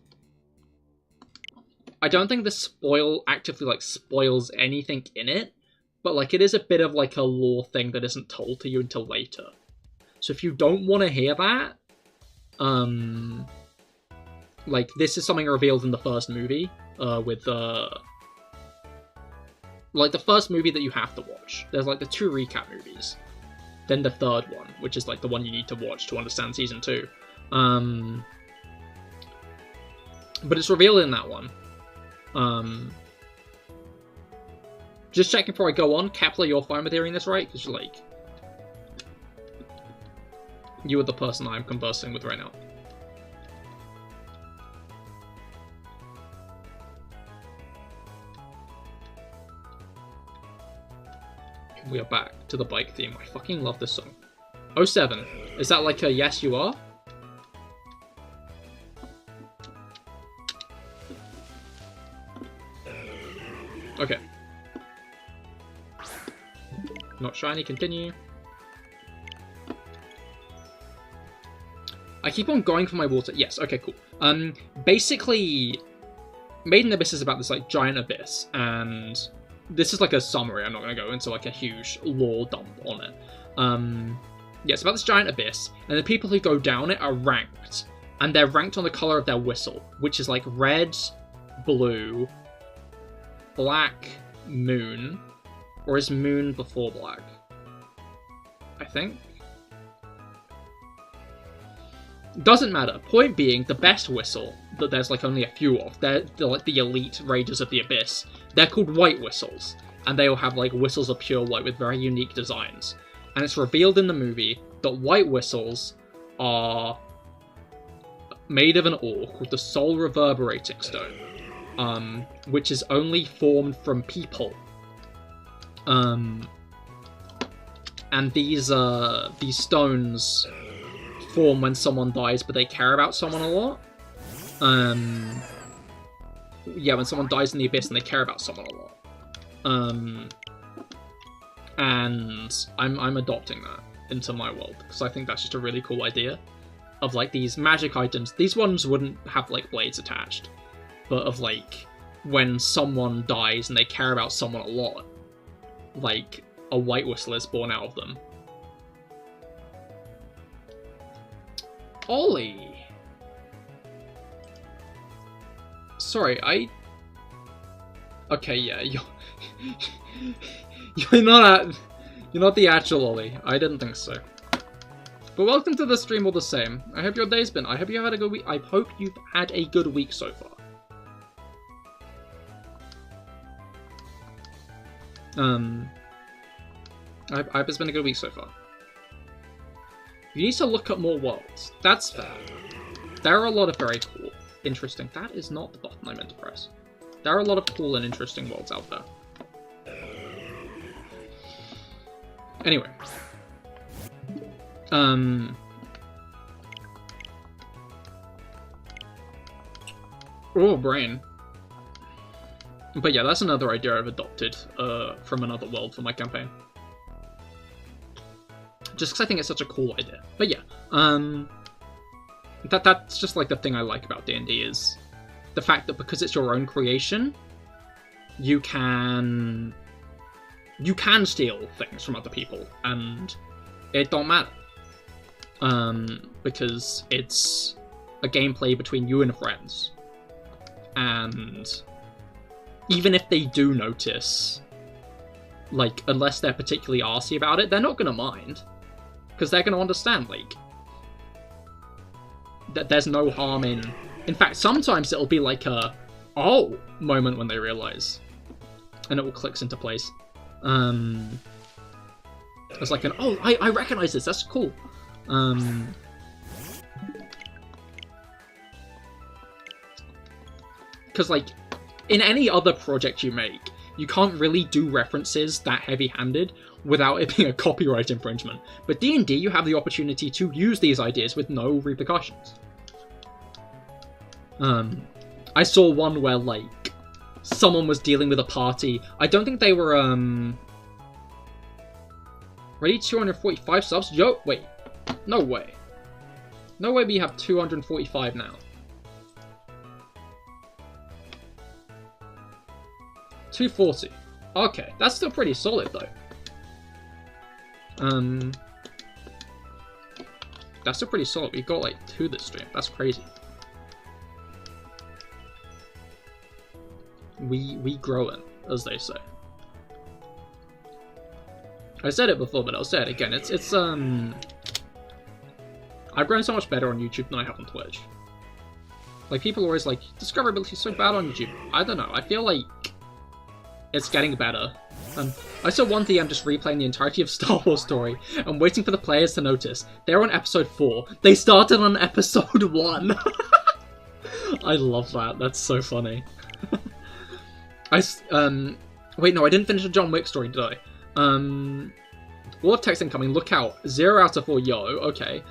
I don't think this actively, like, spoils anything in it. But, like, it is a bit of, like, a lore thing that isn't told to you until later. So if you don't want to hear that, like, this is something revealed in the first movie, with, like, the first movie that you have to watch. There's, like, the 2 recap movies. Then the third one, which is, like, the one you need to watch to understand Season 2. But it's revealed in that one. Just checking before I go on. Kepler, you're fine with hearing this, right? Because you're like... You are the person I'm conversing with right now. We are back to the bike theme. I fucking love this song. 07. Is that like a yes you are? Okay. Not shiny, continue. I keep on going for my water. Yes, okay, cool. Basically, Maiden Abyss is about this, like, giant abyss, and this is like a summary. I'm not going to go into, like, a huge lore dump on it. Yeah, it's about this giant abyss, and the people who go down it are ranked, and they're ranked on the color of their whistle, which is, like, red, blue, black, moon, or is moon before black? I think. Doesn't matter. Point being, the best whistle, that there's like only a few of, they're like the elite Raiders of the Abyss. They're called white whistles, and they all have like whistles of pure white with very unique designs. And it's revealed in the movie that white whistles are made of an ore called the Soul Reverberating Stone, which is only formed from people. And these stones form when someone dies, but they care about someone a lot. Yeah, when someone dies in the Abyss and they care about someone a lot. And I'm adopting that into my world, because I think that's just a really cool idea. Of, like, these magic items. These ones wouldn't have, like, blades attached. But of, like, when someone dies and they care about someone a lot, like, a white whistle is born out of them. Ollie! Sorry, Okay, yeah, you're not the actual Ollie. I didn't think so. But welcome to the stream all the same. I hope your day's been. I hope you had a good week. I hope you've had a good week so far. I hope it's been a good week so far. You need to look at more worlds. That's fair. There are a lot of very cool, interesting... That is not the button I meant to press. There are a lot of cool and interesting worlds out there. Anyway. Oh, brain. But yeah, that's another idea I've adopted from another world for my campaign. Just because I think it's such a cool idea. But yeah, that's just like the thing I like about D&D is the fact that because it's your own creation, you can steal things from other people, and it don't matter. Because it's a gameplay between you and friends. And even if they do notice, like, unless they're particularly arsey about it, they're not gonna mind. Because they're gonna understand, like, that there's no harm in... In fact, sometimes it'll be like a, oh, moment when they realize. And it all clicks into place. It's like an, oh, I recognize this, that's cool. Because, like, in any other project you make, you can't really do references that heavy-handed without it being a copyright infringement. But D&D, you have the opportunity to use these ideas with no repercussions. I saw one where, like, someone was dealing with a party. I don't think they were, Ready 245 subs? Yo, wait. No way. No way we have 245 now. 240. Okay, that's still pretty solid, though. That's still pretty solid. We got, like, 2 this stream. That's crazy. We growing, as they say. I said it before, but I'll say it again. It's I've grown so much better on YouTube than I have on Twitch. Like, people are always like, discoverability is so bad on YouTube. I don't know, I feel like it's getting better. I saw one DM just replaying the entirety of Star Wars Story and waiting for the players to notice. They're on episode 4. They started on episode 1. I love that. That's so funny. Wait, no, I didn't finish the John Wick story, did I? Wall of text incoming. Look out. 0 out of 4. Yo, okay.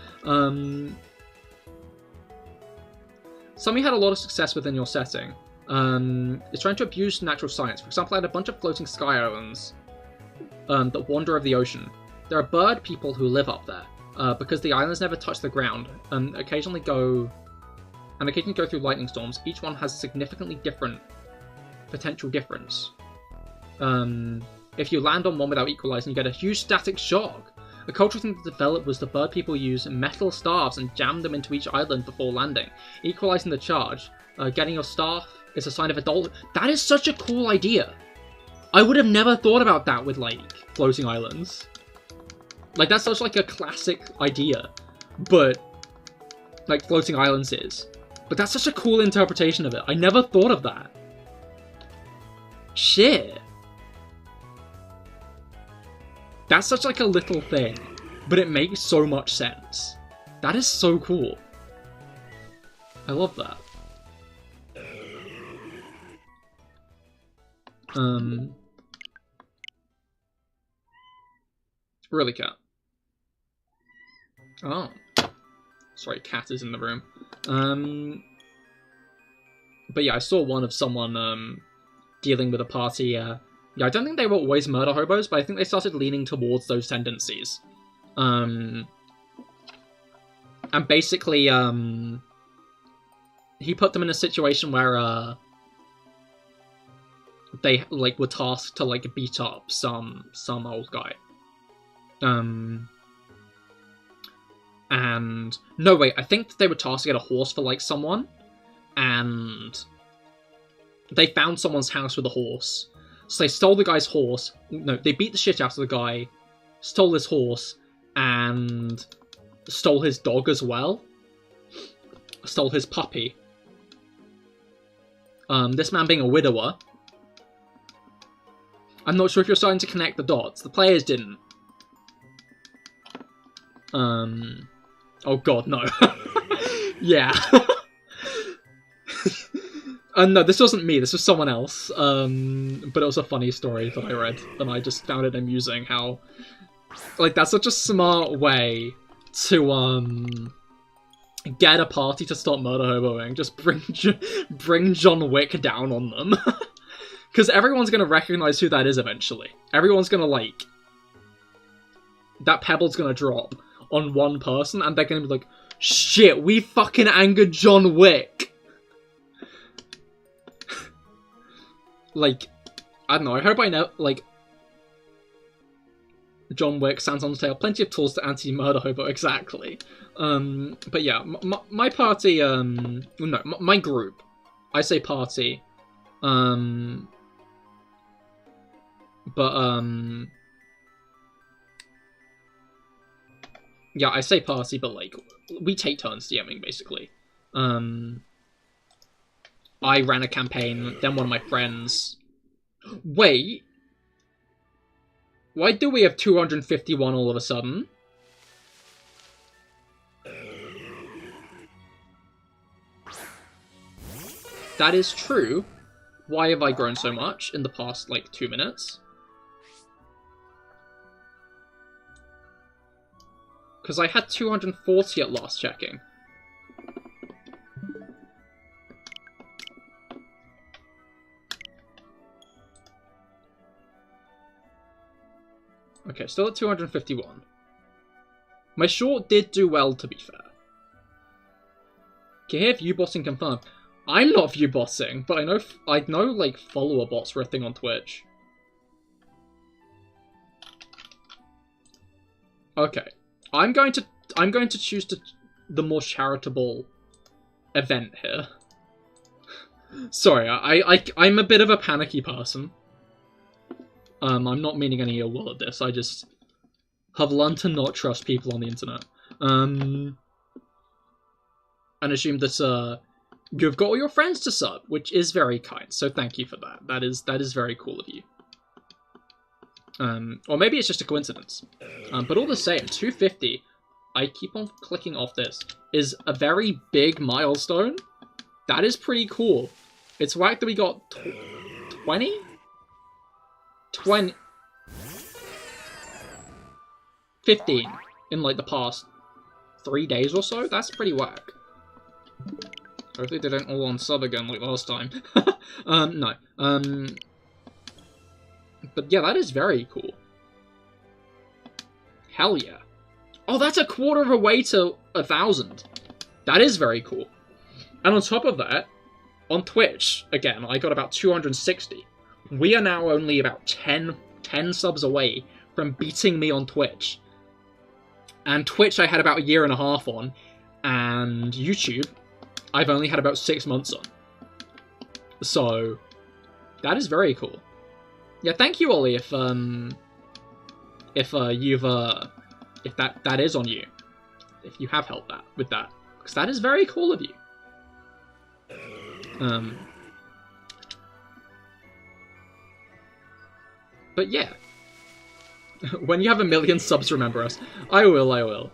Something had a lot of success within your setting. It's trying to abuse natural science. For example, I had a bunch of floating sky islands that wander over the ocean. There are bird people who live up there because the islands never touch the ground and occasionally go through lightning storms. Each one has a significantly different potential difference. If you land on one without equalizing, you get a huge static shock. A cultural thing that developed was the bird people use metal staves and jam them into each island before landing, equalizing the charge. Getting your staff is a sign of adult. That is such a cool idea. I would have never thought about that with, like, floating islands. Like, that's such, like, a classic idea. But, like, floating islands is. But that's such a cool interpretation of it. I never thought of that. Shit. That's such, like, a little thing. But it makes so much sense. That is so cool. I love that. Really, cat? Oh. Sorry, cat is in the room. But yeah, I saw one of someone, dealing with a party, yeah, I don't think they were always murder hobos, but I think they started leaning towards those tendencies. And basically, he put them in a situation where, they, like, were tasked to, like, beat up some old guy. And... No, wait, I think they were tasked to get a horse for, like, someone. And... they found someone's house with a horse. So they stole the guy's horse. No, they beat the shit out of the guy. Stole his horse. And... stole his dog as well. Stole his puppy. This man being a widower. I'm not sure if you're starting to connect the dots. The players didn't. Oh god, no. Yeah. No, this wasn't me, this was someone else. But it was a funny story that I read, and I just found it amusing how... like, that's such a smart way to, get a party to stop murder hoboing. Just bring John Wick down on them. Because everyone's gonna recognize who that is eventually. Everyone's gonna, like... that pebble's gonna drop on one person, and they're gonna be like, shit, we fucking angered John Wick! Like, I don't know, I hope I know, like... John Wick, Sands on the Tail, plenty of tools to anti-murder hobo, exactly. But yeah, my party, no, my group. I say party. But, yeah, I say party, but, like, we take turns DMing, basically. I ran a campaign, then one of my friends... Wait! Why do we have 251 all of a sudden? That is true. Why have I grown so much in the past, like, 2 minutes? Because I had 240 at last checking. Okay, still at 251. My short did do well, to be fair. Cahir view-bossing confirmed. I'm not view-bossing, but I know, like, follower bots were a thing on Twitch. Okay. I'm going to choose the more charitable event here. Sorry, I'm a bit of a panicky person. I'm not meaning any ill will at this, I just have learned to not trust people on the internet. And assume that, You've got all your friends to sub, which is very kind, so thank you for that. That is very cool of you. Or maybe it's just a coincidence. But all the same, 250, I keep on clicking off this, is a very big milestone. That is pretty cool. It's whack that we got 20? 15 in like the past 3 days or so. That's pretty whack. Hopefully they don't all unsub again like last time. No. But yeah, that is very cool. Hell yeah. Oh, that's a quarter of a way to 1,000. That is very cool. And on top of that, on Twitch, again, I got about 260. We are now only about 10 subs away from beating me on Twitch. And Twitch I had about 1.5 years on, and YouTube I've only had about 6 months on. So, that is very cool. Yeah, thank you, Ollie, if that is on you. If you have helped that with that. Because that is very cool of you. But yeah. When you have 1 million subs, remember us. I will.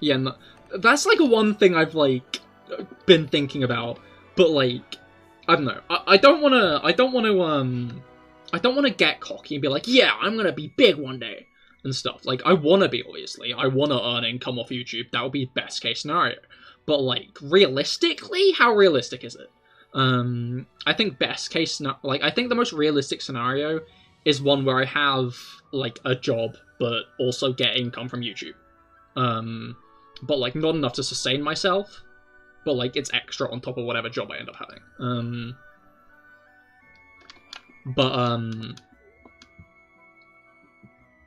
Yeah, no, that's like one thing I've like been thinking about, but like I don't know. I don't wanna get cocky and be like, yeah, I'm gonna be big one day and stuff. Like I wanna be, obviously. I wanna earn income off YouTube. That would be best case scenario. But like realistically, how realistic is it? I think best case, like I think the most realistic scenario is one where I have like a job, but also get income from YouTube. But like not enough to sustain myself, but like it's extra on top of whatever job I end up having.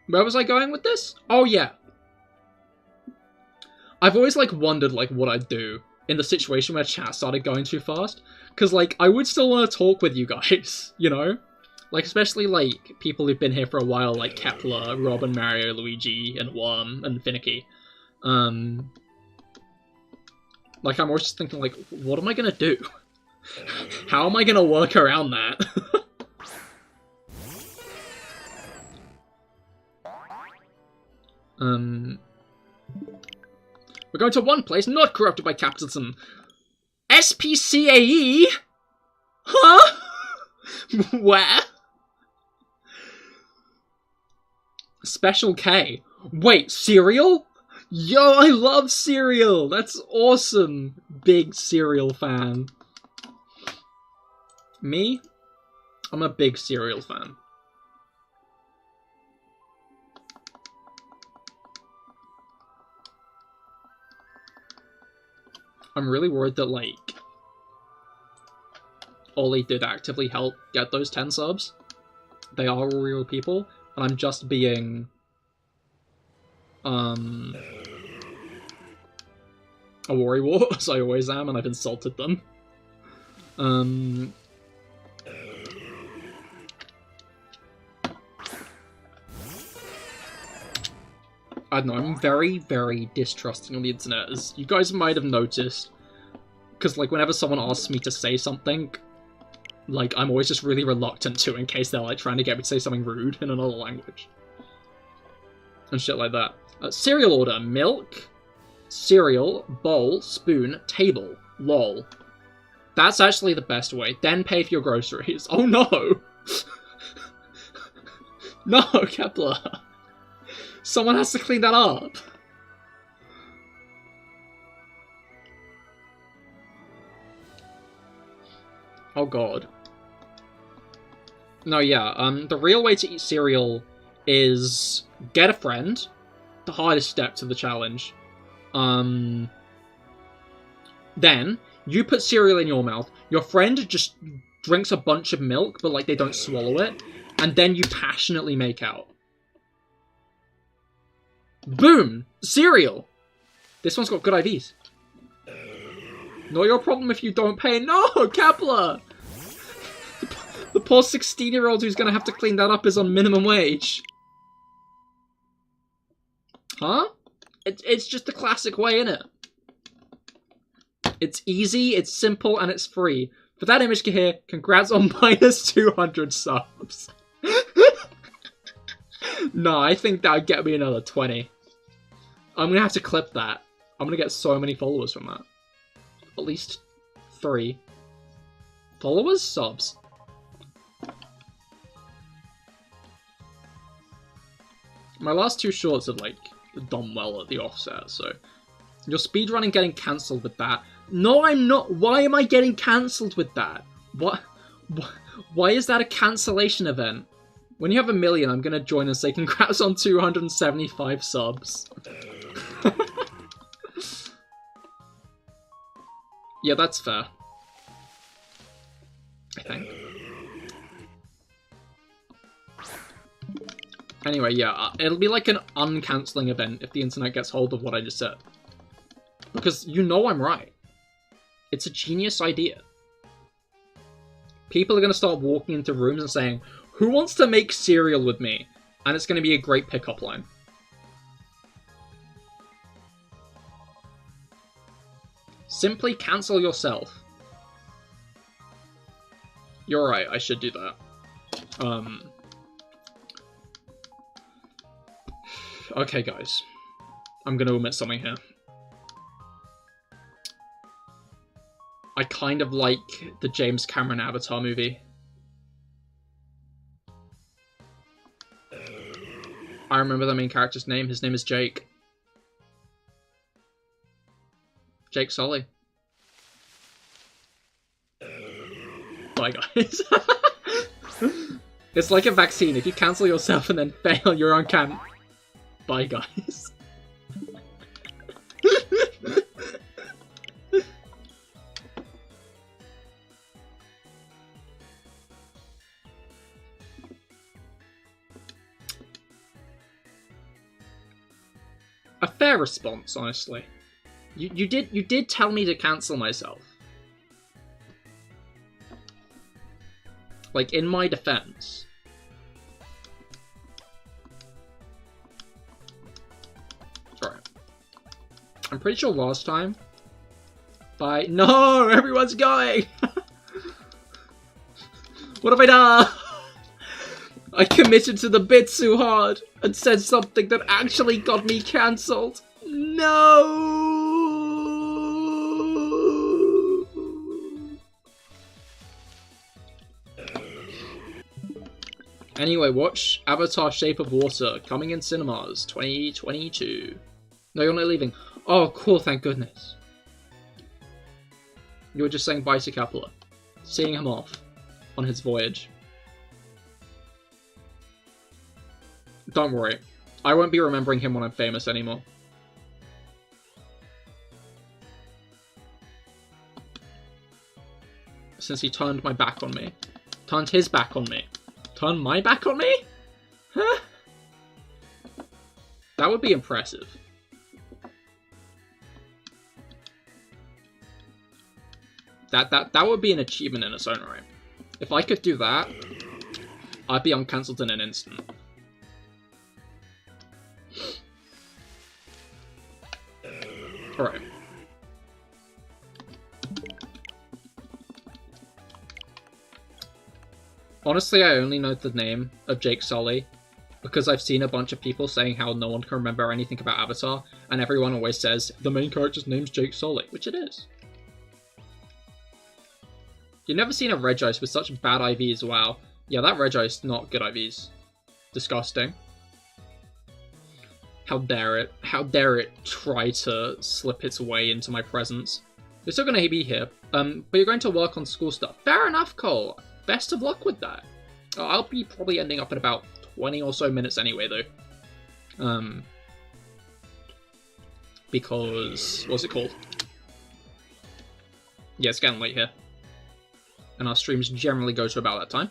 Where was I going with this? Oh yeah. I've always like wondered like what I'd do in the situation where chat started going too fast. Because like I would still want to talk with you guys, you know? Like especially like people who've been here for a while, like Kepler, Rob and Mario, Luigi, and Worm, and Finicky. Like I'm always just thinking like, what am I gonna do? How am I gonna work around that? We're going to one place not corrupted by capitalism. SPCAE? Huh? Where? Special K. Wait, cereal? Yo, I love cereal! That's awesome! Big cereal fan. Me? I'm a big cereal fan. I'm really worried that, like, Ollie did actively help get those 10 subs. They are all real people, and I'm just being, a worrywart, as I always am, and I've insulted them. I don't know, I'm very, very distrusting on the internet, as you guys might have noticed. Because, like, whenever someone asks me to say something, like, I'm always just really reluctant to, in case they're, like, trying to get me to say something rude in another language. And shit like that. Cereal order. Milk, cereal, bowl, spoon, table. Lol. That's actually the best way. Then pay for your groceries. Oh no! No, Kepler! Someone has to clean that up! Oh god. No, yeah, the real way to eat cereal is get a friend. The hardest step to the challenge. Then, you put cereal in your mouth, your friend just drinks a bunch of milk, but like they don't swallow it, and then you passionately make out. Boom! Cereal! This one's got good IVs. Not your problem if you don't pay. No, Kepler! The poor 16-year-old who's gonna have to clean that up is on minimum wage. Huh? It's just the classic way, innit? It's easy, it's simple, and it's free. For that image, Cahir, congrats on minus 200 subs. No, I think that would get me another 20. I'm gonna have to clip that. I'm gonna get so many followers from that. At least 3. Followers? Subs. My last 2 shorts have, like, done well at the offset, so... You're speedrunning getting cancelled with that. No, I'm not! Why am I getting cancelled with that? What? Why is that a cancellation event? When you have 1 million, I'm gonna join and say congrats on 275 subs. Yeah, that's fair. I think. Anyway, yeah, it'll be like an uncancelling event if the internet gets hold of what I just said. Because you know I'm right. It's a genius idea. People are going to start walking into rooms and saying, who wants to make cereal with me? And it's going to be a great pickup line. Simply cancel yourself. You're right, I should do that. Okay, guys. I'm going to omit something here. I kind of like the James Cameron Avatar movie. I remember the main character's name. His name is Jake. Jake Sully. Bye, guys. It's like a vaccine. If you cancel yourself and then fail, you're on cam. Bye, guys. A fair response, honestly. You did tell me to cancel myself. Like, in my defense. Alright. I'm pretty sure last time... No! Everyone's going! What have I done? I committed to the bit too hard and said something that actually got me cancelled. No! Anyway, watch Avatar Shape of Water, coming in cinemas, 2022. No, you're not leaving. Oh, cool, thank goodness. You were just saying bye to Kepler, seeing him off on his voyage. Don't worry, I won't be remembering him when I'm famous anymore. Since he turned my back on me. Turned his back on me. Turn my back on me? Huh? That would be impressive. That would be an achievement in its own right. If I could do that, I'd be uncancelled in an instant. Alright. Honestly, I only know the name of Jake Sully because I've seen a bunch of people saying how no one can remember anything about Avatar, and everyone always says, the main character's name's Jake Sully, which it is. You've never seen a Regice with such bad IVs, wow. Yeah, that Regice, not good IVs. Disgusting. How dare it. How dare it try to slip its way into my presence. You're still going to be here, but you're going to work on school stuff. Fair enough, Cole. Best of luck with that. I'll be probably ending up in about 20 or so minutes anyway, though. Because... what's it called? Yeah, it's getting late here. And our streams generally go to about that time.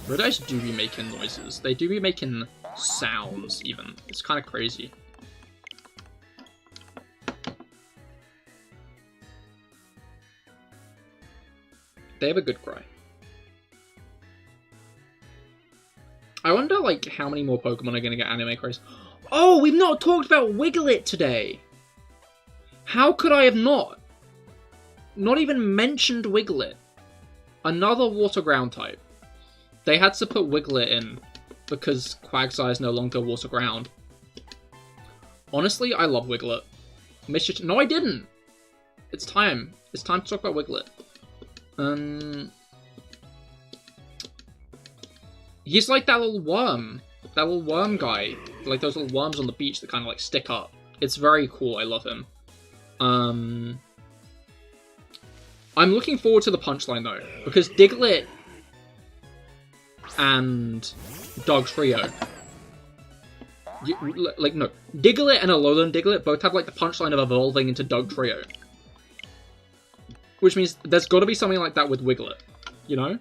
Redice do be making noises. They do be making sounds, even. It's kind of crazy. They have a good cry. I wonder, like, how many more Pokemon are gonna get anime craze. Oh, we've not talked about Wiglett today! How could I have not? Not even mentioned Wiglett. Another water ground type. They had to put Wiglett in because Quagsire is no longer water ground. Honestly, I love Wiglett. No, I didn't! It's time. It's time to talk about Wiglett. He's like that little worm. That little worm guy. Like those little worms on the beach that kind of like stick up. It's very cool. I love him. I'm looking forward to the punchline though, because Diglett and Dugtrio. No. Diglett and Alolan Diglett both have like the punchline of evolving into Dugtrio. Which means there's got to be something like that with Wiglett, you know?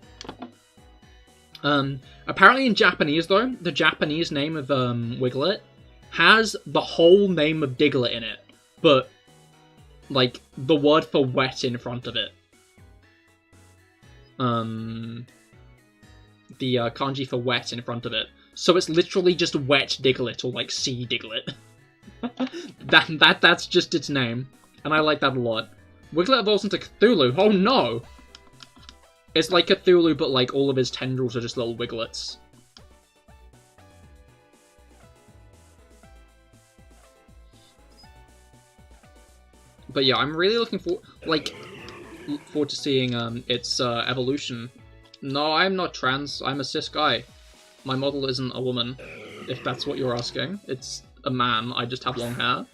Apparently in Japanese, though, the Japanese name of Wiglett has the whole name of Diglett in it, but, like, the word for wet in front of it. The kanji for wet in front of it. So it's literally just Wet Diglett, or, like, Sea Diglett. That's just its name, and I like that a lot. Wiglett evolves into Cthulhu. Oh no! It's like Cthulhu, but like all of his tendrils are just little Wiglets. But yeah, I'm really looking forward to seeing its evolution. No, I'm not trans. I'm a cis guy. My model isn't a woman, if that's what you're asking. It's a man. I just have long hair.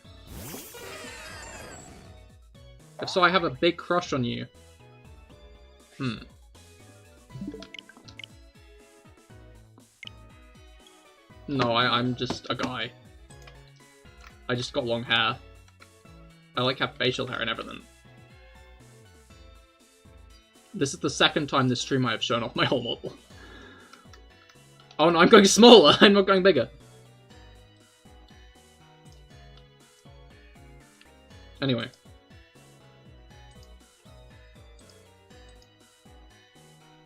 If so, I have a big crush on you. No, I'm just a guy. I just got long hair. I like have facial hair and everything. This is the second time this stream I have shown off my whole model. Oh no, I'm going smaller! I'm not going bigger. Anyway.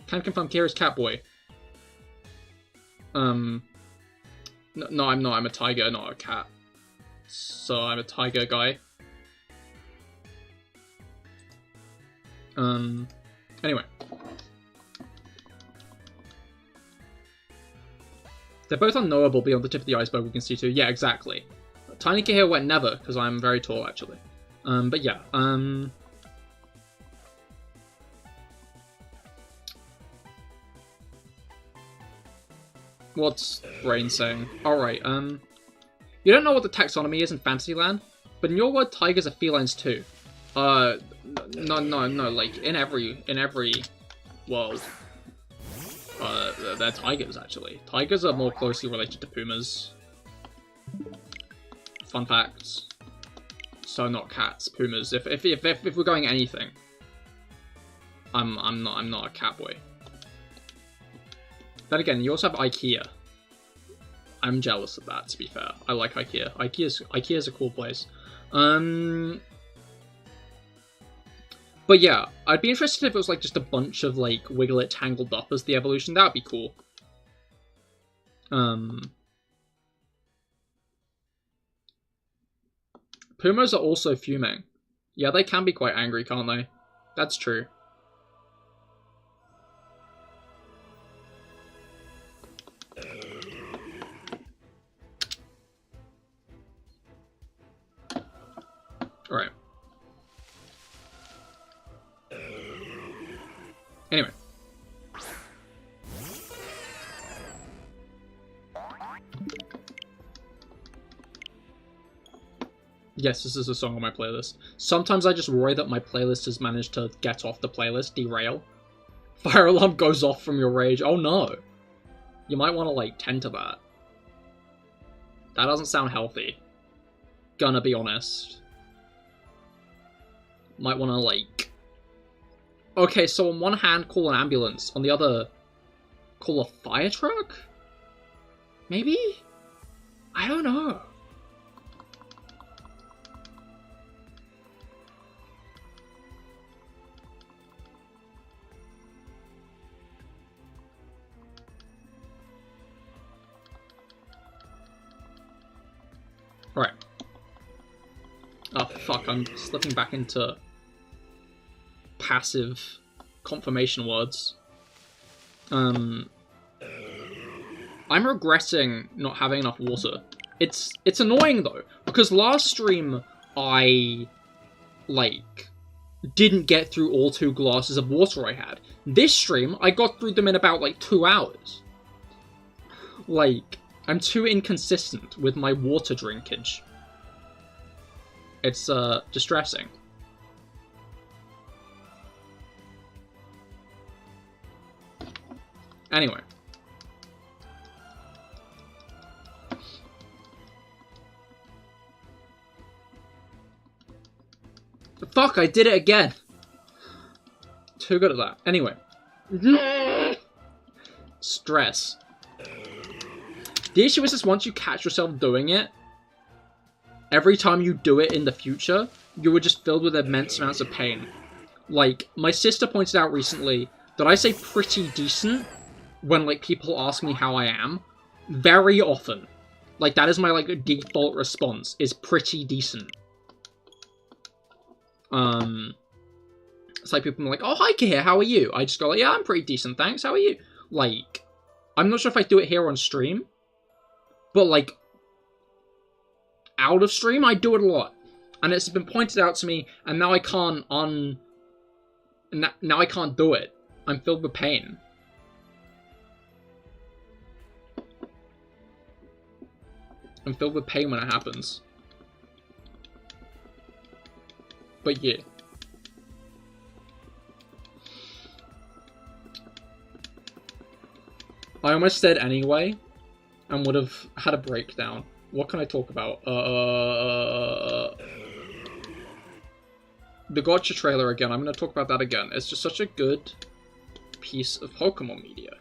Can confirm Cahir's Catboy. No, I'm not. I'm a tiger, not a cat. So I'm a tiger guy. Anyway. They're both unknowable beyond the tip of the iceberg we can see too. Yeah, exactly. Tiny Cahir went never, because I'm very tall, actually. But yeah, what's Brain saying? Alright, you don't know what the taxonomy is in Fantasyland, but in your world, tigers are felines too. No, like, in every world, they're tigers, actually. Tigers are more closely related to pumas. Fun facts. So not cats, pumas. If we're going anything, I'm not a cat boy. Then again, you also have IKEA. I'm jealous of that, to be fair. I like IKEA. IKEA's a cool place. But yeah, I'd be interested if it was like just a bunch of like Wiglett tangled up as the evolution. That would be cool. Pumas are also fuming. Yeah, they can be quite angry, can't they? That's true. Alright. Anyway. Yes, this is a song on my playlist. Sometimes I just worry that my playlist has managed to get off the playlist, derail. Fire alarm goes off from your rage. Oh no. You might want to, like, tend to that. That doesn't sound healthy. Gonna be honest. Might want to, like... Okay, so on one hand, call an ambulance. On the other, call a fire truck? Maybe? I don't know. I'm slipping back into passive confirmation words. I'm regretting not having enough water. It's annoying though, because last stream I didn't get through all 2 glasses of water I had. This stream I got through them in about 2 hours. I'm too inconsistent with my water drinkage. It's distressing. Anyway. Fuck, I did it again. Too good at that. Anyway. Stress. The issue is just once you catch yourself doing it, every time you do it in the future, you were just filled with immense amounts of pain. My sister pointed out recently that I say pretty decent when, people ask me how I am. Very often. That is my, default response, is pretty decent. It's people are like, oh, hi, Cahir, how are you? I just go, yeah, I'm pretty decent, thanks, how are you? I'm not sure if I do it here on stream, but, out of stream, I do it a lot. And it's been pointed out to me, and now I can't now I can't do it. I'm filled with pain. I'm filled with pain when it happens. But yeah. I almost said anyway, and would have had a breakdown. What can I talk about? The Gotcha trailer again. I'm going to talk about that again. It's just such a good piece of Pokemon media.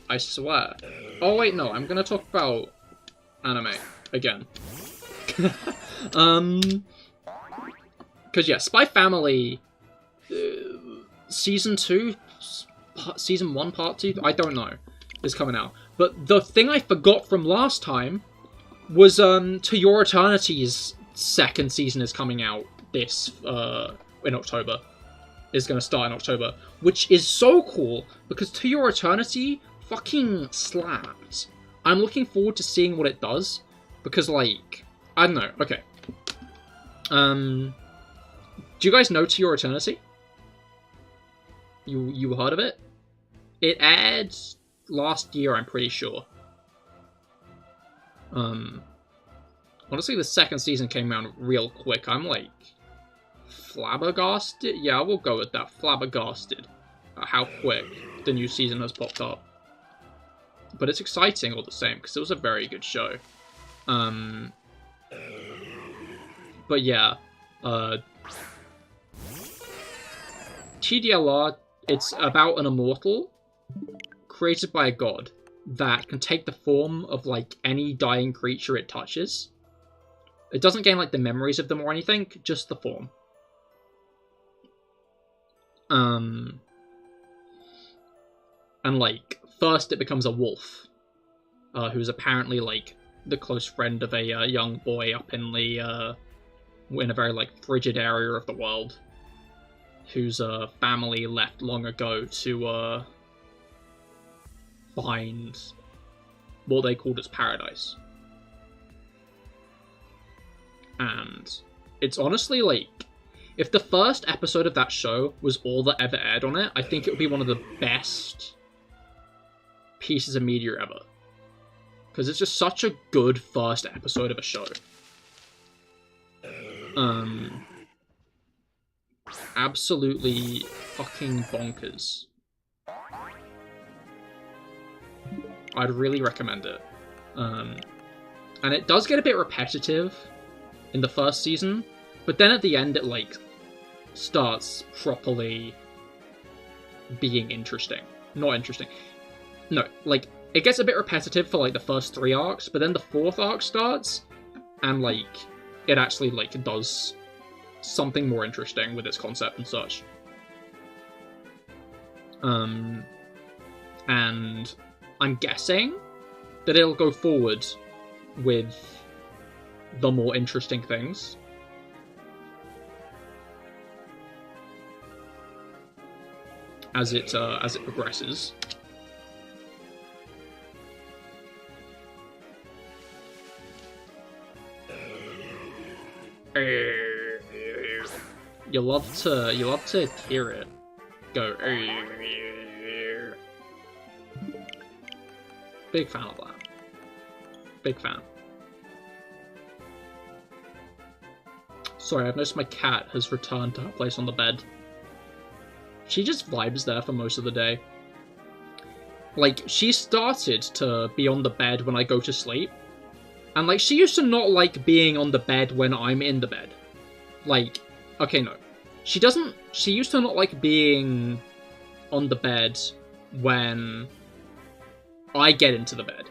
I swear. Oh wait, no. I'm going to talk about anime again. Because yeah, Spy Family Season 2, Season 1, Part 2, I don't know, is coming out. But the thing I forgot from last time was To Your Eternity's second season is coming out this, in October. Is going to start in October. Which is so cool, because To Your Eternity fucking slaps. I'm looking forward to seeing what it does, because, I don't know, okay. Do you guys know To Your Eternity? You heard of it? It aired last year, I'm pretty sure. Honestly, the second season came out real quick. I'm flabbergasted? Yeah, we'll go with that. Flabbergasted. How quick the new season has popped up. But it's exciting all the same, because it was a very good show. But yeah. TDLR, it's about an immortal created by a god that can take the form of, any dying creature it touches. It doesn't gain, the memories of them or anything, just the form. And, first it becomes a wolf, who's apparently, the close friend of a young boy up in the, in a very, frigid area of the world, whose family left long ago to find what they called as paradise. And it's honestly if the first episode of that show was all that ever aired on it, I think it would be one of the best pieces of media ever. Because it's just such a good first episode of a show. Absolutely fucking bonkers. I'd really recommend it. And it does get a bit repetitive in the first season, but then at the end it starts properly being interesting. Not interesting. No, it gets a bit repetitive for the first 3 arcs, but then the 4th arc starts, and it actually does something more interesting with its concept and such. And I'm guessing that it'll go forward with the more interesting things. as it progresses. You love to hear it go. Big fan of that. Big fan. Sorry, I've noticed my cat has returned to her place on the bed. She just vibes there for most of the day. Like, she started to be on the bed when I go to sleep. And, like, she used to not like being on the bed when I'm in the bed. Like, okay, no. She used to not like being on the bed when I get into the bed.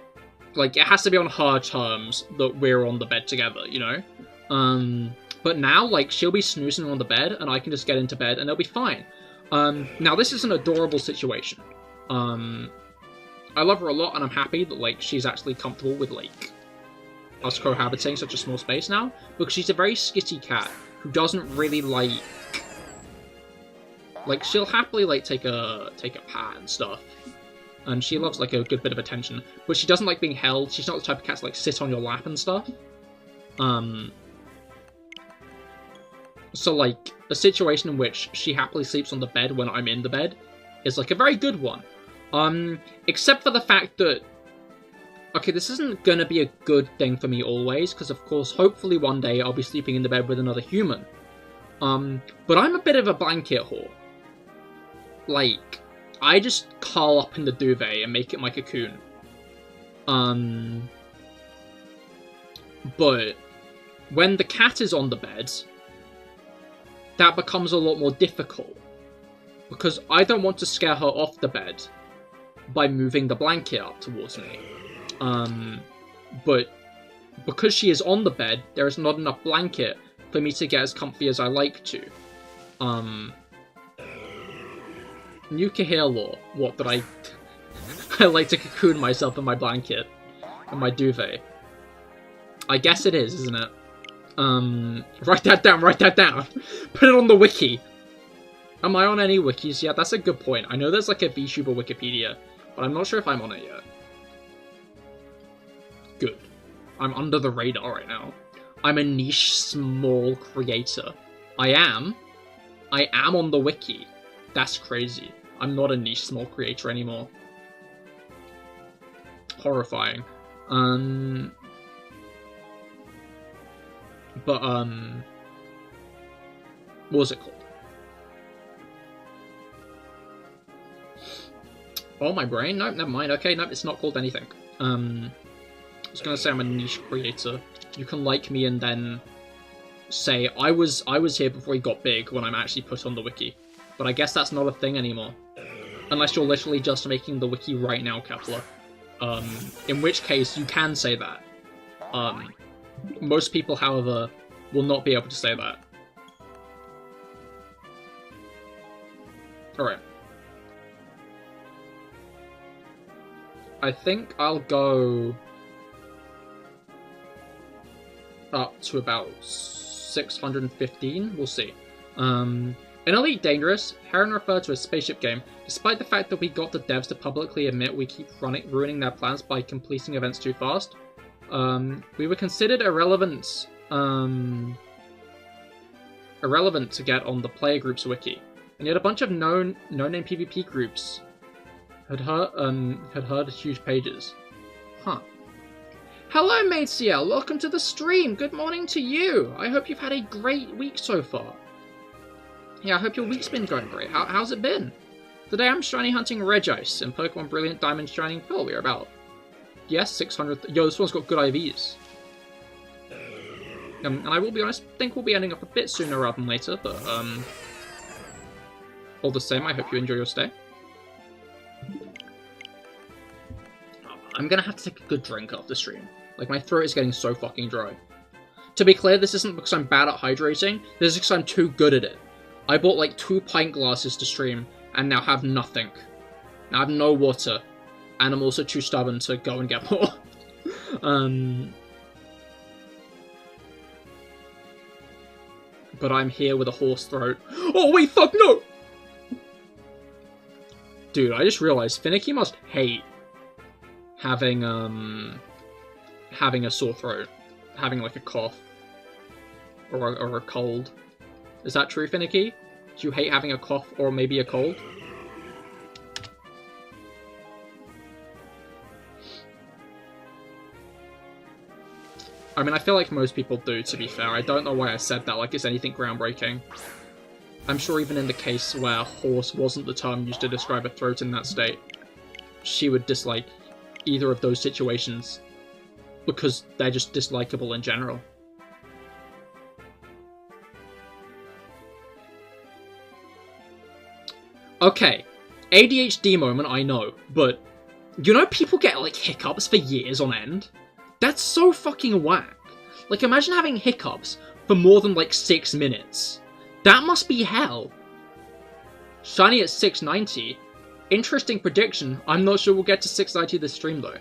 Like, it has to be on her terms that we're on the bed together, you know? But now, like, she'll be snoozing on the bed, and I can just get into bed, and it'll be fine. Now, this is an adorable situation. I love her a lot, and I'm happy that, like, she's actually comfortable with, like, us cohabiting such a small space now, because she's a very skitty cat who doesn't really like... Like, she'll happily, like, take a pat and stuff. And she loves, like, a good bit of attention. But she doesn't like being held. She's not the type of cat to, like, sit on your lap and stuff. So, like, a situation in which she happily sleeps on the bed when I'm in the bed is, like, a very good one. Except for the fact that... Okay, this isn't gonna be a good thing for me always, because, of course, hopefully one day I'll be sleeping in the bed with another human. But I'm a bit of a blanket whore. Like, I just curl up in the duvet and make it my cocoon. But when the cat is on the bed, that becomes a lot more difficult. Because I don't want to scare her off the bed by moving the blanket up towards me. But because she is on the bed, there is not enough blanket for me to get as comfy as I like to. New Cahir lore. What, that I like to cocoon myself in my blanket. In my duvet. I guess it is, isn't it? Write that down, write that down! Put it on the wiki! Am I on any wikis yet? That's a good point. I know there's like a VTuber Wikipedia, but I'm not sure if I'm on it yet. Good. I'm under the radar right now. I'm a niche small creator. I am on the wiki. That's crazy. I'm not a niche small creator anymore. Horrifying. But, what was it called? Oh, my brain? Nope, never mind. Okay, nope, it's not called anything. I was gonna say I'm a niche creator. You can like me and then say, I was here before he got big when I'm actually put on the wiki. But I guess that's not a thing anymore. Unless you're literally just making the wiki right now, Kepler. In which case, you can say that. Most people, however, will not be able to say that. Alright. I think I'll go up to about 615, we'll see. In Elite Dangerous, Heron referred to a spaceship game, despite the fact that we got the devs to publicly admit we keep ruining their plans by completing events too fast. We were considered irrelevant to get on the player groups wiki, and yet a bunch of no-name PvP groups had heard huge pages. Huh. Hello, Matesiel! Welcome to the stream! Good morning to you! I hope you've had a great week so far. Yeah, I hope your week's been going great. How's it been? Today I'm shiny hunting Regice in Pokemon Brilliant Diamond Shining Pearl. We're about... Yes, 600... Yo, this one's got good IVs. And I will be honest, I think we'll be ending up a bit sooner rather than later, but, all the same, I hope you enjoy your stay. I'm gonna have to take a good drink after stream. Like, my throat is getting so fucking dry. To be clear, this isn't because I'm bad at hydrating, this is because I'm too good at it. I bought, like, 2 pint glasses to stream, and now have nothing. Now I have no water. And I'm also too stubborn to go and get more. But I'm here with a hoarse throat. Oh wait, fuck, no! Dude, I just realized Finicky must hate having a sore throat. Having, like, a cough. Or a cold. Is that true, Finicky? Do you hate having a cough or maybe a cold? I mean, I feel like most people do, to be fair. I don't know why I said that like it's anything groundbreaking. I'm sure even in the case where horse wasn't the term used to describe a throat in that state, she would dislike either of those situations because they're just dislikable in general. Okay, ADHD moment, I know, but you know people get, like, hiccups for years on end? That's so fucking whack. Like, imagine having hiccups for more than, like, 6 minutes. That must be hell. Shiny at 690. Interesting prediction. I'm not sure we'll get to 690 this stream, though.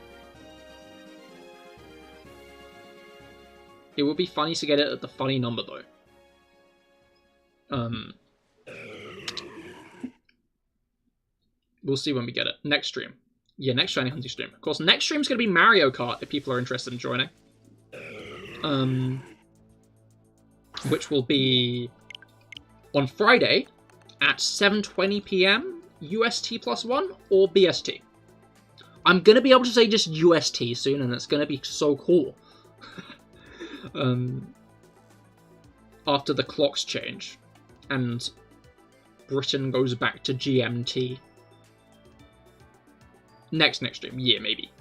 It would be funny to get it at the funny number, though. We'll see when we get it. Next stream. Yeah, next shiny hunting stream. Of course, next stream's going to be Mario Kart, if people are interested in joining. Which will be on Friday at 7:20 PM UST +1 or BST. I'm going to be able to say just UST soon, and it's going to be so cool. After the clocks change, and Britain goes back to GMT. Next stream. Yeah, maybe.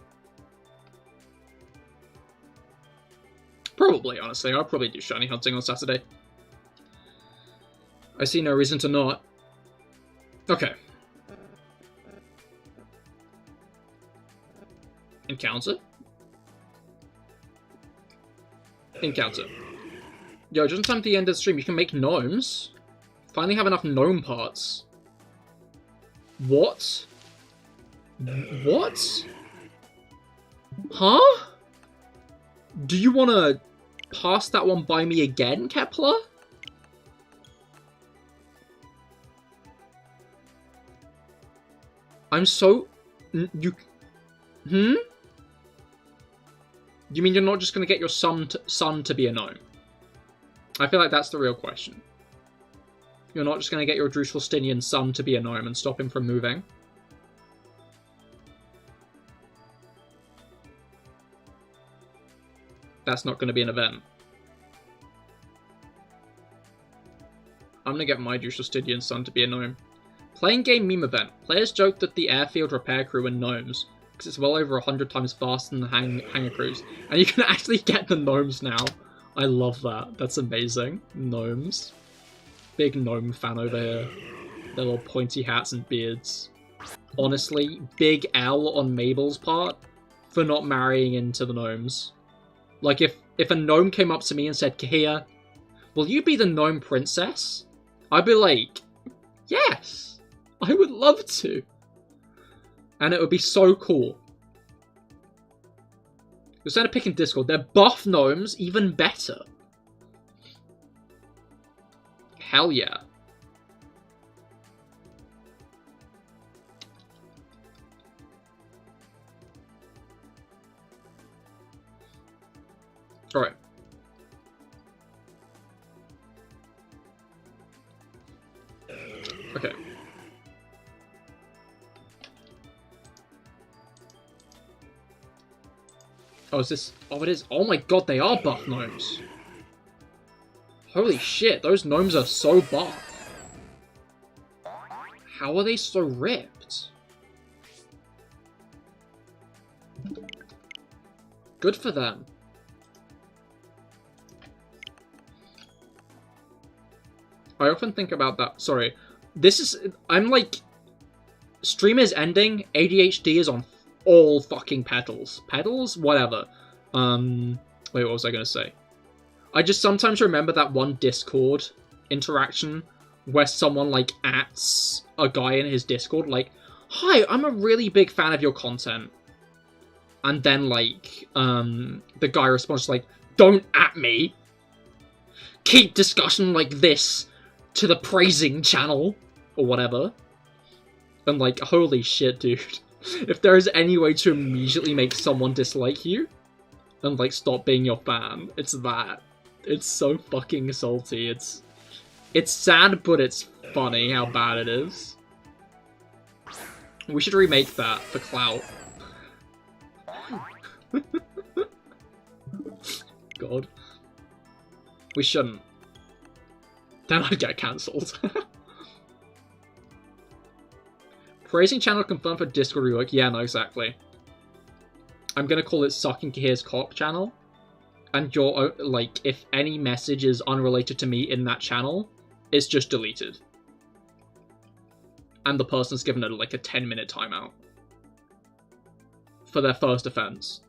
Probably, honestly. I'll probably do shiny hunting on Saturday. I see no reason to not. Okay. Encounter? Encounter. Yo, just in time for the end of the stream, you can make gnomes. Finally have enough gnome parts. What? What? Huh? Do you want to pass that one by me again, Kepler? I'm so... You... You mean you're not just going to get your son to be a gnome? I feel like that's the real question. You're not just going to get your Drusselstinian son to be a gnome and stop him from moving? That's not going to be an event. I'm going to get my Drusselstinian son to be a gnome. Playing game meme event. Players joke that the airfield repair crew are gnomes, because it's well over 100 times faster than the hangar crews. And you can actually get the gnomes now. I love that. That's amazing. Gnomes. Big gnome fan over here. Their little pointy hats and beards. Honestly, big L on Mabel's part for not marrying into the gnomes. Like, if a gnome came up to me and said, Cahir, will you be the gnome princess? I'd be like, yes, I would love to. And it would be so cool. Instead of picking Discord, they're buff gnomes, even better. Hell yeah. Alright. Okay. Oh, is this... Oh, it is. Oh my god, they are buff gnomes. Holy shit, those gnomes are so buff. How are they so ripped? Good for them. I often think about that. Sorry. This is... I'm like... Stream is ending. ADHD is on all fucking pedals. Pedals? Whatever. Wait, what was I going to say? I just sometimes remember that one Discord interaction where someone, like, ats a guy in his Discord, like, hi, I'm a really big fan of your content. And then, like, the guy responds, like, don't at me. Keep discussion like this to the praising channel. Or whatever. And, like, holy shit, dude. If there is any way to immediately make someone dislike you and, like, stop being your fan, it's that. It's so fucking salty. It's sad, but it's funny how bad it is. We should remake that for clout. God. We shouldn't. Then I'd get cancelled. Praising channel confirmed for Discord rework. Yeah, no, exactly. I'm gonna call it Sucking Cahir's Cock channel. And your, like, if any message is unrelated to me in that channel, it's just deleted. And the person's given it, like, a 10-minute timeout. For their first offense.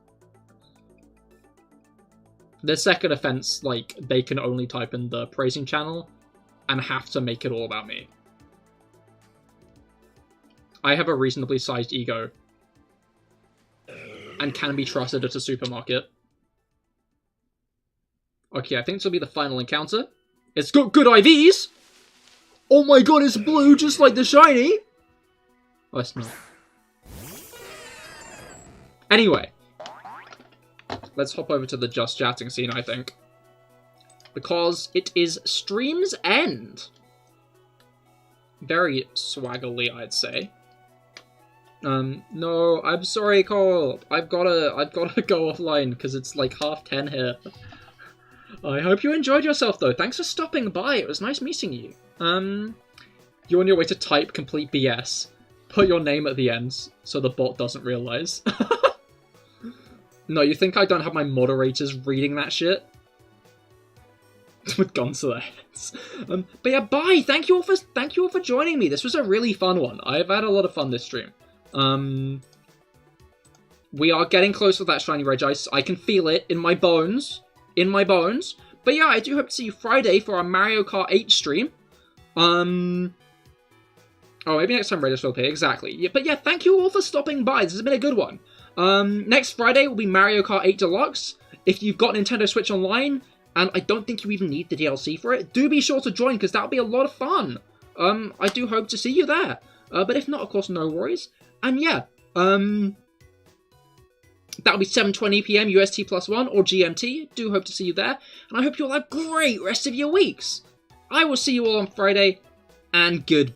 Their second offense, like, they can only type in the praising channel and have to make it all about me. I have a reasonably sized ego and can be trusted at a supermarket. Okay, I think this will be the final encounter. It's got good IVs! Oh my god, it's blue just like the shiny! Oh, it's not. Anyway. Let's hop over to the just chatting scene, I think. Because it is stream's end. Very swaggerly, I'd say. No, I'm sorry, Cole. I've gotta go offline because it's like 10:30 here. I hope you enjoyed yourself, though. Thanks for stopping by. It was nice meeting you. You're on your way to type complete BS. Put your name at the end so the bot doesn't realize. No, you think I don't have my moderators reading that shit? With guns to their heads. But yeah, bye! Thank you all for joining me. This was a really fun one. I've had a lot of fun this stream. We are getting close to that shiny Regice. I can feel it in my bones. In my bones. But yeah, I do hope to see you Friday for our Mario Kart 8 stream. Oh, maybe next time Regice will play. Exactly. Yeah, but yeah, thank you all for stopping by. This has been a good one. Next Friday will be Mario Kart 8 Deluxe. If you've got Nintendo Switch Online, and I don't think you even need the DLC for it, do be sure to join, because that'll be a lot of fun. I do hope to see you there. But if not, of course, no worries. And yeah, that'll be 7:20 PM UST +1 or GMT. Do hope to see you there. And I hope you all have great rest of your weeks. I will see you all on Friday, and goodbye.